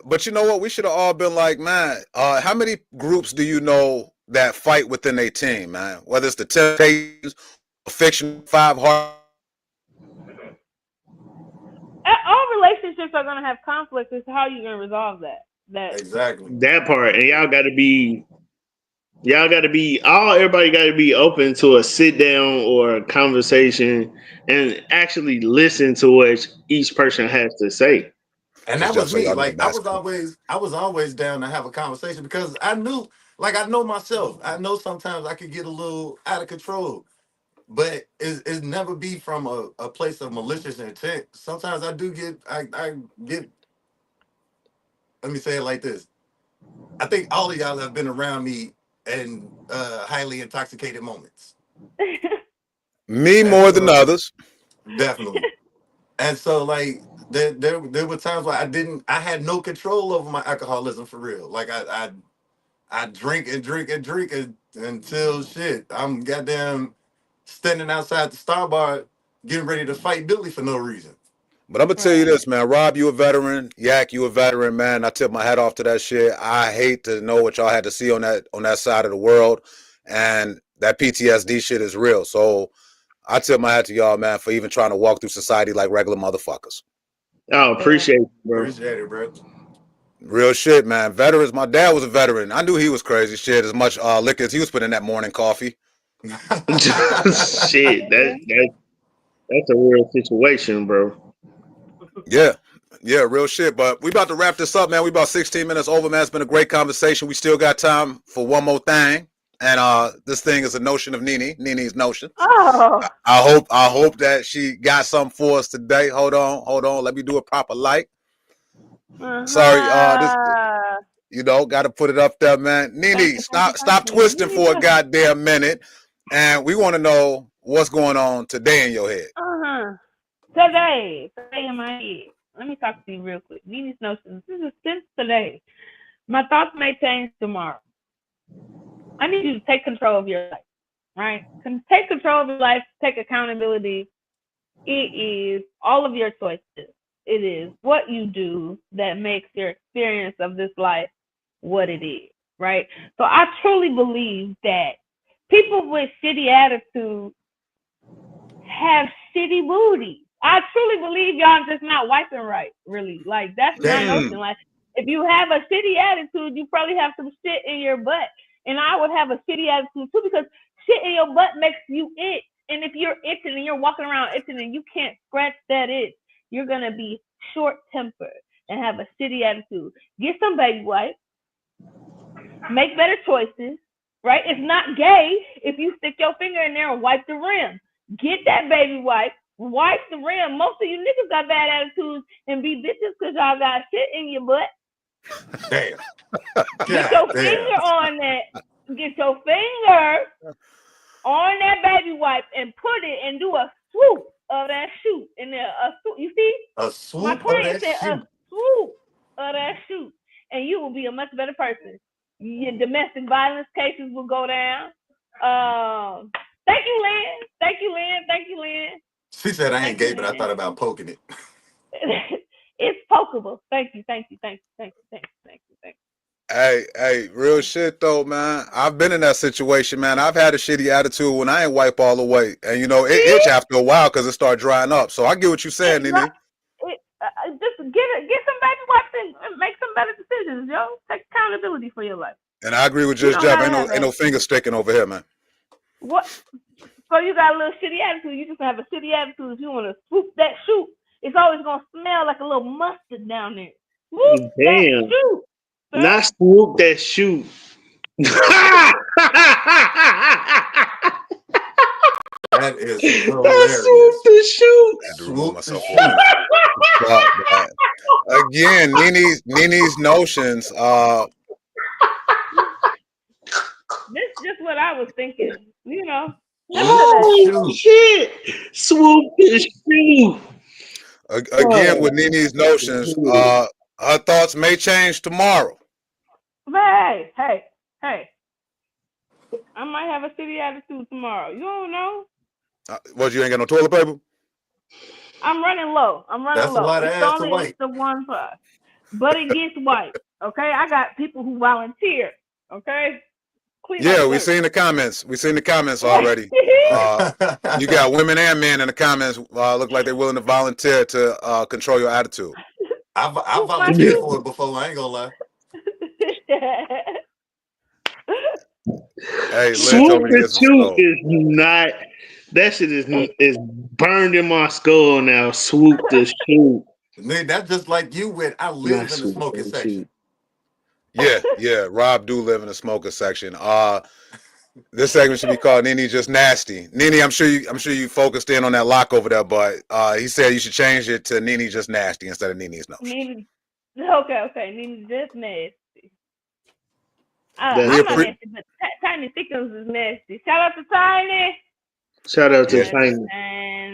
but you know what? We should have all been like, man, how many groups do you know that fight within a team, man? Whether it's the Temptations, Fiction, Five Heart. All relationships are gonna have conflict. It's how you gonna resolve that. Exactly. That part, and everybody got to be open to a sit down or a conversation and actually listen to what each person has to say. And Because that Jeff was said me. y'all know Like basketball. I was always down to have a conversation because I knew, like I know myself. I know sometimes I could get a little out of control, but it's never be from a place of malicious intent. Sometimes I do get I get. Let me say it like this. I think all of y'all have been around me in highly intoxicated moments, Me and more than so others. definitely. And so like there were times where I had no control over my alcoholism for real. Like I drink and drink and drink until shit. I'm goddamn standing outside the Star Bar getting ready to fight Billy for no reason. But I'm gonna tell you Right. this, man. Rob, you a veteran. Yak, you a veteran, man. I tip my hat off to that shit. I hate to know what y'all had to see on that side of the world, and that PTSD shit is real. So I tip my hat to y'all, man, for even trying to walk through society like regular motherfuckers. Oh, Yeah. appreciate you, bro. Appreciate it, bro. Real shit, man. Veterans. My dad was a veteran. I knew he was crazy shit. As much liquor as he was putting in that morning coffee. Shit, Yeah. that's a real situation, bro. Yeah. Yeah, real shit. But we about to wrap this up, man. We about 16 minutes over, man. It's been a great conversation. We still got time for one more thing. And this thing is a notion of NiNi's notion. Oh. I hope that she got something for us today. Hold on. Let me do a proper light. Sorry, this Uh-huh. gotta put it up there, man. Thank NiNi, you, thank you, thank stop you. twisting for a goddamn minute. And we want to know what's going on today in your head. Uh-huh. Today in my head. Let me talk to you real quick. NiNi's notions. This is since today. My thoughts may change tomorrow. I need you to take control of your life, right? Take control of your life, take accountability. It is all of your choices. It is what you do that makes your experience of this life what it is, right? So I truly believe that people with shitty attitudes have shitty booty. I truly believe y'all just not wiping right, really. Like, that's my Damn. notion. Like, if you have a shitty attitude, you probably have some shit in your butt. And I would have a shitty attitude too, because shit in your butt makes you itch. And if you're itching and you're walking around itching and you can't scratch that itch, you're going to be short tempered and have a shitty attitude. Get some baby wipes. Make better choices, right? It's not gay if you stick your finger in there and wipe the rim. Get that baby wipe the rim. Most of you niggas got bad attitudes and be bitches because y'all got shit in your butt. Damn. Get your finger on that. Get your finger on that baby wipe and put it and do a swoop of that shoot. And then you see? A My swoop of client that said a shoot. swoop of that shoot. And you will be a much better person. Your domestic violence cases will go down. Thank you, Lynn. Thank you, Lynn. She said I ain't Thank gay, you, but I Lynn. thought about poking it. It's pokeable. Thank you. Hey, real shit though, man. I've been in that situation, man. I've had a shitty attitude when I ain't wipe all the way, and it itch after a while because it start drying up. So I get what you're saying, NiNi. Just get some baby wipes and make some better decisions, yo. Take accountability for your life. And I agree with You Just don't Jeff. gotta Ain't no finger sticking over here, man. what? So you got a little shitty attitude. You just have a shitty attitude. If you want to swoop that shoot, it's always gonna smell like a little mustard down there. Swoop that Damn. shoot. Sir. Not swoop that shoot. That is Not swoop hilarious. the shoot. I had to remove Swoop the myself shoot. off it. Fuck, man. Again, NiNi's notions. This is just what I was thinking. You know. Swoop the Oh shoot. shit! Swoop the shoot. Again, with NiNi's notions, her thoughts may change tomorrow. Hey. I might have a shitty attitude tomorrow. You don't know. What, you ain't got no toilet paper? I'm running low. That's a lot of It's ass to only wipe. the one for us. But it gets wiped. Okay? I got people who volunteer. Okay? Yeah, we seen the comments. We seen the comments already. You got women and men in the comments. Look like they're willing to volunteer to control your attitude. I volunteered for it before. I ain't gonna lie. Hey, Swoop the Shoot is not. That shit is burned in my skull now. Swoop the Shoot. Man, that's just like you with. I live in the smoking section. Yeah. Rob do live in the smoker section. This segment should be called "NiNi Just Nasty." NiNi, I'm sure you focused in on that lock over there, but he said you should change it to "NiNi Just Nasty" instead of "NiNi's Notion." Okay. NiNi Just Nasty. I'm not nasty, but Tiny Thickums is nasty. Shout out to Tiny. Shout out to Tiny.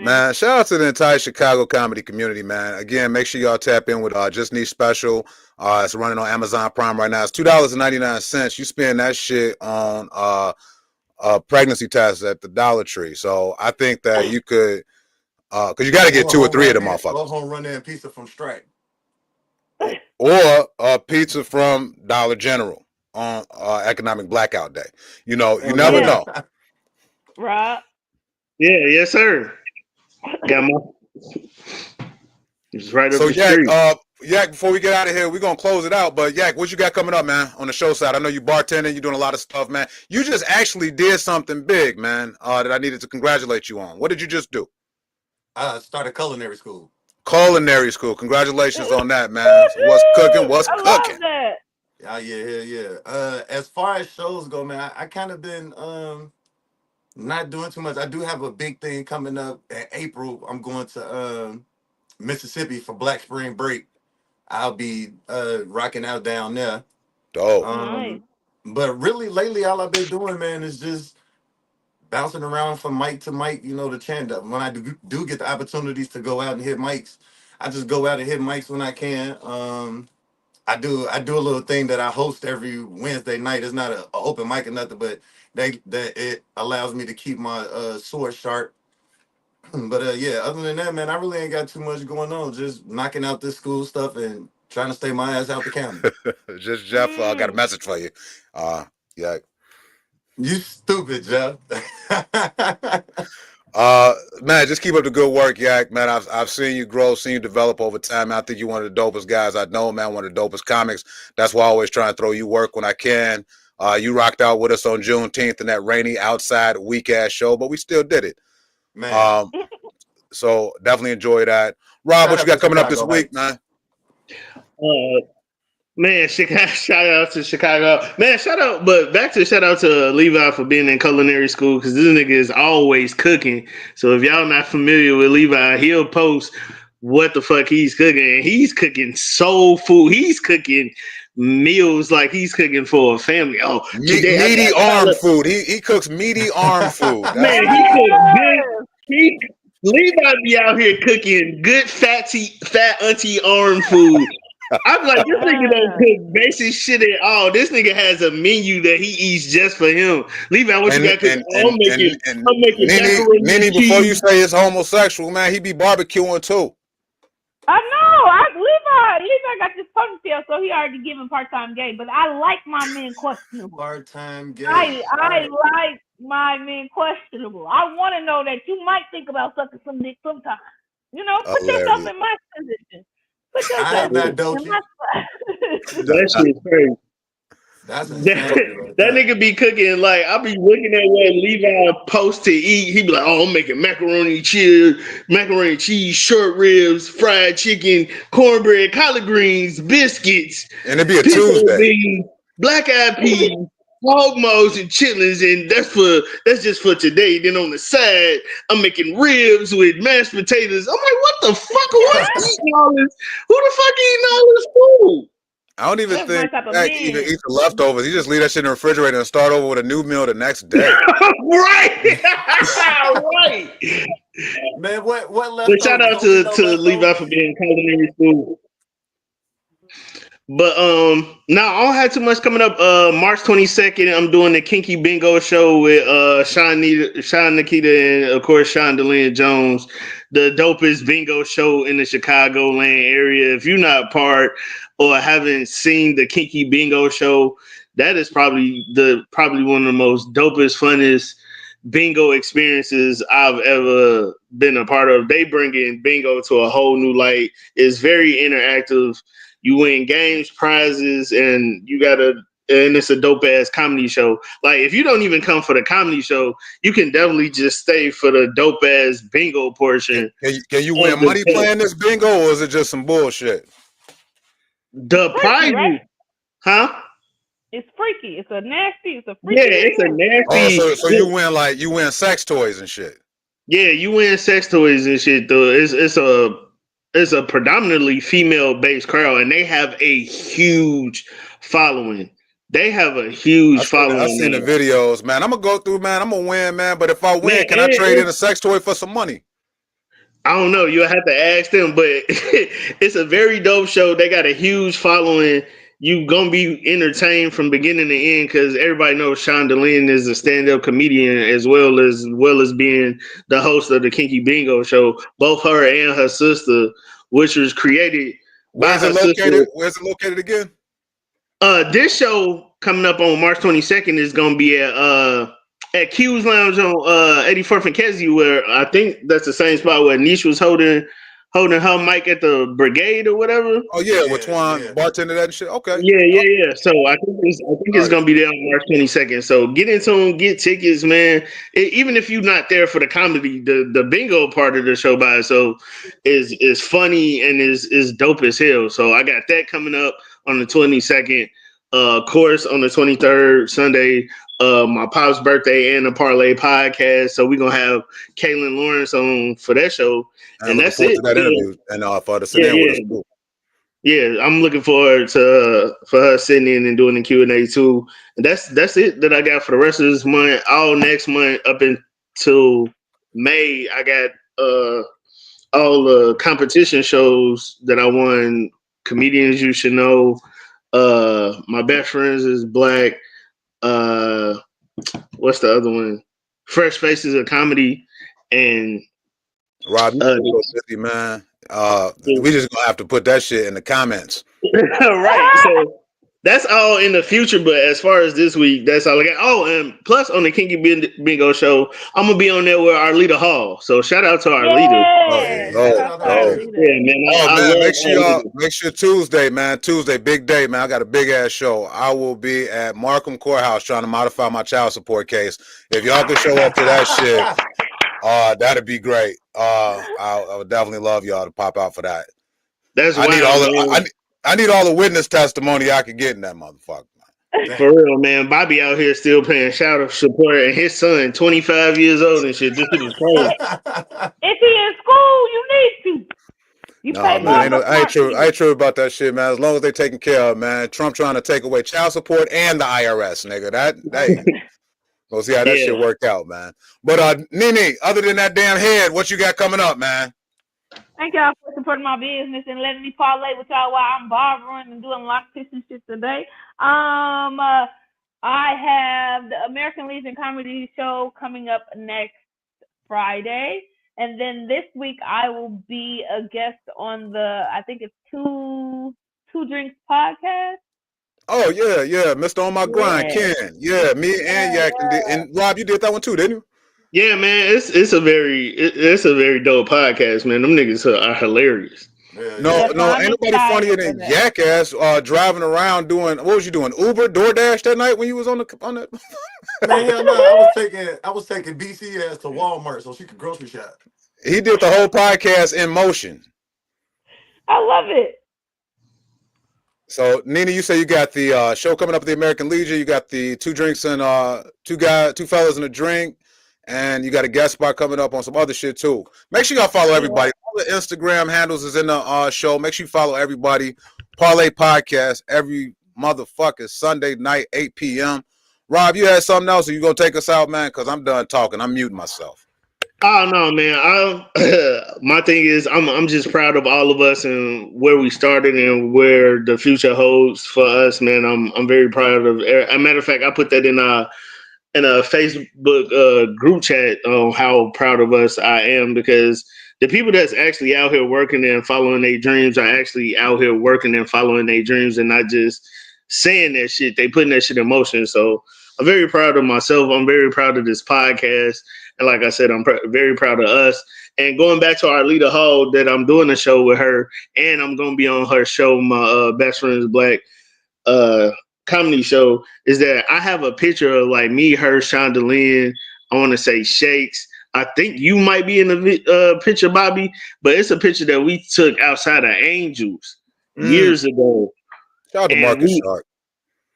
Man, shout out to the entire Chicago comedy community, man. Again, make sure y'all tap in with Just Niche Special. It's running on Amazon Prime right now. It's $2.99. You spend that shit on pregnancy tests at the Dollar Tree. So I think that you could, because you got to get 2 or 3 of them motherfuckers. Go home, run there pizza from Stripe. Or pizza from Dollar General on Economic Blackout Day. You know, you never know. Right. Yeah, yes, sir. Got my. It's right up the Yak, street. Yak, before we get out of here, we're gonna close it out. But Yak, what you got coming up, man, on the show side? I know you bartending, you're doing a lot of stuff, man. You just actually did something big, man, that I needed to congratulate you on. What did you just do? I started culinary school. Culinary school. Congratulations on that, man. So what's cooking? What's cooking? Love that. Yeah. As far as shows go, man, I kind of been not doing too much. I do have a big thing coming up in April. I'm going to Mississippi for Black Spring Break. I'll be rocking out down there. Dope. Nice. But really, lately, all I've been doing, man, is just bouncing around from mic to mic. You know, the chant up. When I do get the opportunities to go out and hit mics, I just go out and hit mics when I can. I do a little thing that I host every Wednesday night. It's not an open mic or nothing, but that it allows me to keep my sword sharp. But other than that, man, I really ain't got too much going on. Just knocking out this school stuff and trying to stay my ass out the county. Just Jeff, got a message for you. Yeah. You stupid, Jeff. Man, just keep up the good work, Yak. Man, I've seen you grow, seen you develop over time. I think you're one of the dopest guys I know, man. One of the dopest comics. That's why I always try and throw you work when I can. You rocked out with us on Juneteenth in that rainy outside weak ass show, but we still did it. Man. So definitely enjoy that. Rob, what you got coming up this week, man? Man, shout out to Chicago. Man, shout out to Levi for being in culinary school, because this nigga is always cooking. So if y'all not familiar with Levi, he'll post what the fuck he's cooking. And he's cooking soul food. He's cooking meals like he's cooking for a family. Oh, meaty arm food. He cooks meaty arm food. Man, he cooks good. Levi be out here cooking good fat auntie arm food. I'm like, this nigga don't cook basic shit at all. This nigga has a menu that he eats just for him. Levi, what you got cooking? I'm making macaroni NiNi, before you say it's homosexual, man, he be barbecuing too. I know. Levi got this ponytail, so he already given part-time gay. But I like my men questionable. Part-time gay. I like my men questionable. I want to know that you might think about sucking some dick sometime. You know, put yourself in my position. I ain't that dope. That shit's crazy. That nigga be cooking, like, I be looking at what Levi posts to eat. He be like, oh, I'm making macaroni cheese, short ribs, fried chicken, cornbread, collard greens, biscuits. And it'd be a Tuesday. Beans, black-eyed peas, hog maws and chitlins, and that's just for today. Then on the side, I'm making ribs with mashed potatoes. I'm like, what the fuck? Who's eating all this? Who the fuck eating all this food? I don't even think Jack even eats the leftovers. He just leave that shit in the refrigerator and start over with a new meal the next day. Right. Right. Man, what But left shout over? out Don't be to no Levi leftovers. for being culinary school. But no, I don't have too much coming up. March 22nd, I'm doing the Kinky Bingo show with Sean Nikita, and of course Sean DeLeon Jones, the dopest bingo show in the Chicagoland area. If you're not part or haven't seen the Kinky Bingo show, that is probably one of the most dopest, funnest bingo experiences I've ever been a part of. They bring in bingo to a whole new light. It's very interactive. You win games, prizes, and it's a dope ass comedy show. Like, if you don't even come for the comedy show, you can definitely just stay for the dope ass bingo portion Can you of win the money show. playing this bingo, or is it just some bullshit? The Freaky, right? prize, huh? It's freaky. It's a Yeah, freaky it's a game. Oh, nasty. so you win sex toys and shit. Yeah, you win sex toys and shit. Though it's a predominantly female based crowd, and they have a huge following. They have a huge I following seen the now. videos, man. I'm gonna go through, man. I'm gonna win, man. But if I win, Man, can I trade in a sex toy for some money? I don't know. You'll have to ask them, but it's a very dope show. They got a huge following. You gonna be entertained from beginning to end because everybody knows Sean DeLeon is a stand-up comedian as well as being the host of the Kinky Bingo show. Both her and her sister, which was created by Where's it her located? sister. Where's it located again? This show coming up on March 22nd is gonna be at Q's Lounge on 84th and Kedzie, where I think that's the same spot where Niche was holding her mic at the Brigade or whatever. Oh yeah, with Yeah, Twan yeah. bartender that and shit. Okay. Yeah. So I think it's Nice. gonna be there on March 22nd. So get into them, get tickets, man. Even if you're not there for the comedy, the bingo part of the show by itself is funny and is dope as hell. So I got that coming up on the 22nd. Of course, on the 23rd, Sunday, my pop's birthday and the Parlay Podcast. So we're gonna have Kaylin Lawrence on for that show. I'm And looking that's forward it. to that interview and for the sit Yeah, in with yeah. us too. Yeah, I'm looking forward to for her sitting in and doing the Q&A too. And that's it that I got for the rest of this month. All next month up until May, I got all the competition shows that I won. Comedians You Should Know. My Best Friends is Black. What's the other one? Fresh Faces of Comedy. And Rob, you so busy, man. We just gonna have to put that shit in the comments. right. So that's all in the future, but as far as this week, that's all I got. Oh, and plus on the Kinky Bingo show, I'm gonna be on there with our leader Hall. So shout out to our leader. Yeah. Shout out to our leader. Yeah, man. I man, love make sure Tuesday, man. Tuesday, big day, man. I got a big ass show. I will be at Markham Courthouse trying to modify my child support case. If y'all can show up to that shit, that'd be great. I would definitely love y'all to pop out for that. That's I need wild, I need all the witness testimony I can get in that motherfucker. For real, man. Bobby out here still paying shout out support, and his son, 25 years old and shit. This shit is crazy. If he in school, you need to. You pay more. I ain't true about that shit, man. As long as they taking care of, man. Trump trying to take away child support and the IRS, nigga. We'll see how that shit work out, man. But NiNi, other than that damn head, what you got coming up, man? Thank y'all for supporting my business and letting me parlay with y'all while I'm barbering and doing lock picks and shit today. I have the American Legion comedy show coming up next Friday. And then this week I will be a guest on I think it's Two Drinks podcast. Oh yeah, Mr. On My Grind, Ken. Yeah, me and Yak and Rob, you did that one too, didn't you? Yeah, man, it's a very dope podcast, man. Them niggas are hilarious. No, ain't nobody funnier than Yak ass driving around doing. What was you doing? Uber, DoorDash that night when you was on that? Man, hell no, I was taking BC ass to Walmart so she could grocery shop. He did the whole podcast in motion. I love it. So NiNi, you say you got the show coming up at the American Legion. You got the two drinks and two fellas and a drink. And you got a guest spot coming up on some other shit too. Make sure y'all follow everybody. All the Instagram handles is in the show. Make sure you follow everybody. Parlay Podcast every motherfucking Sunday night, 8 p.m. Rob, you had something else, or you gonna take us out, man? Because I'm done talking. I'm muting myself. Oh no, man! My thing is, I'm just proud of all of us and where we started and where the future holds for us, man. I'm very proud of. As a matter of fact, I put that in a Facebook group chat on how proud of us I am because the people that's actually out here working and following their dreams are actually out here working and following their dreams and not just saying that shit. They putting that shit in motion. So I'm very proud of myself. I'm very proud of this podcast. And like I said, I'm very proud of us. And going back to our leader Hall, that I'm doing a show with her, and I'm gonna be on her show, my best friend is black. Uh, Comedy show is that I have a picture of like me, her, Shonda, I want to say Shakes. I think you might be in the picture, Bobby, but it's a picture that we took outside of Angels years ago. Shout out to And Marcus we, Shark.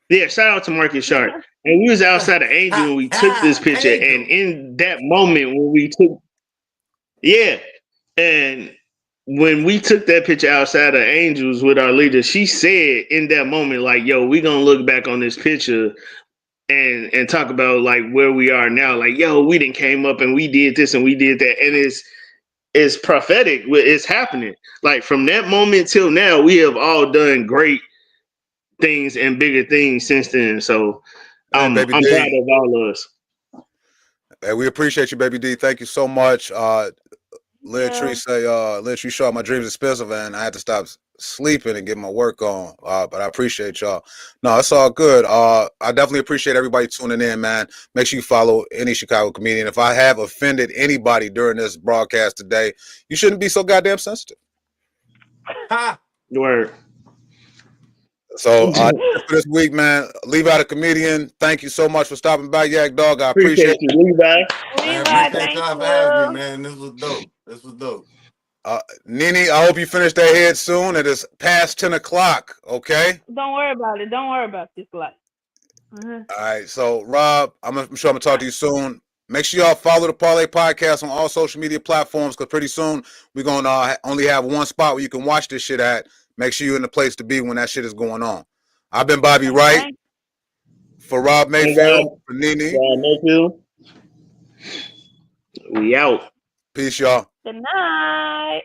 yeah, shout out to Marcus Sharp. And we was outside of Angel and we took this picture. And in that moment when we took, yeah, and when we took that picture outside of Angels with our leader, she said in that moment, like, yo, we gonna look back on this picture and talk about like where we are now. Like, yo, we didn't came up and we did this and we did that. And it's prophetic. It's happening. Like from that moment till now, we have all done great things and bigger things since then. So Hey, I'm Baby proud D. of all of us. Hey, we appreciate you, Baby D. Thank you so much. Lil Tree Yeah. say, Lil Tree showed my dreams expensive, and I had to stop sleeping and get my work on. But I appreciate y'all. No, it's all good. I definitely appreciate everybody tuning in, man. Make sure you follow any Chicago comedian. If I have offended anybody during this broadcast today, you shouldn't be so goddamn sensitive. Ha! Word. So for this week, man, leave out a comedian. Thank you so much for stopping by, Yak Dog. I appreciate you, Levi. I Levi, appreciate thank y'all for having me, you. man. This was dope. This was dope. NiNi, I hope you finish that head soon. It is past 10 o'clock, okay? Don't worry about it. Don't worry about this life. All right, so Rob, I'm sure I'm gonna talk to you soon. Make sure y'all follow the Parlay Podcast on all social media platforms because pretty soon we're gonna only have one spot where you can watch this shit at. Make sure you're in the place to be when that shit is going on. I've been Bobby Wright for Rob Mayfield, for NiNi. Mayfield. We out. Peace, y'all. Good night.